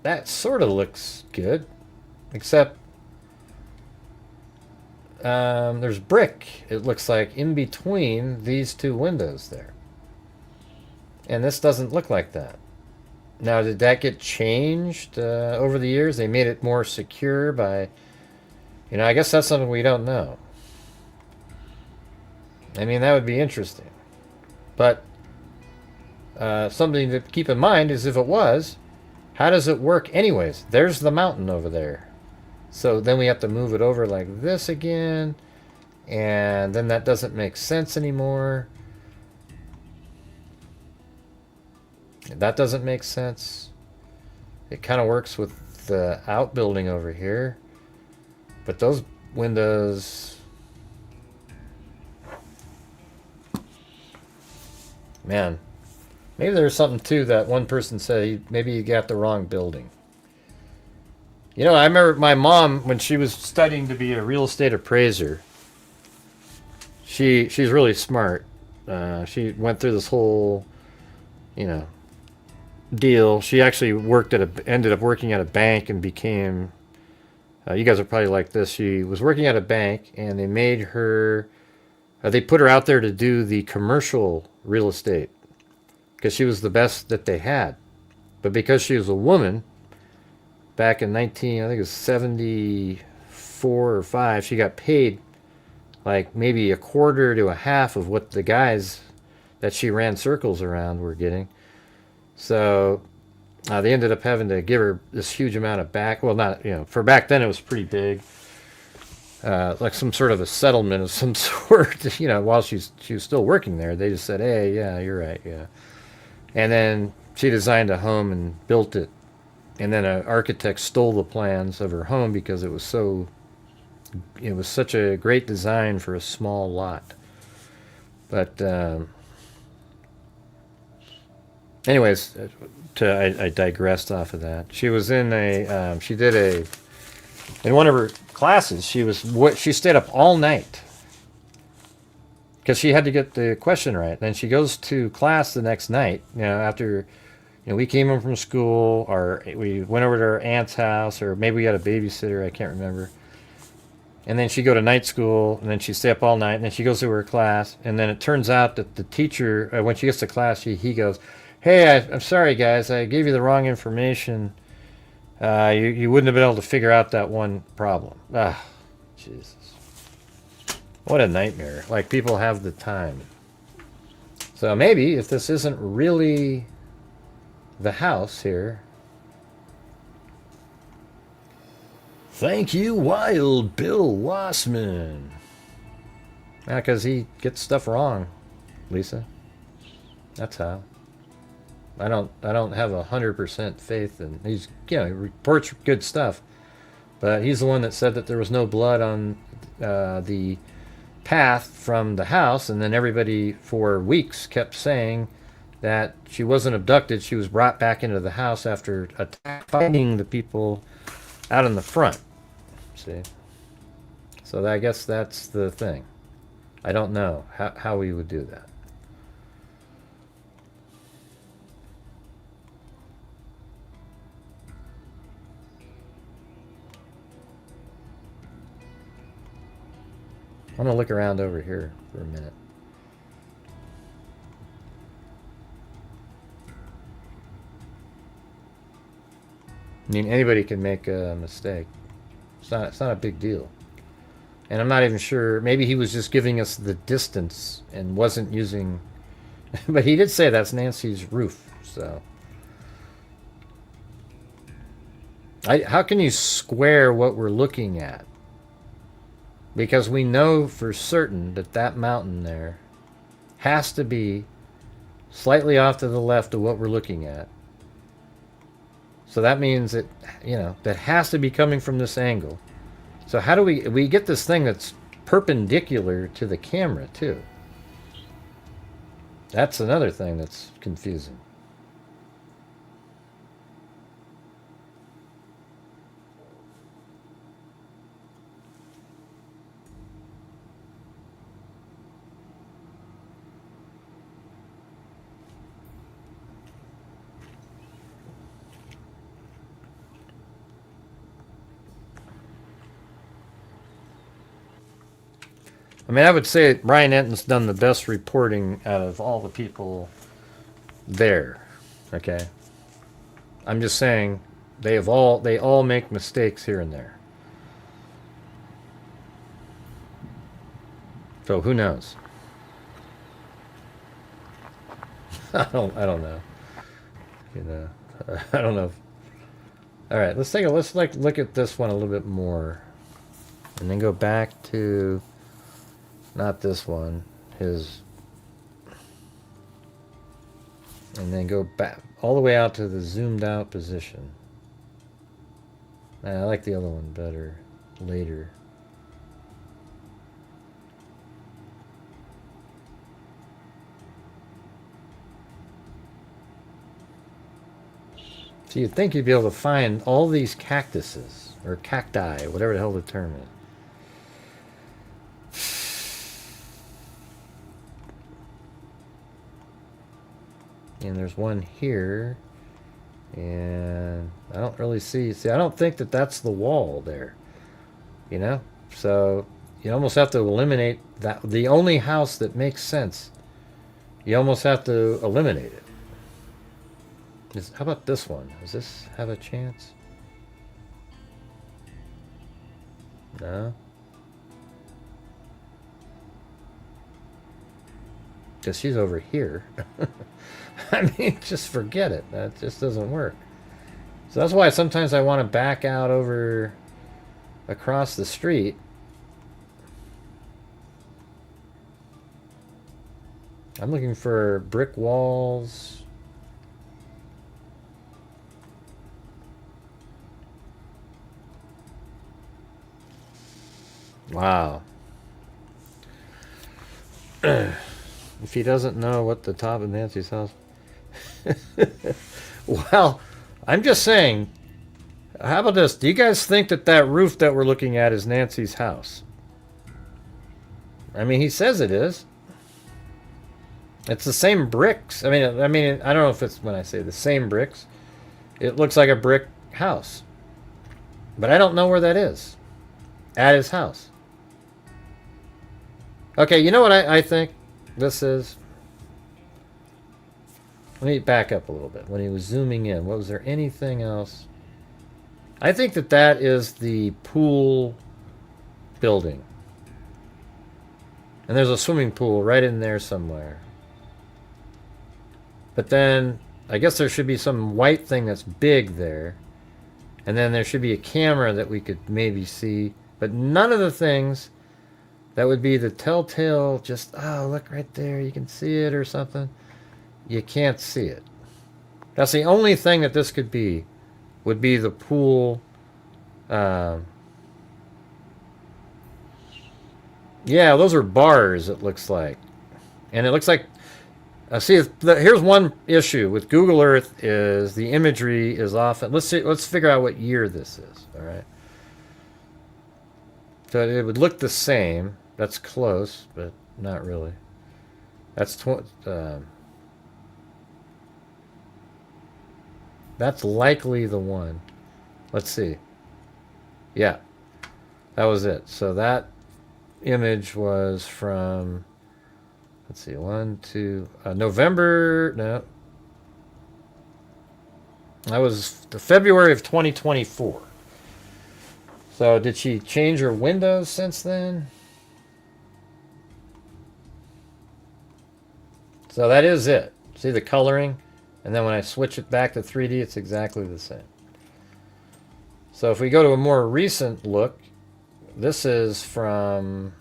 that sort of looks good. Except... there's brick, it looks like, in between these two windows there. And this doesn't look like that. Now, did that get changed over the years? They made it more secure by... You know, I guess that's something we don't know. I mean, that would be interesting. But something to keep in mind is if it was, how does it work anyways? There's the mountain over there. So then we have to move it over like this again. And then that doesn't make sense anymore. That doesn't make sense. It kind of works with the outbuilding over here. But those windows... Man. Maybe there's something too that one person said. Maybe you got the wrong building. You know, I remember my mom, when she was studying to be a real estate appraiser, she's really smart. She went through this whole, you know, deal. She actually ended up working at a bank and became, you guys are probably like this, she was working at a bank and they made her, they put her out there to do the commercial real estate because she was the best that they had. But because she was a woman, back in I think it was 74 or 5, she got paid like maybe a quarter to a half of what the guys that she ran circles around were getting. So they ended up having to give her this huge amount of back. Well, not, you know, for back then it was pretty big. Like some sort of a settlement of some sort, you know, while she was still working there. They just said, hey, yeah, you're right, yeah. And then she designed a home and built it. And then an architect stole the plans of her home because it was such a great design for a small lot. But anyways, I digressed off of that. She was in in one of her classes. She stayed up all night because she had to get the question right. Then she goes to class the next night. You know, after, you know, we came home from school, or we went over to our aunt's house, or maybe we had a babysitter. I can't remember. And then she'd go to night school, and then she'd stay up all night, and then she goes to her class. And then it turns out that the teacher, when she gets to class, he goes, hey, I'm sorry, guys. I gave you the wrong information. You wouldn't have been able to figure out that one problem. Ah, Jesus. What a nightmare. Like, people have the time. So maybe, if this isn't really the house here. Thank you, Wild Bill Wassman. Because he gets stuff wrong, Lisa. That's how. I don't have 100% faith in, he's, you know, he reports good stuff, but he's the one that said that there was no blood on the path from the house, and then everybody for weeks kept saying that she wasn't abducted. She was brought back into the house after fighting the people out in the front. See, so I guess that's the thing. I don't know how we would do that. I'm going to look around over here for a minute. I mean, anybody can make a mistake. It's not a big deal. And I'm not even sure. Maybe he was just giving us the distance and wasn't using. But he did say that's Nancy's roof. So, how can you square what we're looking at? Because we know for certain that that mountain there has to be slightly off to the left of what we're looking at. So that means that, that has to be coming from this angle. So how do we get this thing that's perpendicular to the camera too? That's another thing that's confusing. I mean, I would say Ryan Enton's done the best reporting out of all the people there. Okay, I'm just saying they all make mistakes here and there. So who knows? I don't know. I don't know. All right, let's look at this one a little bit more, and then go back to. Not this one, and then go back all the way out to the zoomed out position. I like the other one better later. So you'd think you'd be able to find all these cactuses, or cacti, whatever the hell the term is. And there's one here, and I don't really see, I don't think that that's the wall there, so you almost have to eliminate that. The only house that makes sense, you almost have to eliminate it. How about this one? Does this have a chance? No, because she's over here. I mean, just forget it. That just doesn't work. So that's why sometimes I want to back out over across the street. I'm looking for brick walls. Wow. If he doesn't know what the top of Nancy's house... Well, I'm just saying, how about this? Do you guys think that roof that we're looking at is Nancy's house? I mean, he says it is. It's the same bricks. I mean, I don't know if it's when I say the same bricks. It looks like a brick house. But I don't know where that is. At his house. Okay, you know what I think this is? Let me back up a little bit. When he was zooming in, was there anything else? I think that is the pool building. And there's a swimming pool right in there somewhere. But then, I guess there should be some white thing that's big there. And then there should be a camera that we could maybe see. But none of the things that would be the telltale, just, oh, look right there, you can see it or something. You can't see it. That's the only thing that this could be, would be the pool. Yeah, those are bars, it looks like. And it looks like, see, here's one issue with Google Earth is the imagery is off. Let's figure out what year this is, all right? So it would look the same. That's close, but not really. That's likely the one. Let's see. Yeah, that was it. So that image was from, let's see, November, no. That was the February of 2024. So did she change her windows since then? So that is it. See the coloring? And then when I switch it back to 3D, it's exactly the same. So if we go to a more recent look, this is from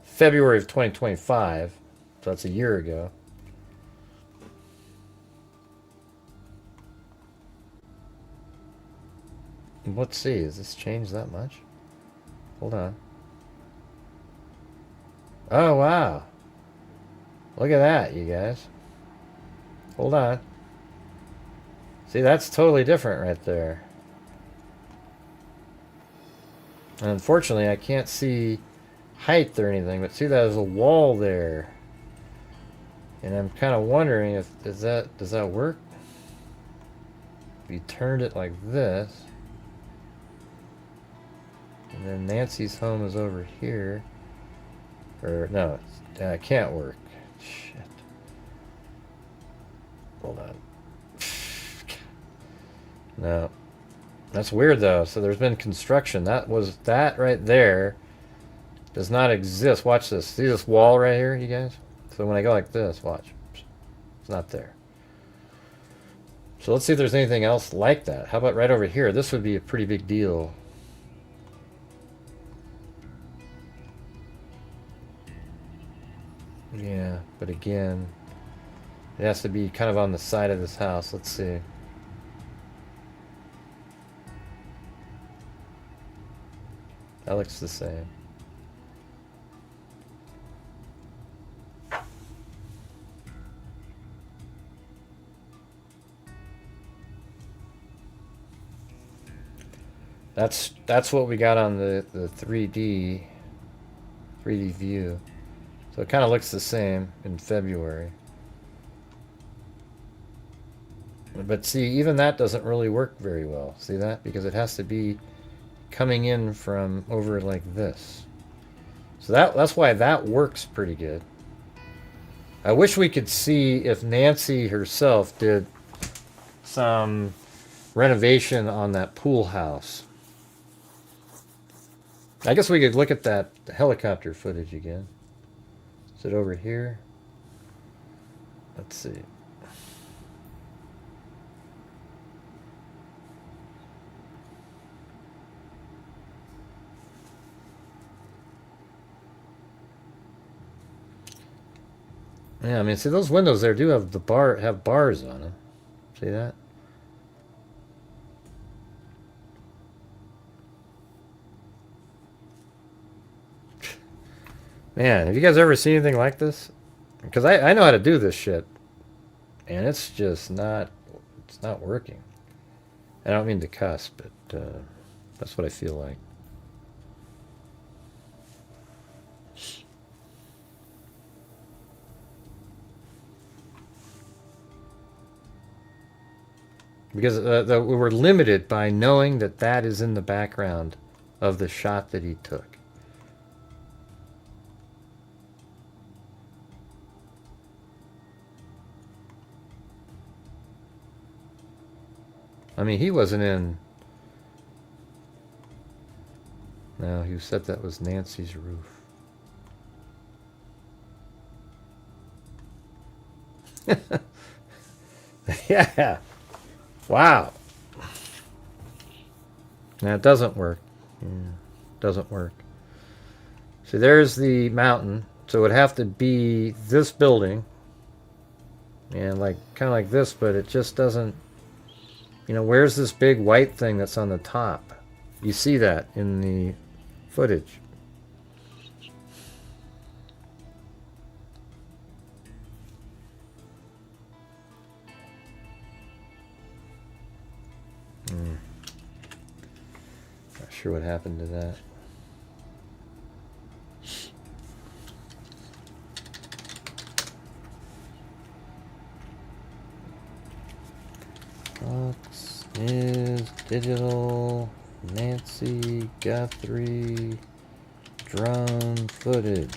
February of 2025. So that's a year ago. Let's see, has this changed that much? Hold on. Oh, wow. Look at that, you guys. Hold on. See, that's totally different right there. And unfortunately, I can't see height or anything, but see, there's a wall there. And I'm kind of wondering if does that work? If you turned it like this, and then Nancy's home is over here, or no, it can't work. Shit. Hold on. No. That's weird though. So there's been construction. That right there does not exist. Watch this. See this wall right here, you guys? So when I go like this, watch. It's not there. So let's see if there's anything else like that. How about right over here? This would be a pretty big deal. Yeah, but again, it has to be kind of on the side of this house. Let's see. That looks the same. That's what we got on the 3D view. So it kind of looks the same in February. But see, even that doesn't really work very well. See that? Because it has to be coming in from over like this. So that's why that works pretty good. I wish we could see if Nancy herself did some renovation on that pool house. I guess we could look at that helicopter footage again. Is it over here? Let's see. Yeah, I mean, see those windows there do have bars on them. See that? Man, have you guys ever seen anything like this? Because I know how to do this shit, and it's just not working. I don't mean to cuss, but that's what I feel like. Because we were limited by knowing that is in the background of the shot that he took. I mean, he wasn't in... No, he said that was Nancy's roof. Yeah. Wow. Now it doesn't work. Yeah, doesn't work. See, there's the mountain. So it would have to be this building. And like kind of like this, but it just doesn't... You know, where's this big white thing that's on the top? You see that in the footage. Not sure what happened to that. Fox is digital Nancy Guthrie drone footage.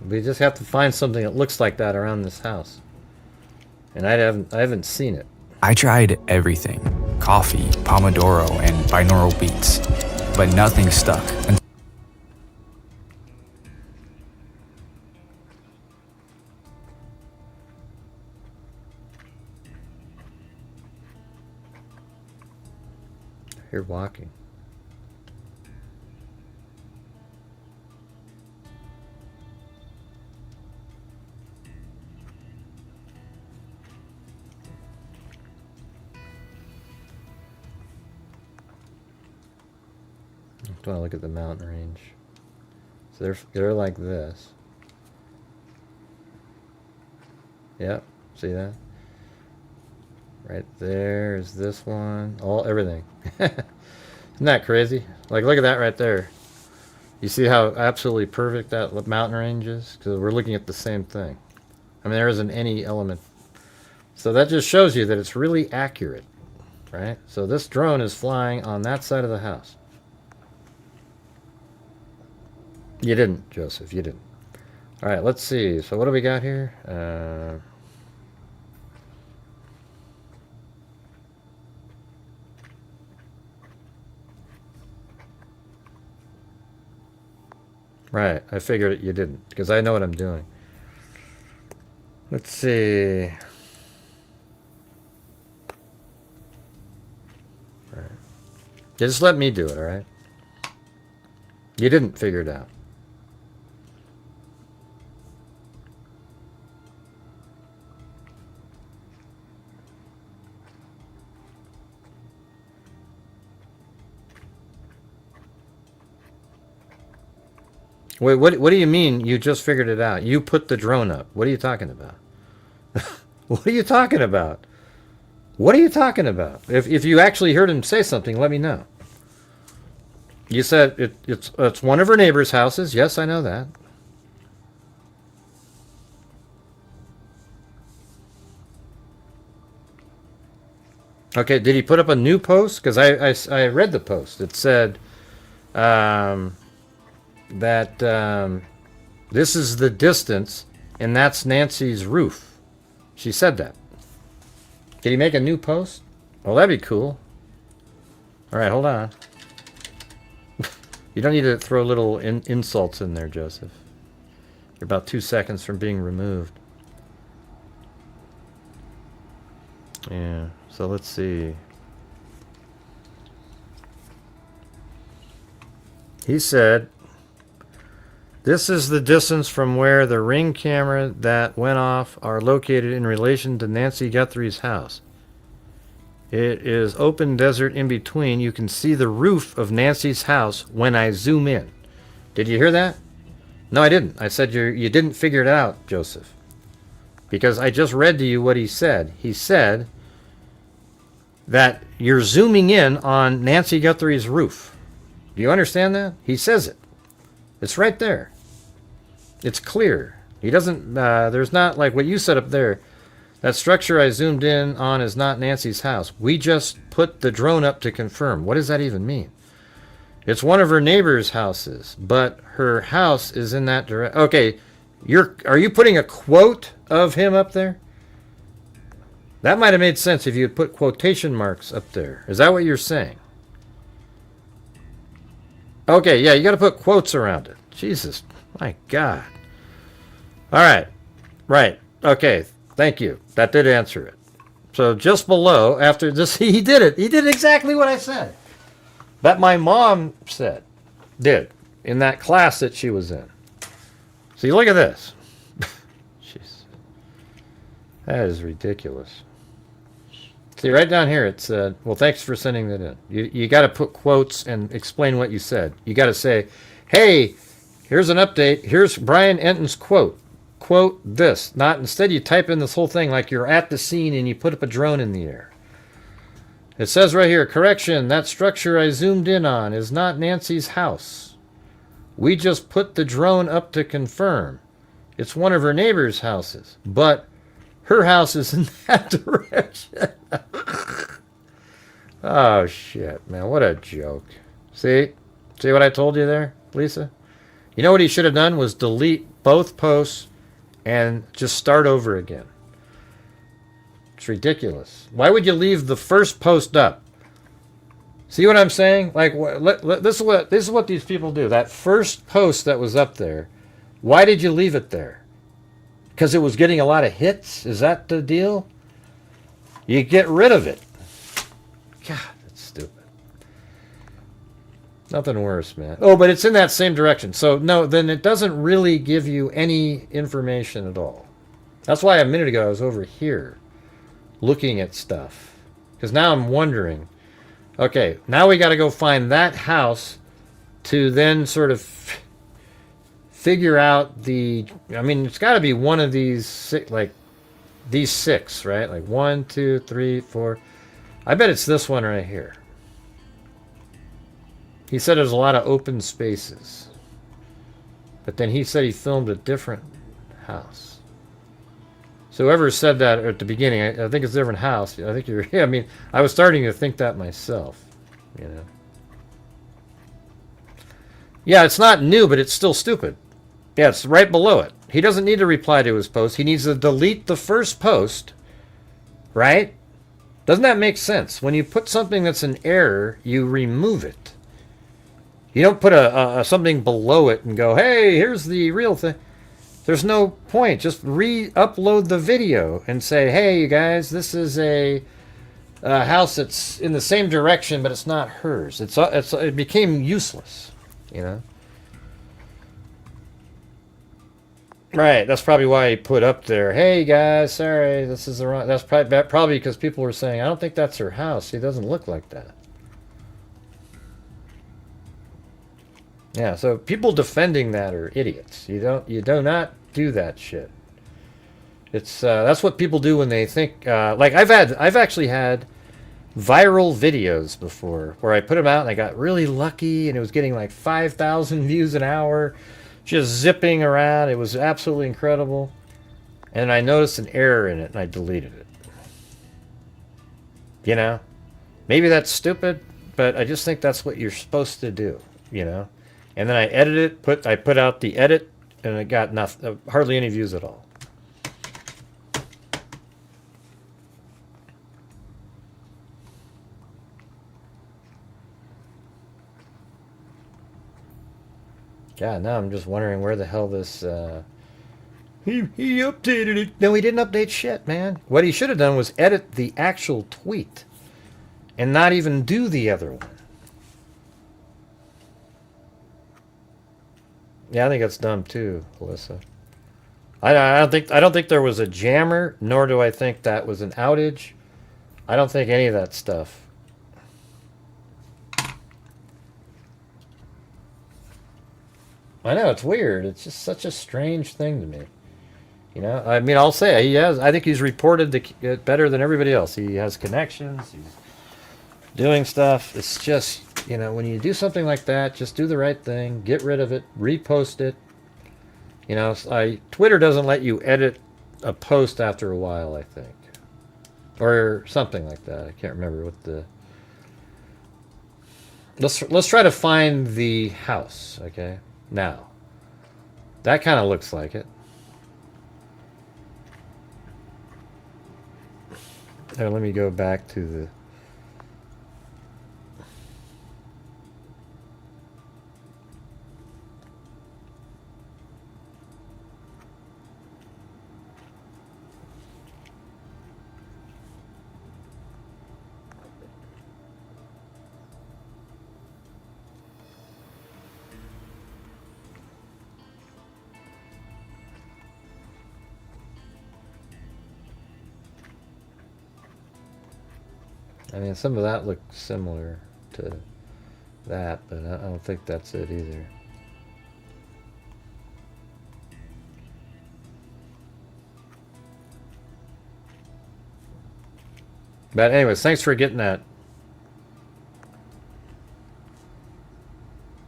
We just have to find something that looks like that around this house. And I haven't seen it. I tried everything. Coffee, Pomodoro, and binaural beats. But nothing stuck. You're walking. I want to look at the mountain range. So they're like this. Yep, see that? Right there is this one. Everything. Isn't that crazy? Like, look at that right there. You see how absolutely perfect that mountain range is? Because we're looking at the same thing. I mean, there isn't any element. So that just shows you that it's really accurate, right? So this drone is flying on that side of the house. You didn't, Joseph. You didn't. All right, let's see. So what do we got here? Right, I figured you didn't, because I know what I'm doing. Let's see. All right. Just let me do it, all right? You didn't figure it out. Wait, what do you mean you just figured it out? You put the drone up. What are you talking about? What are you talking about? What are you talking about? If you actually heard him say something, let me know. You said it's one of her neighbor's houses. Yes, I know that. Okay, did he put up a new post? Because I read the post. It said that this is the distance, and that's Nancy's roof. She said that. Did he make a new post? Well, that'd be cool. All right, hold on. You don't need to throw little insults in there, Joseph. You're about 2 seconds from being removed. Yeah, so let's see. He said, this is the distance from where the Ring camera that went off are located in relation to Nancy Guthrie's house. It is open desert in between. You can see the roof of Nancy's house when I zoom in. Did you hear that? No, I didn't. I said you didn't figure it out, Joseph. Because I just read to you what he said. He said that you're zooming in on Nancy Guthrie's roof. Do you understand that? He says it. It's right there. It's clear. He doesn't, there's not like what you said up there. That structure I zoomed in on is not Nancy's house. We just put the drone up to confirm. What does that even mean? It's one of her neighbor's houses, but her house is in that direction. Okay, are you putting a quote of him up there? That might have made sense if you had put quotation marks up there. Is that what you're saying? Okay, yeah, you got to put quotes around it. Jesus, my God. All right, right, okay, thank you. That did answer it. So just below, after this, he did it. He did exactly what I said. That my mom did, in that class that she was in. See, look at this. Jeez. That is ridiculous. See, right down here it said, well, thanks for sending that in. You got to put quotes and explain what you said. You got to say, hey, here's an update. Here's Brian Enton's quote. Quote this. Not instead you type in this whole thing like you're at the scene and you put up a drone in the air. It says right here, correction, that structure I zoomed in on is not Nancy's house. We just put the drone up to confirm. It's one of her neighbor's houses, but her house is in that direction. Oh, shit, man. What a joke. See what I told you there, Lisa? You know what he should have done was delete both posts and just start over again. It's ridiculous. Why would you leave the first post up? See what I'm saying? Like, this is what these people do. That first post that was up there, why did you leave it there? Because it was getting a lot of hits? Is that the deal? You get rid of it. God, that's stupid. Nothing worse, man. Oh, but it's in that same direction. So, no, then it doesn't really give you any information at all. That's why a minute ago I was over here looking at stuff. Because now I'm wondering, okay, now we got to go find that house to then sort of figure out the, I mean, it's got to be one of these, like, these 6, right? Like 1, 2, 3, 4. I bet it's this one right here. He said there's a lot of open spaces. But then he said he filmed a different house. So whoever said that at the beginning, I think it's a different house. I think you're, yeah, I mean, I was starting to think that myself, you know. Yeah, it's not new, but it's still stupid. Yeah, it's right below it. He doesn't need to reply to his post. He needs to delete the first post, right? Doesn't that make sense? When you put something that's an error, you remove it. You don't put a something below it and go, hey, here's the real thing. There's no point. Just re-upload the video and say, hey, you guys, this is a house that's in the same direction, but it's not hers. It became useless, you know? Right, that's probably why he put up there, hey, guys, sorry, this is the wrong... That's probably because people were saying, I don't think that's her house. He doesn't look like that. Yeah, so people defending that are idiots. You do not do that shit. It's that's what people do when they think like I've actually had viral videos before where I put them out and I got really lucky and it was getting like 5,000 views an hour, just zipping around. It was absolutely incredible. And I noticed an error in it and I deleted it. You know? Maybe that's stupid, but I just think that's what you're supposed to do, you know? And then I edited it, I put out the edit, and it got nothing, hardly any views at all. God, now I'm just wondering where the hell this, he updated it. No, he didn't update shit, man. What he should have done was edit the actual tweet and not even do the other one. Yeah, I think that's dumb too, Alyssa. I don't think there was a jammer, nor do I think that was an outage. I don't think any of that stuff. I know, it's weird. It's just such a strange thing to me. You know, I mean, I'll say he has. I think he's reported it better than everybody else. He has connections. He's doing stuff. It's just, you know, when you do something like that, just do the right thing. Get rid of it. Repost it. You know, Twitter doesn't let you edit a post after a while, I think. Or something like that. I can't remember what the... Let's try to find the house, okay? Now. That kind of looks like it. Now, let me go back to the... I mean, some of that looks similar to that, but I don't think that's it either. But anyways, thanks for getting that,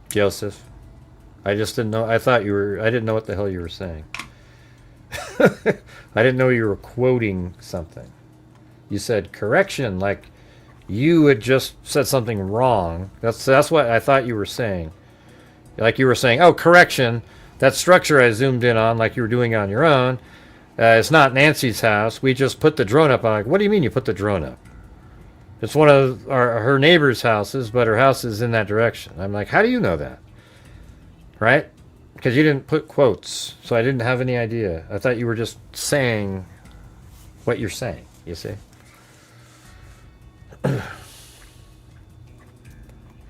Joseph. I just didn't know. I didn't know what the hell you were saying. I didn't know you were quoting something. You said correction, like you had just said something wrong. That's what I thought you were saying. Like you were saying, oh, correction, That structure I zoomed in on, like you were doing on your own, it's not Nancy's house. We just put the drone up. I'm like, what do you mean you put the drone up? It's one of her neighbor's houses, but her house is in that direction. I'm like, how do you know that? Right? Because you didn't put quotes, so I didn't have any idea. I thought you were just saying what you're saying, you see?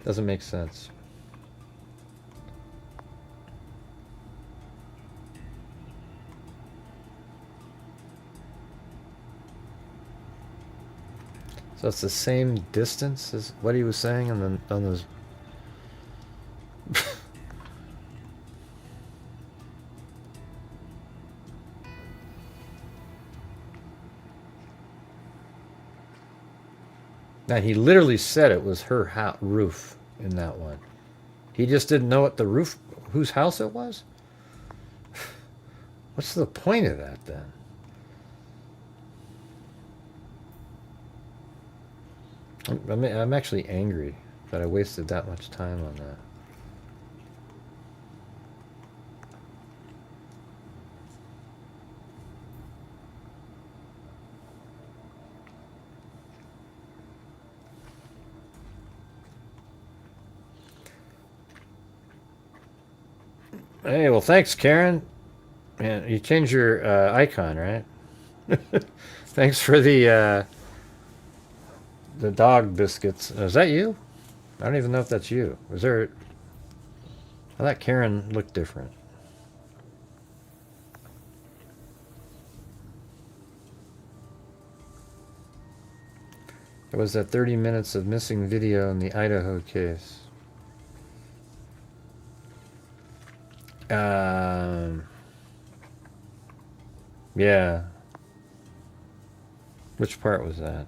Doesn't make sense. So it's the same distance as what he was saying on those. Now he literally said it was her roof in that one. He just didn't know what the roof, whose house it was. What's the point of that then? I'm actually angry that I wasted that much time on that. Hey, well, thanks, Karen. Man, you changed your icon, right? Thanks for the dog biscuits. Is that you? I don't even know if that's you. Was there? I thought Karen looked different. There was that 30 minutes of missing video in the Idaho case. Yeah. Which part was that?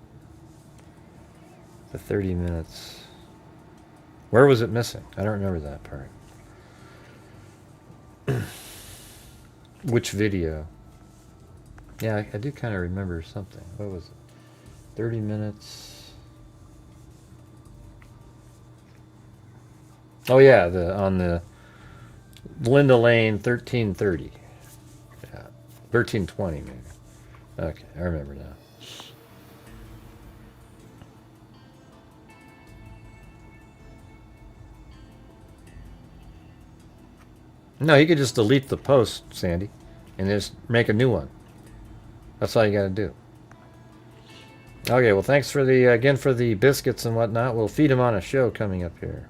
The 30 minutes. Where was it missing? I don't remember that part. Which video? Yeah, I do kind of remember something. What was it? 30 minutes. Oh yeah, on the Linda Lane 1330. Yeah. 1320 maybe. Okay, I remember now. No, you could just delete the post, Sandy, and just make a new one. That's all you got to do. Okay, well, thanks for the again for the biscuits and whatnot. We'll feed them on a show coming up here.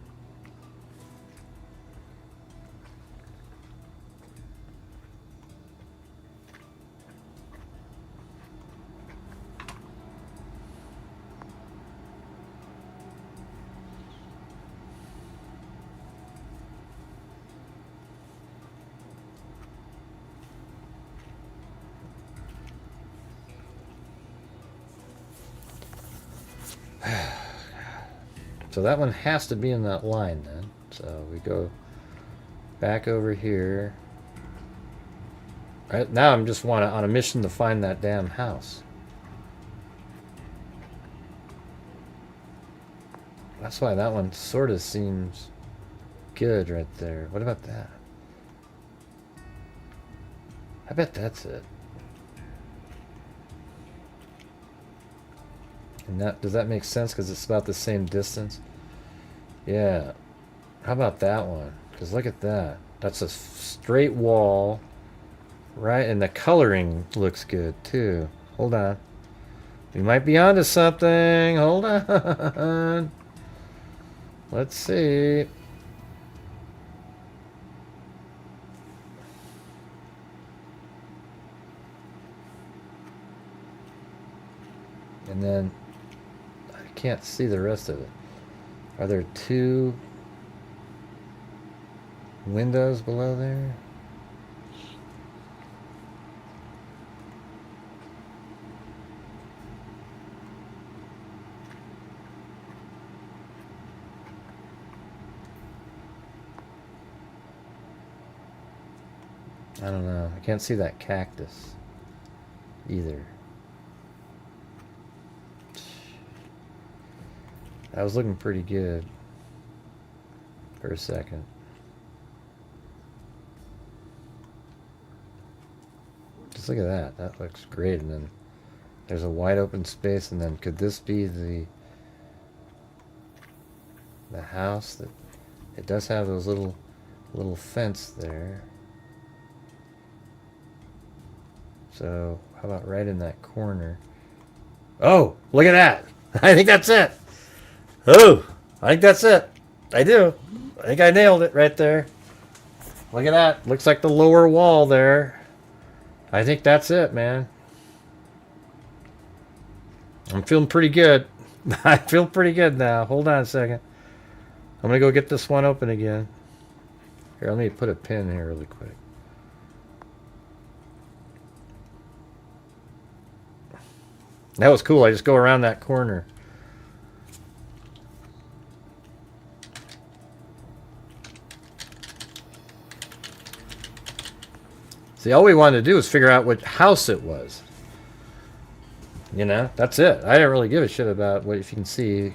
So that one has to be in that line then. So we go back over here. Right now I'm just on a mission to find that damn house. That's why that one sort of seems good right there. What about that? I bet that's it. And that, does that make sense? Because it's about the same distance. Yeah. How about that one? Because look at that. That's a straight wall, right? And the coloring looks good too. Hold on. We might be onto something. Hold on. Let's see. And then I can't see the rest of it. Are there two windows below there? I don't know. I can't see that cactus either. That was looking pretty good for a second. Just look at that. That looks great. And then there's a wide open space. And then could this be the house? That it does have those little fence there. So how about right in that corner? Oh, look at that. I think that's it. Oh, I think that's it. I do. I think I nailed it right there. Look at that. Looks like the lower wall there. I think that's it, man. I'm feeling pretty good. I feel pretty good now. Hold on a second. I'm going to go get this one open again. Here, let me put a pin here really quick. That was cool. I just go around that corner. See, all we wanted to do was figure out what house it was. You know, that's it. I didn't really give a shit about what, if you can see.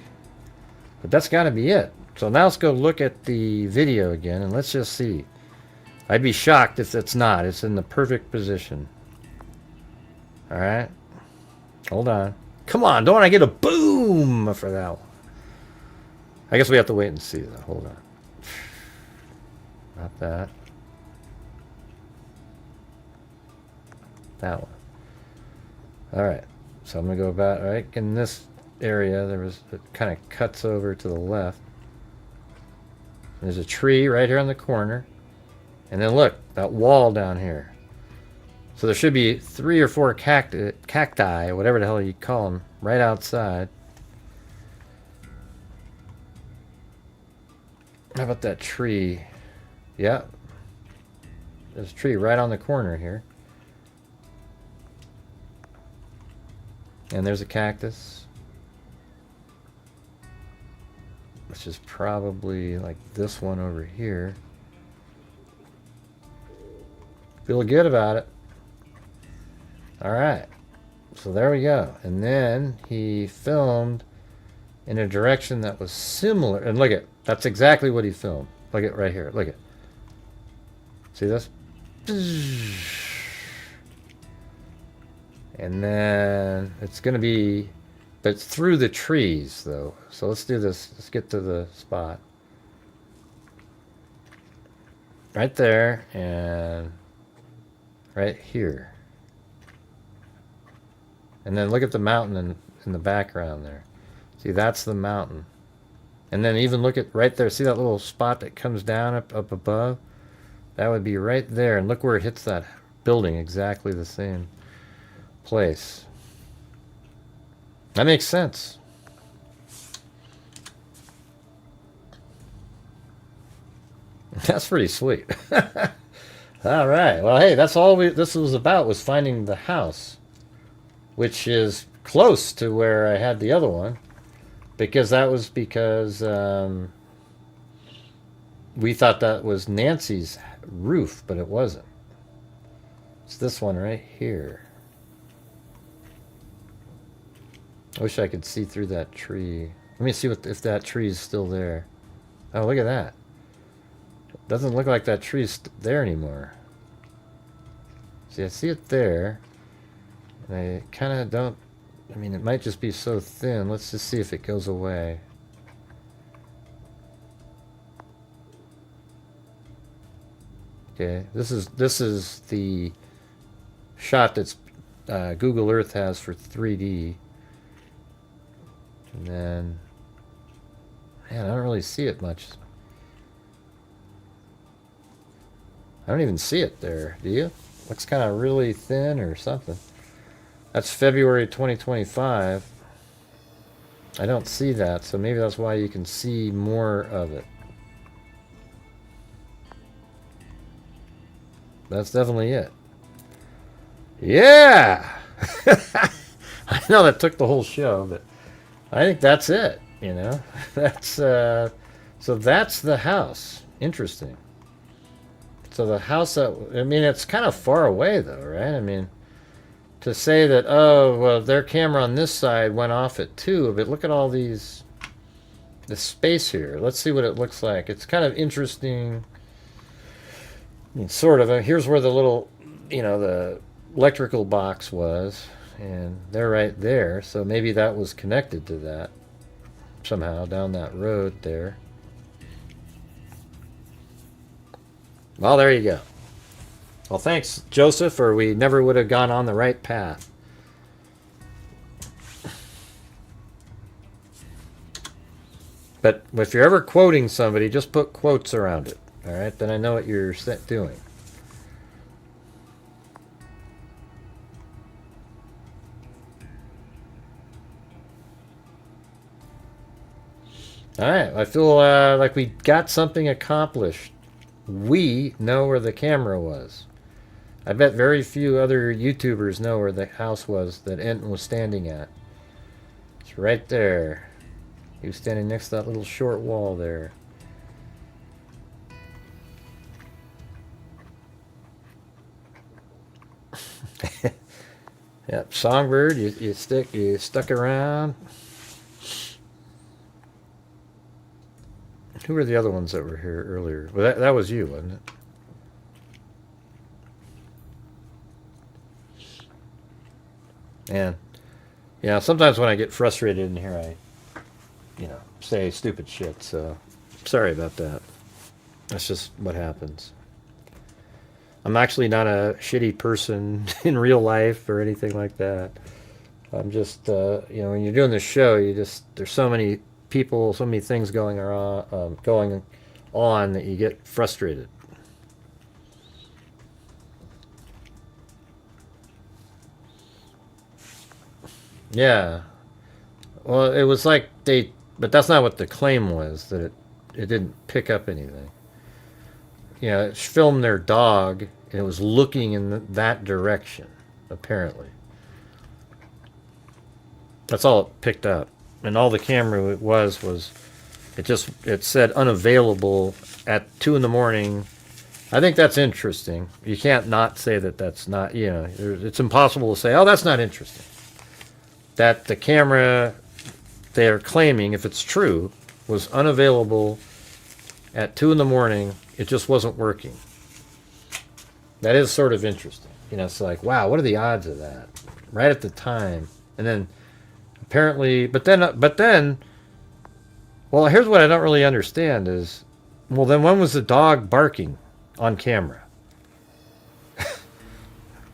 But that's got to be it. So now let's go look at the video again, and let's just see. I'd be shocked if it's not. It's in the perfect position. All right. Hold on. Come on, don't I get a boom for that one? I guess we have to wait and see, though. Hold on. Not that. That one. All right. So I'm going to go about, right in this area, it kind of cuts over to the left. There's a tree right here on the corner. And then look, that wall down here. So there should be 3 or 4 cacti, whatever the hell you call them, right outside. How about that tree? Yeah. There's a tree right on the corner here. And there's a cactus. Which is probably like this one over here. Feel good about it. Alright. So there we go. And then he filmed in a direction that was similar. And look at, that's exactly what he filmed. Look at right here. Look at. See this? And then it's going to be, but it's through the trees though. So let's do this. Let's get to the spot. Right there and right here. And then look at the mountain in the background there. See, that's the mountain. And then even look at right there. See that little spot that comes down up above? That would be right there. And look where it hits that building. Exactly the same place. That makes sense. That's pretty sweet. All right. Well, hey, that's all this was about, was finding the house, which is close to where I had the other one, because we thought that was Nancy's roof, but it wasn't. It's this one right here. I wish I could see through that tree. Let me see if that tree is still there. Oh, look at that. It doesn't look like that tree's there anymore. See, I see it there. And I kind of don't... I mean, it might just be so thin. Let's just see if it goes away. Okay, this is the shot that's Google Earth has for 3D. And then, man, I don't really see it much. I don't even see it there, do you? Looks kind of really thin or something. That's February 2025. I don't see that, so maybe that's why you can see more of it. That's definitely it. Yeah! I know that took the whole show, but I think that's it, you know? That's, so that's the house. Interesting. So the house that, I mean, it's kind of far away though, right? I mean, to say that, oh, well, their camera on this side went off at 2, but look at all these, the space here. Let's see what it looks like. It's kind of interesting. I mean, sort of. Here's where the little, you know, electrical box was, and they're right there, so maybe that was connected to that somehow down that road there. Well, there you go. Well, thanks, Joseph, or we never would have gone on the right path. But if you're ever quoting somebody, just put quotes around it. All right, then I know what you're doing. All right, I feel like we got something accomplished. We know where the camera was. I bet very few other YouTubers know where the house was that Enton was standing at. It's right there. He was standing next to that little short wall there. Yep, Songbird, you stuck around. Who were the other ones that were here earlier? Well, that was you, wasn't it? And yeah, sometimes when I get frustrated in here, I, say stupid shit. So sorry about that. That's just what happens. I'm actually not a shitty person in real life or anything like that. I'm just, when you're doing this show, there's so many people, so many things going on that you get frustrated. Yeah. Well, it was like but that's not what the claim was, that it didn't pick up anything. It filmed their dog, and it was looking in that direction, apparently. That's all it picked up. And all the camera was it said unavailable at 2 in the morning. I think that's interesting. You can't not say that that's not, it's impossible to say, oh, that's not interesting. That the camera they're claiming, if it's true, was unavailable at 2 in the morning. It just wasn't working. That is sort of interesting. It's like, wow, what are the odds of that? Right at the time. And then apparently, but then, well, here's what I don't really understand is, well, then when was the dog barking on camera?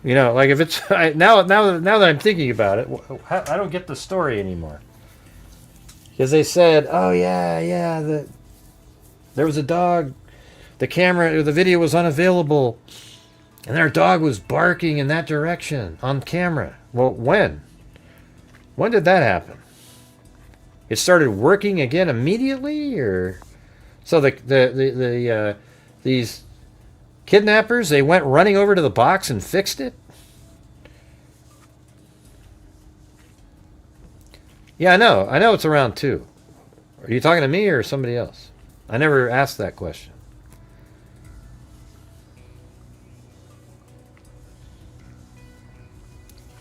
Like if it's now that I'm thinking about it, I don't get the story anymore. Because they said, oh yeah, there was a dog, the video was unavailable, and their dog was barking in that direction on camera. Well, when? When did that happen? It started working again immediately, or so these kidnappers, they went running over to the box and fixed it? Yeah, I know it's around 2. Are you talking to me or somebody else? I never asked that question.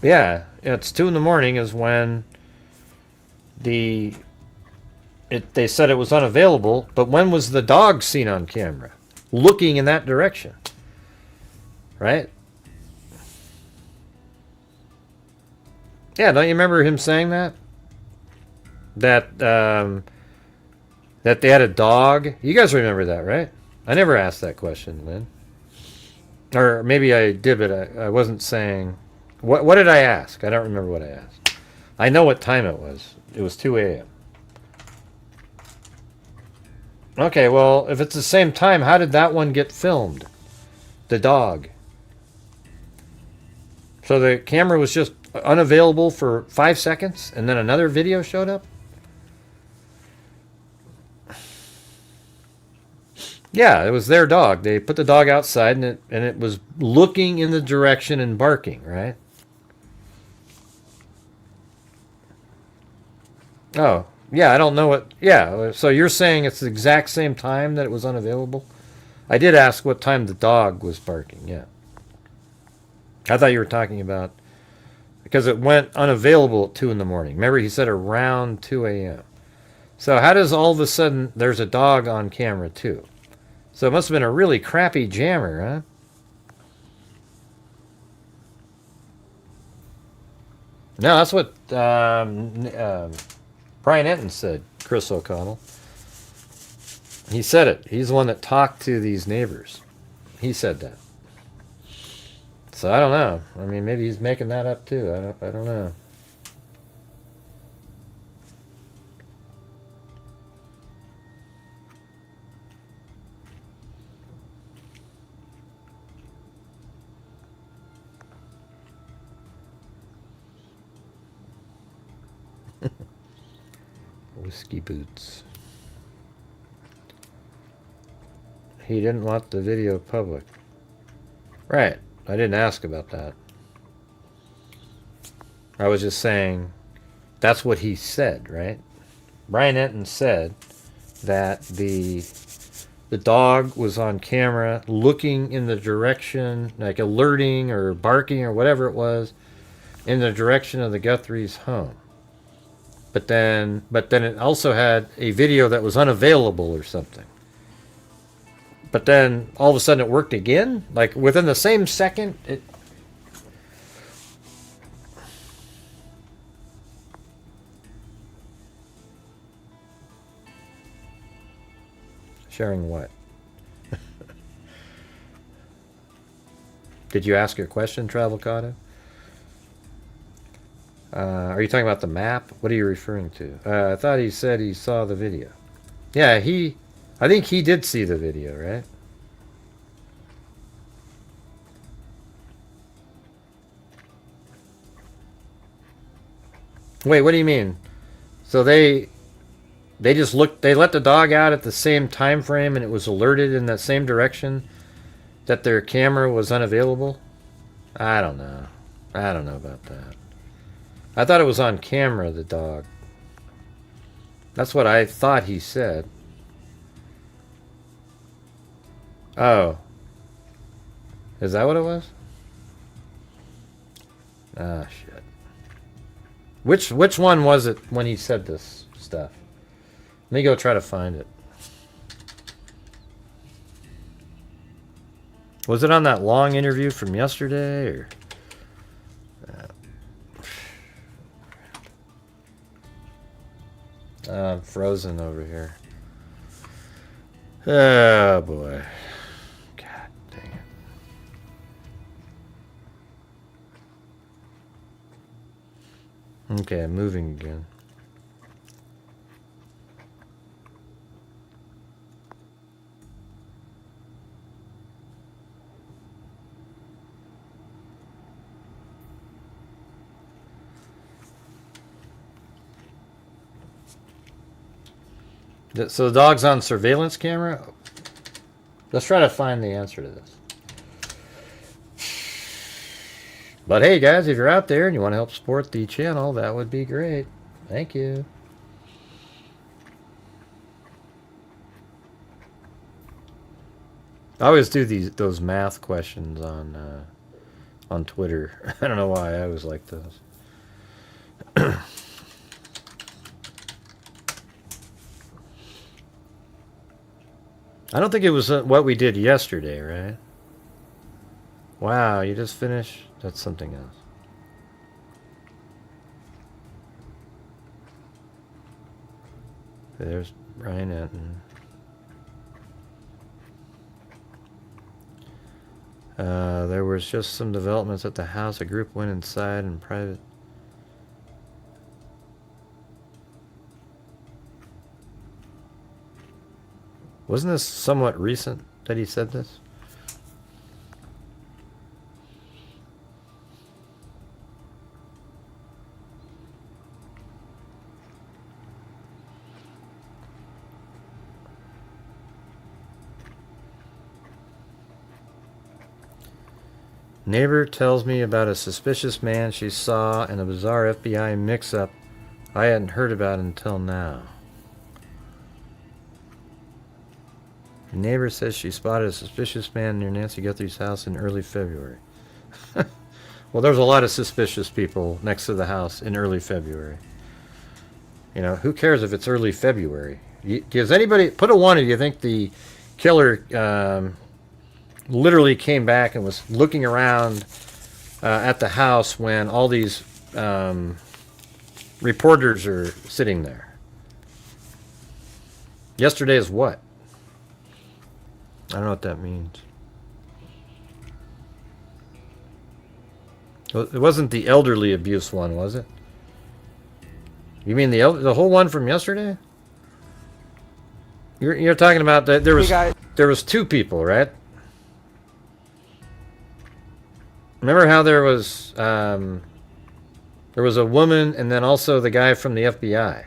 Yeah, it's 2 in the morning is when they said it was unavailable, but when was the dog seen on camera looking in that direction? Right? Yeah, don't you remember him saying that? That they had a dog. You guys remember that, right? I never asked that question, Lynn. Or maybe I did, but I wasn't saying... What did I ask? I don't remember what I asked. I know what time it was. It was 2 a.m. Okay, well, if it's the same time, how did that one get filmed? The dog. So the camera was just unavailable for 5 seconds, and then another video showed up? Yeah, it was their dog. They put the dog outside, and it was looking in the direction and barking, right? Oh, yeah, I don't know what... Yeah, so you're saying it's the exact same time that it was unavailable? I did ask what time the dog was barking, yeah. I thought you were talking about... Because it went unavailable at 2 in the morning. Remember, he said around 2 a.m. So how does all of a sudden there's a dog on camera, too? So it must have been a really crappy jammer, huh? No, that's what Brian Enton said, Chris O'Connell. He said it. He's the one that talked to these neighbors. He said that. So I don't know. I mean, maybe he's making that up too. I don't know. Whiskey boots. He didn't want the video public. Right. I didn't ask about that. I was just saying that's what he said, right? Brian Enton said that the dog was on camera looking in the direction, like alerting or barking or whatever it was, in the direction of the Guthrie's home. But then it also had a video that was unavailable or something. But then all of a sudden it worked again, like within the same second. It. Sharing what? Did you ask your question, Travelcado? Are you talking about the map? What are you referring to? I thought he said he saw the video. Yeah, I think he did see the video, right? Wait, what do you mean? So they just looked, they let the dog out at the same time frame and it was alerted in that same direction that their camera was unavailable? I don't know. I don't know about that. I thought it was on camera, the dog. That's what I thought he said. Oh. Is that what it was? Ah, shit. Which one was it when he said this stuff? Let me go try to find it. Was it on that long interview from yesterday, or? I'm frozen over here. Oh boy. God dang it. Okay, I'm moving again. So the dog's on surveillance camera? Let's try to find the answer to this. But hey guys, if you're out there and you want to help support the channel, that would be great. Thank you. I always do those math questions on Twitter. I don't know why I always like those. I don't think it was what we did yesterday, right? Wow, you just finished? That's something else. There's Brian Enton. There was just some developments at the house. A group went inside and private. Wasn't this somewhat recent that he said this? Neighbor tells me about a suspicious man she saw and a bizarre FBI mix-up I hadn't heard about until now. The neighbor says she spotted a suspicious man near Nancy Guthrie's house in early February. Well, there's a lot of suspicious people next to the house in early February. You know, who cares if it's early February? Does anybody, put a 1 if you think the killer literally came back and was looking around at the house when all these reporters are sitting there. Yesterday is what? I don't know what that means. It wasn't the elderly abuse one, was it? You mean the whole one from yesterday? You're talking about that there was two people, right? Remember how there was a woman and then also the guy from the FBI.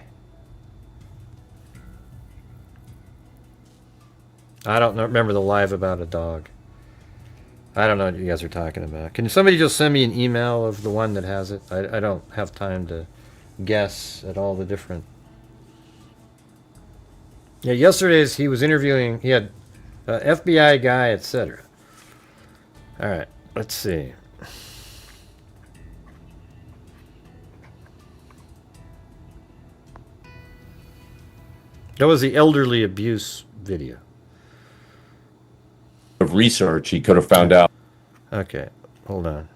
I don't remember the live about a dog. I don't know what you guys are talking about. Can somebody just send me an email of the one that has it? I don't have time to guess at all the different... Yeah, yesterday's he was interviewing, he had FBI guy, etc. All right, let's see. That was the elderly abuse video. Of research, he could have found out. Okay, hold on.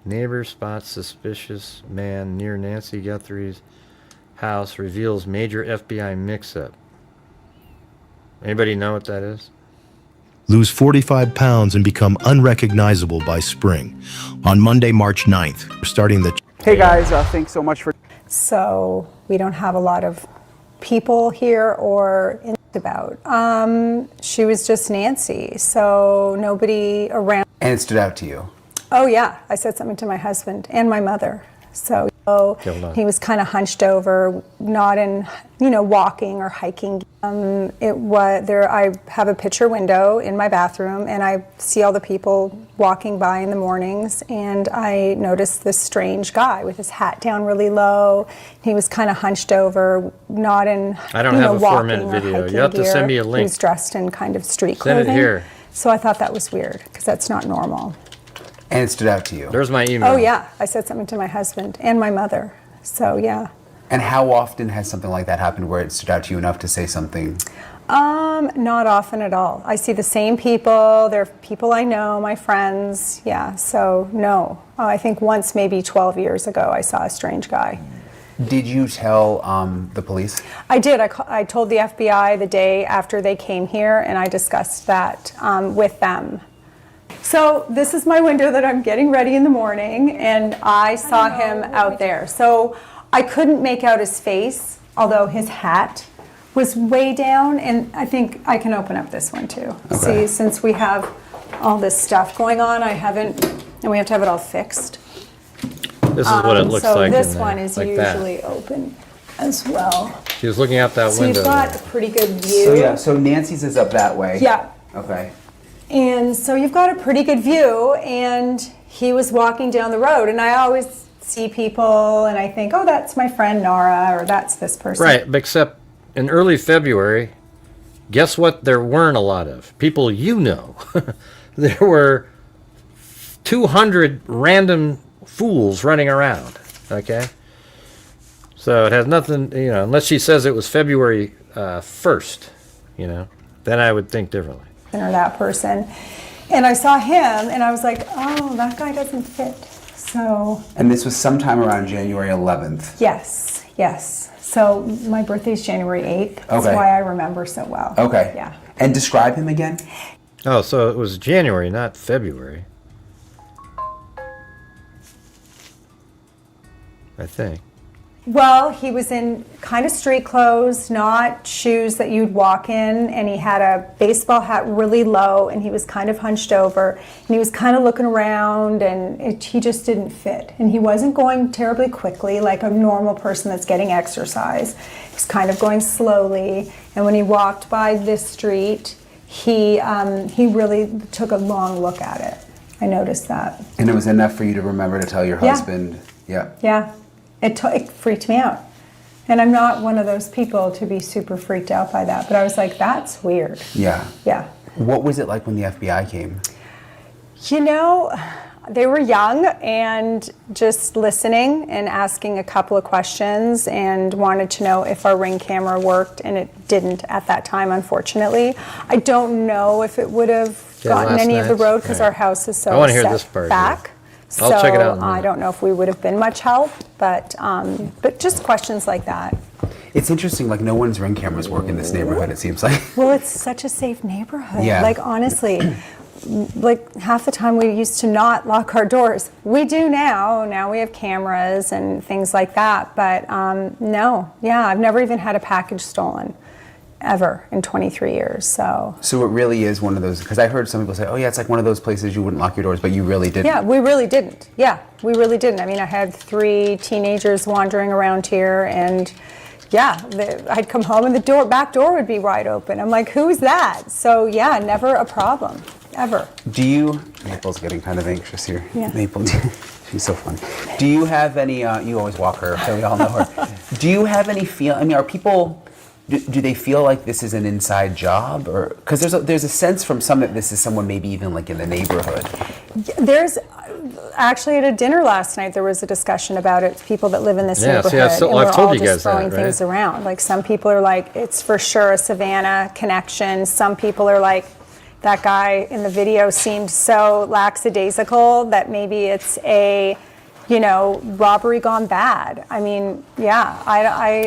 Neighbor spots suspicious man near Nancy Guthrie's house, reveals major FBI mix-up. Anybody know what that is? Lose 45 pounds and become unrecognizable by spring. On Monday, March 9th, we're starting the... Hey guys, thanks so much for... So we don't have a lot of people here or about. She was just Nancy, so nobody around. And it stood out to you? Oh yeah, I said something to my husband and my mother. So he was kind of hunched over, not in, walking or hiking. It was there. I have a picture window in my bathroom, and I see all the people walking by in the mornings. And I noticed this strange guy with his hat down really low. He was kind of hunched over, not in. I don't have a 4-minute video. You have to send me a link. He was dressed in kind of street clothing. Send it here. So I thought that was weird because that's not normal. And it stood out to you? There's my email. Oh yeah, I said something to my husband and my mother. So yeah. And how often has something like that happened where it stood out to you enough to say something? Not often at all. I see the same people. They're people I know, my friends. Yeah, so no. I think once, maybe 12 years ago, I saw a strange guy. Did you tell the police? I did. I told the FBI the day after they came here, and I discussed that with them. So this is my window that I'm getting ready in the morning, and I saw him out there. So I couldn't make out his face, although his hat was way down, and I think I can open up this one too. Okay. See, since we have all this stuff going on, I haven't, and we have to have it all fixed. This is what it looks like. So this in one there, is like usually that. Open as well. She was looking out that So window. you've got a pretty good view. So yeah, so Nancy's is up that way. Yeah. Okay. And so you've got a pretty good view, and he was walking down the road, and I always see people and I think, oh, that's my friend Nora, or that's this person. Right, except in early February, guess what there weren't a lot of? People you know. There were 200 random fools running around, okay? So it has nothing, unless she says it was February 1st, then I would think differently. Or that person. And I saw him, and I was like, oh, that guy doesn't fit. So. And this was sometime around January 11th. Yes, yes. So my birthday's January 8th. That's Okay. why I remember so well. Okay. Yeah. And describe him again? Oh, so it was January, not February. I think. Well, he was in kind of street clothes, not shoes that you'd walk in, and he had a baseball hat really low, and he was kind of hunched over, and he was kind of looking around, and he just didn't fit. And he wasn't going terribly quickly like a normal person that's getting exercise. He was kind of going slowly, and when he walked by this street, he really took a long look at it. I noticed that. And it was enough for you to remember to tell your Yeah. husband? Yeah. Yeah. It freaked me out. And I'm not one of those people to be super freaked out by that. But I was like, that's weird. Yeah. Yeah. What was it like when the FBI came? They were young and just listening and asking a couple of questions and wanted to know if our Ring camera worked, and it didn't at that time, unfortunately. I don't know if it would have gotten any of the road because our house is so I want to hear set this part back. I'll check it out in a I minute. don't know if we would have been much help, but just questions like that. It's interesting, like no one's Ring cameras work in this neighborhood, it seems like. Well, it's such a safe neighborhood. Yeah. Like, honestly, like half the time we used to not lock our doors. We do now. Now we have cameras and things like that. But no, yeah, I've never even had a package stolen ever in 23 years. So it really is one of those, because I heard some people say, oh yeah, it's like one of those places you wouldn't lock your doors, but you really didn't. yeah, we really didn't. Yeah, we really didn't. I mean, I had 3 teenagers wandering around here, and yeah, I'd come home and the back door would be wide open. I'm like, who's that? So yeah, never a problem, ever. Do you, Maple's getting kind of anxious here. Yeah. Maple, she's so funny. Do you have any, you always walk her, so we all know her. Do you have any I mean, are people, do they feel like this is an inside job? Or, because there's a sense from some that this is someone maybe even like in the neighborhood. There's actually at a dinner last night there was a discussion about it. People that live in this neighborhood, and we're I've told all you just guys that, throwing right? things around. Like some people are like, it's for sure a Savannah connection. Some people are like, that guy in the video seemed so lackadaisical that maybe it's a, robbery gone bad. I mean, yeah, I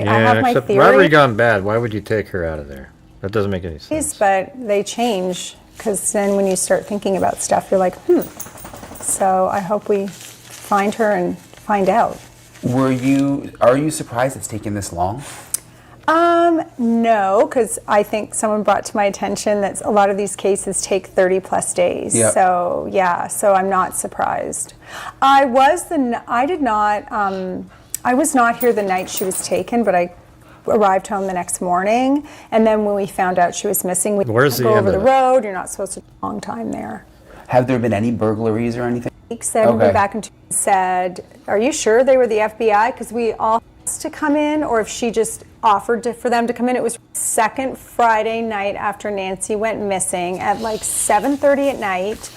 have my except theory. robbery gone bad. Why would you take her out of there? That doesn't make any sense. But they change, because then when you start thinking about stuff, you're like, So I hope we find her and find out. Are you surprised it's taken this long? No, because I think someone brought to my attention that a lot of these cases take 30 plus days. Yep. So yeah, so I'm not surprised. I was not here the night she was taken, but I arrived home the next morning, and then when we found out she was missing, we Where's the go end over the of it? road. You're not supposed to take a long time there. Have there been any burglaries or anything? Said when we went back and said, "Are you sure they were the FBI?" Because we all asked to come in, or if she just offered for them to come in. It was second Friday night after Nancy went missing at like 7:30 at night.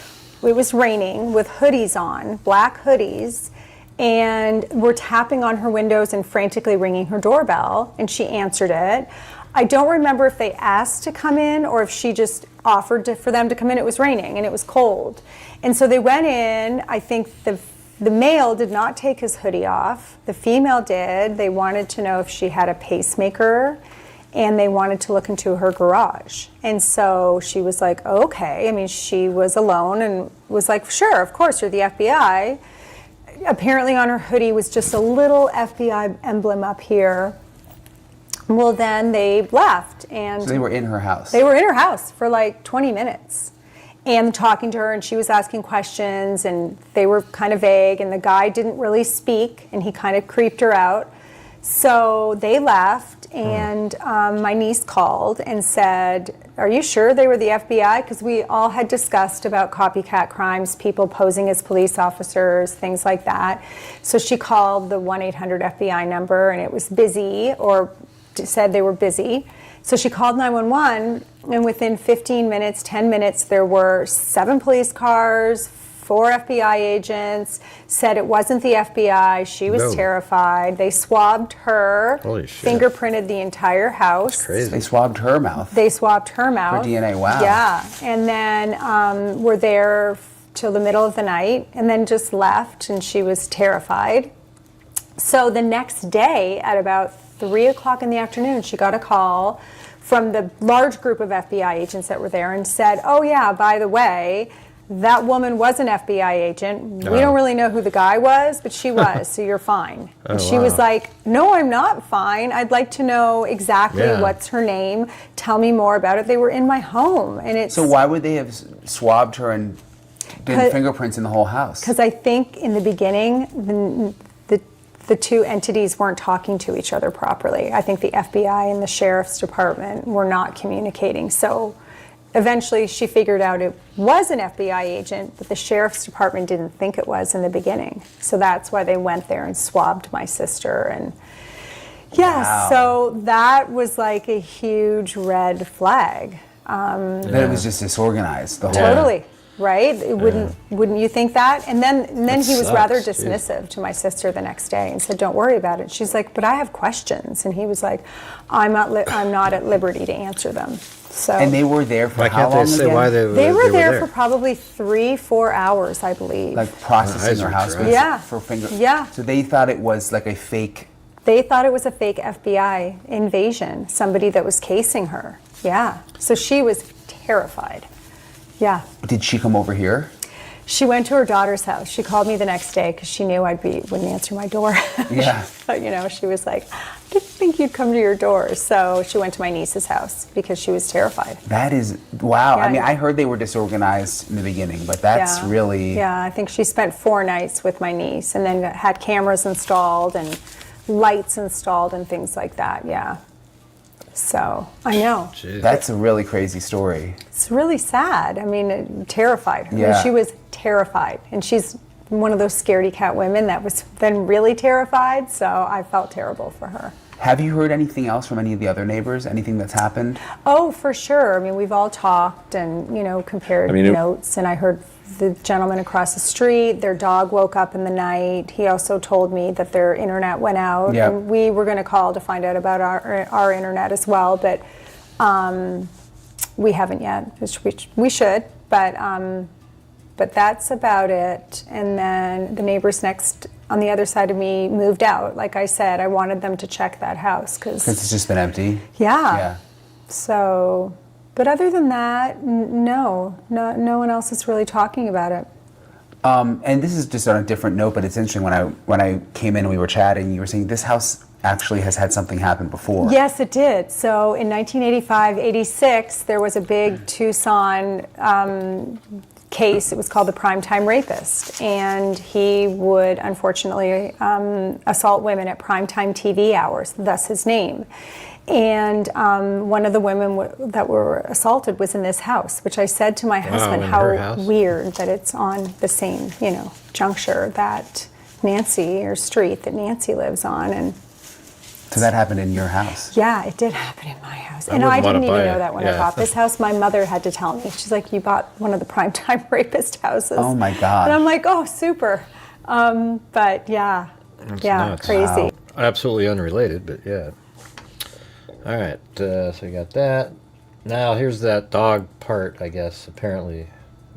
It was raining with hoodies on, black hoodies, and we're tapping on her windows and frantically ringing her doorbell, and she answered it. I don't remember if they asked to come in or if she just offered for them to come in. It was raining and it was cold. And so they went in. I think the male did not take his hoodie off. The female did. They wanted to know if she had a pacemaker, and they wanted to look into her garage. And so she was like, okay. I mean, she was alone and was like, sure, of course, you're the FBI. Apparently on her hoodie was just a little FBI emblem up here. Well, then they left, and So they were in her house. they were in her house for like 20 minutes and talking to her, and she was asking questions, and they were kind of vague, and the guy didn't really speak, and he kind of creeped her out. So they left, and my niece called and said, "Are you sure they were the FBI?" Because we all had discussed about copycat crimes, people posing as police officers, things like that. So she called the 1-800-FBI number, and it was busy, or said they were busy. So she called 911, and within 15 minutes, 10 minutes, there were 7 police cars, 4 FBI agents, said it wasn't the FBI. She was terrified. They swabbed her, Holy shit. fingerprinted the entire house. Crazy. They swabbed her mouth. They swabbed her mouth. For DNA, wow. Yeah, and then were there till the middle of the night, and then just left, and she was terrified. So the next day, at about 3 o'clock in the afternoon, she got a call from the large group of FBI agents that were there and said, oh yeah, by the way, that woman was an FBI agent. We don't really know who the guy was, but she was, so you're fine. And she was like, no, I'm not fine. I'd like to know exactly what's her name. Tell me more about it. They were in my home. And it's So why would they have swabbed her and done fingerprints in the whole house? because I think in the beginning, the two entities weren't talking to each other properly. I think the FBI and the sheriff's department were not communicating. So eventually she figured out it was an FBI agent, but the sheriff's department didn't think it was in the beginning. So that's why they went there and swabbed my sister. And so that was like a huge red flag. That it was just disorganized. The whole Totally. Right? Wouldn't you think that? And then he was sucks, rather dude. dismissive to my sister the next day and said, "Don't worry about it." She's like, "But I have questions," and he was like, "I'm not at liberty to answer them." So. And they were there for Why how can't long they say again? why They were there for probably 3-4 hours, I believe. Like processing their house Yeah. for finger. Yeah. So they thought it was like a fake. They thought it was a fake FBI invasion, somebody that was casing her. Yeah. So she was terrified. Yeah. Did she come over here? She went to her daughter's house. She called me the next day because she knew wouldn't answer my door. Yeah. But, she was like, I didn't think you'd come to your door. So she went to my niece's house because she was terrified. That is, wow. Yeah, I mean, I heard they were disorganized in the beginning, but that's really. Yeah, I think she spent 4 nights with my niece and then had cameras installed and lights installed and things like that. Yeah. So, I know. Jeez. That's a really crazy story. It's really sad. I mean, it terrified her. I mean, Yeah. she was terrified. And she's one of those scaredy cat women that was then really terrified. So I felt terrible for her. Have you heard anything else from any of the other neighbors? Anything that's happened? Oh, for sure. I mean, we've all talked and, compared notes. And I heard the gentleman across the street, their dog woke up in the night. He also told me that their internet went out. Yep. And we were going to call to find out about our internet as well. But we haven't yet, which we should. But that's about it. And then the neighbors next on the other side of me moved out. Like I said, I wanted them to check that house because it's just been empty. Yeah. So, but other than that, no one else is really talking about it. And this is just on a different note, but it's interesting. When I came in and we were chatting, you were saying this house actually has had something happen before. Yes, it did. So in 1985-86, there was a big Tucson case. It was called the Primetime Rapist, and he would unfortunately assault women at primetime TV hours, thus his name. And one of the women that were assaulted was in this house, which I said to my husband, how weird that it's on the same, juncture that Nancy, or street that Nancy lives on. And so that happened in your house? Yeah, it did happen in my house. And I didn't even know that when I bought this house. My mother had to tell me. She's like, you bought one of the primetime rapist houses. Oh my God. And I'm like, oh, super. But yeah, That's yeah, nuts. crazy. Wow. Absolutely unrelated, but yeah. All right, so we got that. Now here's that dog part, I guess, apparently.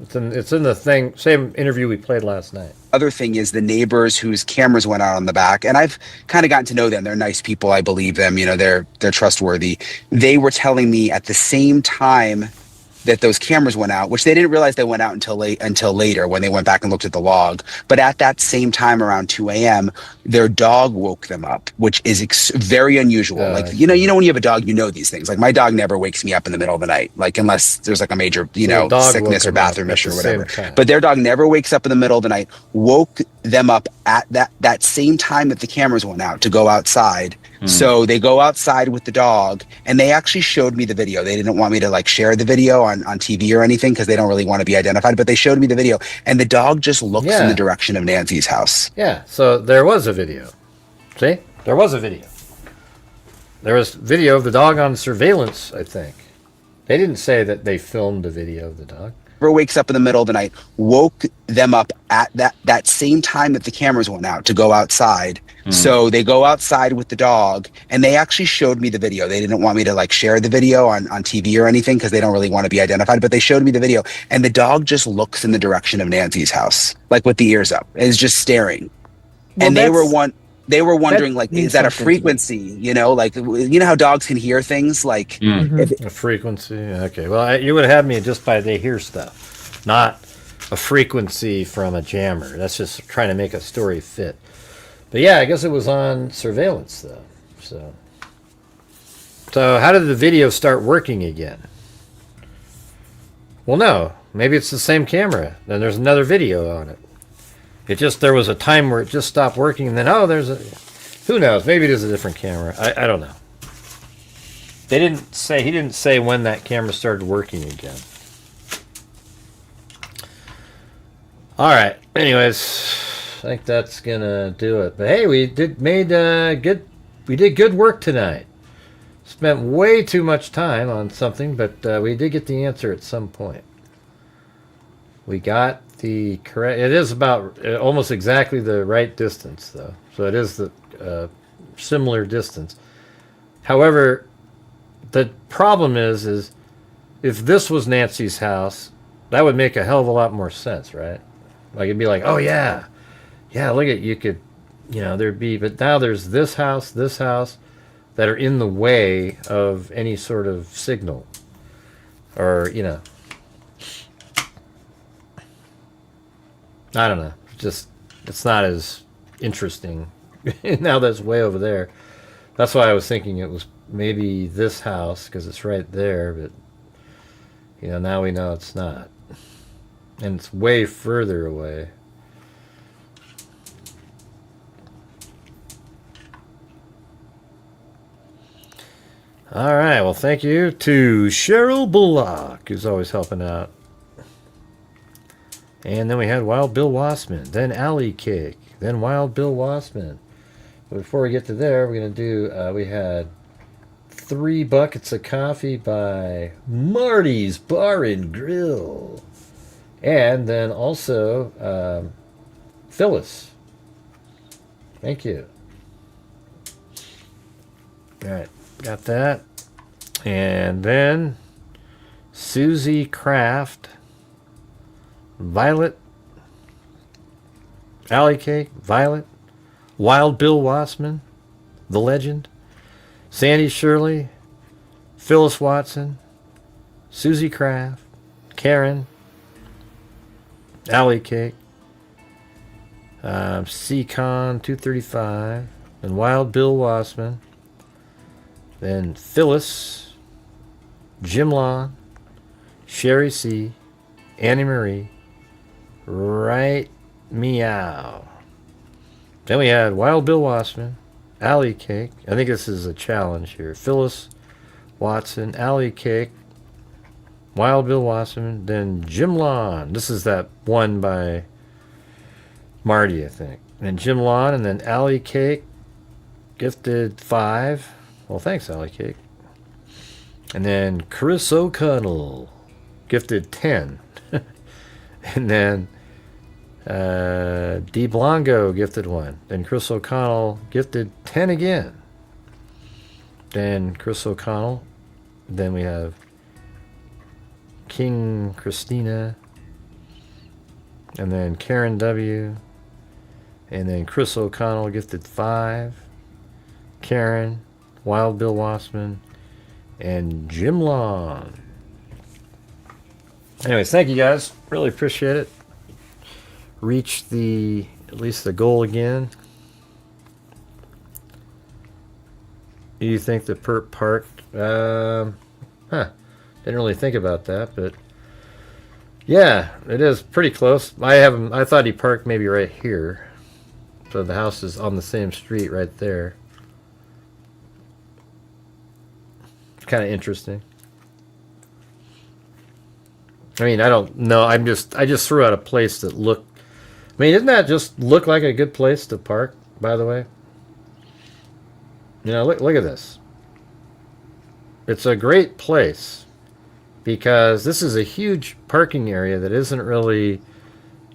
It's in the same interview we played last night. Other thing is the neighbors whose cameras went out on the back, and I've kind of gotten to know them. They're nice people. I believe them. They're trustworthy. They were telling me at the same time that those cameras went out, which they didn't realize they went out until later when they went back and looked at the log. But at that same time, around 2 a.m., their dog woke them up, which is very unusual. When you have a dog, these things. Like my dog never wakes me up in the middle of the night, like unless there's like a major, sickness or bathroom issue or whatever. But their dog never wakes up in the middle of the night, woke them up at that same time that the cameras went out to go outside. So they go outside with the dog, and they actually showed me the video. They didn't want me to share the video on TV or anything because they don't really want to be identified, but they showed me the video, and the dog just looks in the direction of Nancy's house. Yeah, so there was a video. See? There was a video. There was video of the dog on surveillance, I think. They didn't say that they filmed the video of the dog. Never wakes up in the middle of the night, woke them up at that same time that the cameras went out to go outside. So they go outside with the dog, and they actually showed me the video. They didn't want me to share the video on TV or anything because they don't really want to be identified, but they showed me the video, and the dog just looks in the direction of Nancy's house, with the ears up, and is just staring. Well, and they were wondering, is that a frequency? How dogs can hear things a frequency. Okay. Well, you would have had me just by they hear stuff, not a frequency from a jammer. That's just trying to make a story fit. But yeah, I guess it was on surveillance though. So how did the video start working again? Well, no. Maybe it's the same camera. Then there's another video on it. There was a time where it just stopped working, and then, who knows? Maybe it is a different camera. I don't know. He didn't say when that camera started working again. All right. Anyways, I think that's gonna do it. But hey, we did good work tonight. Spent way too much time on something, but we did get the answer at some point. We got the correct. It is about almost exactly the right distance, though. So it is the similar distance. However, the problem is if this was Nancy's house, that would make a hell of a lot more sense, right? Like, it'd be like, oh, yeah, look at, you could, there'd be, but now there's this house, that are in the way of any sort of signal. Or, I don't know. Just, it's not as interesting. Now that's way over there. That's why I was thinking it was maybe this house, because it's right there, but, now we know it's not. And it's way further away. All right, well, thank you to Cheryl Bullock, who's always helping out. And then we had Wild Bill Wassman, then Alley Cake, then Wild Bill Wassman. But before we get to there, we're going to do, we had 3 Buckets of Coffee by Marty's Bar and Grill. And then also Phyllis. Thank you. All right. Got that. And then Susie Kraft, Violet, Alley Cake, Violet, Wild Bill Wassman, the legend, Sandy Shirley, Phyllis Watson, Susie Kraft, Karen, Alley Cake, C-Con 235, and Wild Bill Wassman. Then Phyllis, Jim Lawn, Sherry C., Annie Marie, Right Meow. Then we had Wild Bill Wassman, Alley Cake. I think this is a challenge here. Phyllis Watson, Alley Cake, Wild Bill Wassman, then Jim Lawn. This is that one by Marty, I think. And Jim Lawn, and then Alley Cake, gifted 5. Well, thanks, Alley Cake. And then Chris O'Connell, gifted 10. And then D. Blanco, gifted 1. Then Chris O'Connell, gifted 10 again. Then Chris O'Connell. Then we have King Christina. And then Karen W. And then Chris O'Connell, gifted 5. Karen, Wild Bill Wassman, and Jim Long. Anyways, thank you guys. Really appreciate it. Reached at least the goal again. Do you think the perp parked? Didn't really think about that, but yeah, it is pretty close. I thought he parked maybe right here. So the house is on the same street right there. Kind of interesting. I mean, I don't know. I just threw out a place that looked. I mean, doesn't that just look like a good place to park? By the way, look at this. It's a great place because this is a huge parking area that isn't really.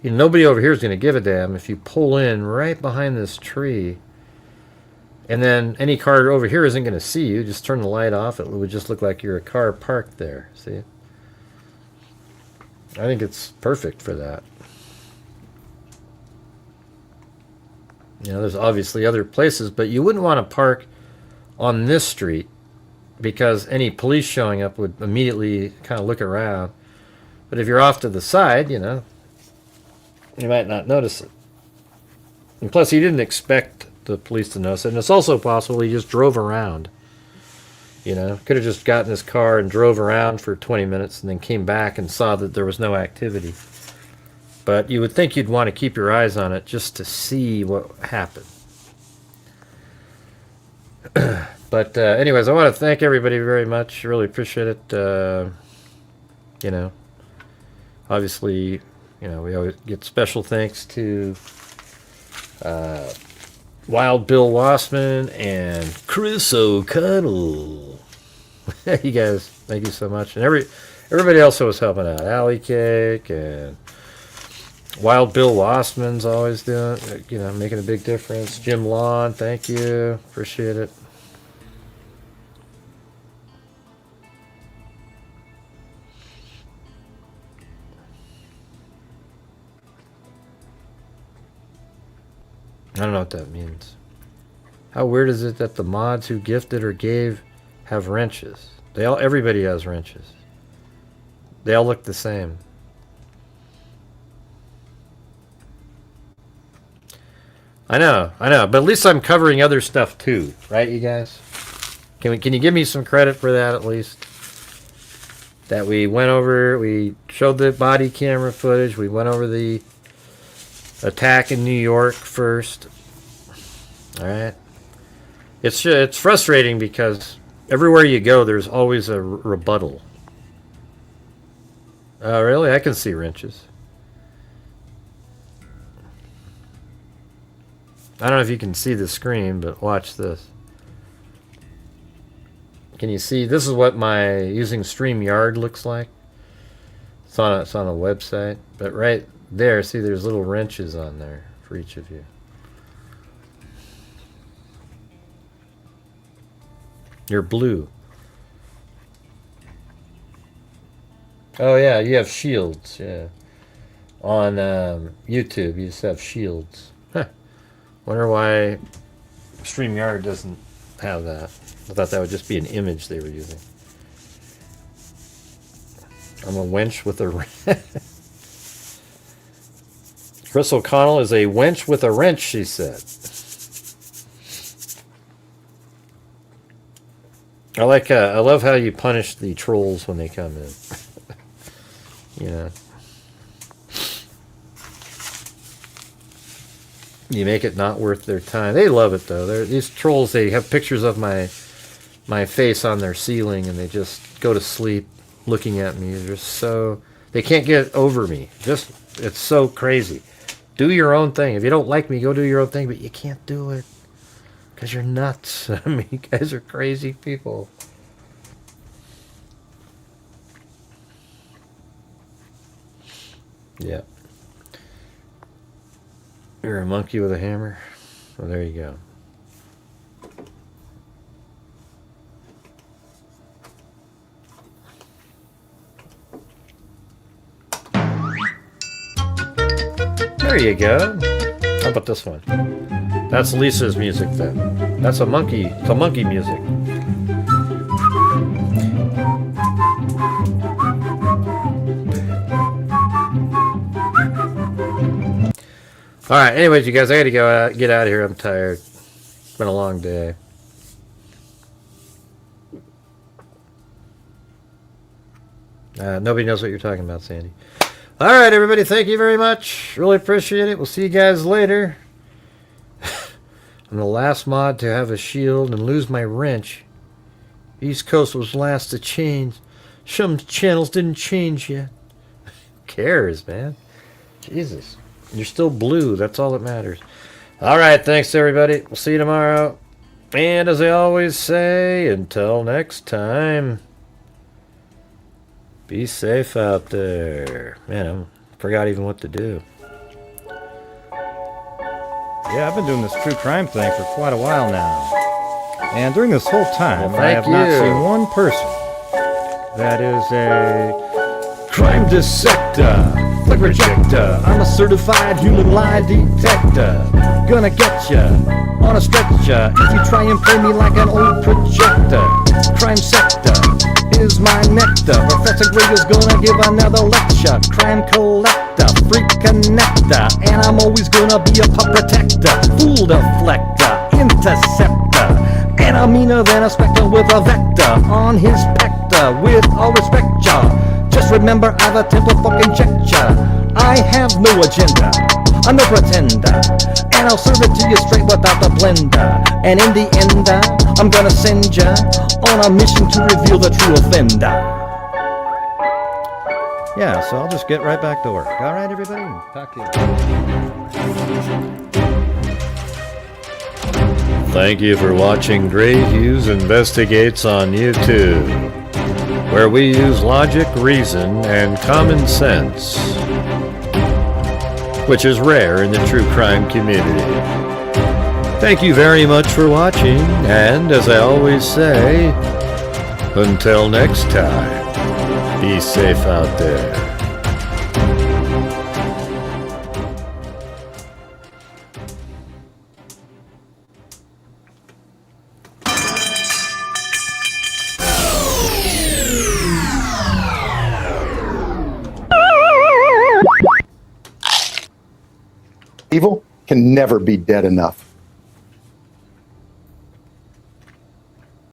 Nobody over here is going to give a damn if you pull in right behind this tree. And then any car over here isn't going to see you. Just turn the light off. It would just look like you're a car parked there. See? I think it's perfect for that. There's obviously other places, but you wouldn't want to park on this street because any police showing up would immediately kind of look around. But if you're off to the side, you might not notice it. And plus, he didn't expect the police to notice it. And it's also possible he just drove around. Could have just gotten his car and drove around for 20 minutes and then came back and saw that there was no activity. But you would think you'd want to keep your eyes on it just to see what happened. But anyways, I want to thank everybody very much. Really appreciate it. Obviously, we always get special thanks to Wild Bill Wassman and Chris O'Connell. You guys, thank you so much. And everybody else who was helping out. Alley Cake and Wild Bill Wassman's always doing, making a big difference. Jim Lawn, thank you. Appreciate it. I don't know what that means. How weird is it that the mods who gifted or gave have wrenches? Everybody has wrenches. They all look the same. I know, but at least I'm covering other stuff too, right, you guys? Can you give me some credit for that at least? That we went over, we showed the body camera footage, we went over the attack in New York first. All right. It's frustrating because everywhere you go, there's always a rebuttal. Oh, really? I can see wrenches. I don't know if you can see the screen, but watch this. Can you see? This is what my using StreamYard looks like. It's on a website, but right there, see, there's little wrenches on there for each of you. You're blue. Oh yeah, you have shields. Yeah, on YouTube, you just have shields. Huh. Wonder why StreamYard doesn't have that. I thought that would just be an image they were using. I'm a wench with a Chris O'Connell is a wench with a wrench, she said. I love how you punish the trolls when they come in. You know. You make it not worth their time. They love it though. These trolls, they have pictures of my face on their ceiling and they just go to sleep looking at me. They can't get over me. It's so crazy. Do your own thing. If you don't like me, go do your own thing, but you can't do it because you're nuts. I mean, you guys are crazy people. Yeah. You're a monkey with a hammer? Well, there you go. There you go. How about this one? That's Lisa's music then. That's a monkey. It's a monkey music. All right. Anyways, you guys, I got to get out of here. I'm tired. It's been a long day. Nobody knows what you're talking about, Sandy. All right, everybody. Thank you very much. Really appreciate it. We'll see you guys later. I'm the last mod to have a shield and lose my wrench. East Coast was last to change. Some channels didn't change yet. Who cares, man? Jesus. You're still blue. That's all that matters. All right. Thanks, everybody. We'll see you tomorrow. And as I always say, until next time, be safe out there. Man, I forgot even what to do. Yeah, I've been doing this true crime thing for quite a while now. And during this whole time, Well, I have not thank you. seen one person that is a crime dissector, flag rejector. I'm a certified human lie detector. Gonna get ya on a stretcher if you try and play me like an old projector. Crime sector is my nectar. Professor Greg is gonna give another lecture. Crime collector, freak connector, and I'm always gonna be a pup protector. Fool deflector, interceptor, and I'm meaner than a spectre with a vector on his pector. With all respect, y'all, just remember I've a temper fucking checked ya. I have no agenda, I'm no pretender, and I'll serve it to you straight without the blender. And in the end, I'm gonna send ya on a mission to reveal the true offender. Yeah, so I'll just get right back to work. All right, everybody? Talk to you. Thank you for watching Gray Hughes Investigates on YouTube, where we use logic, reason, and common sense, which is rare in the true crime community. Thank you very much for watching, and as I always say, until next time, be safe out there. evil can never be dead enough.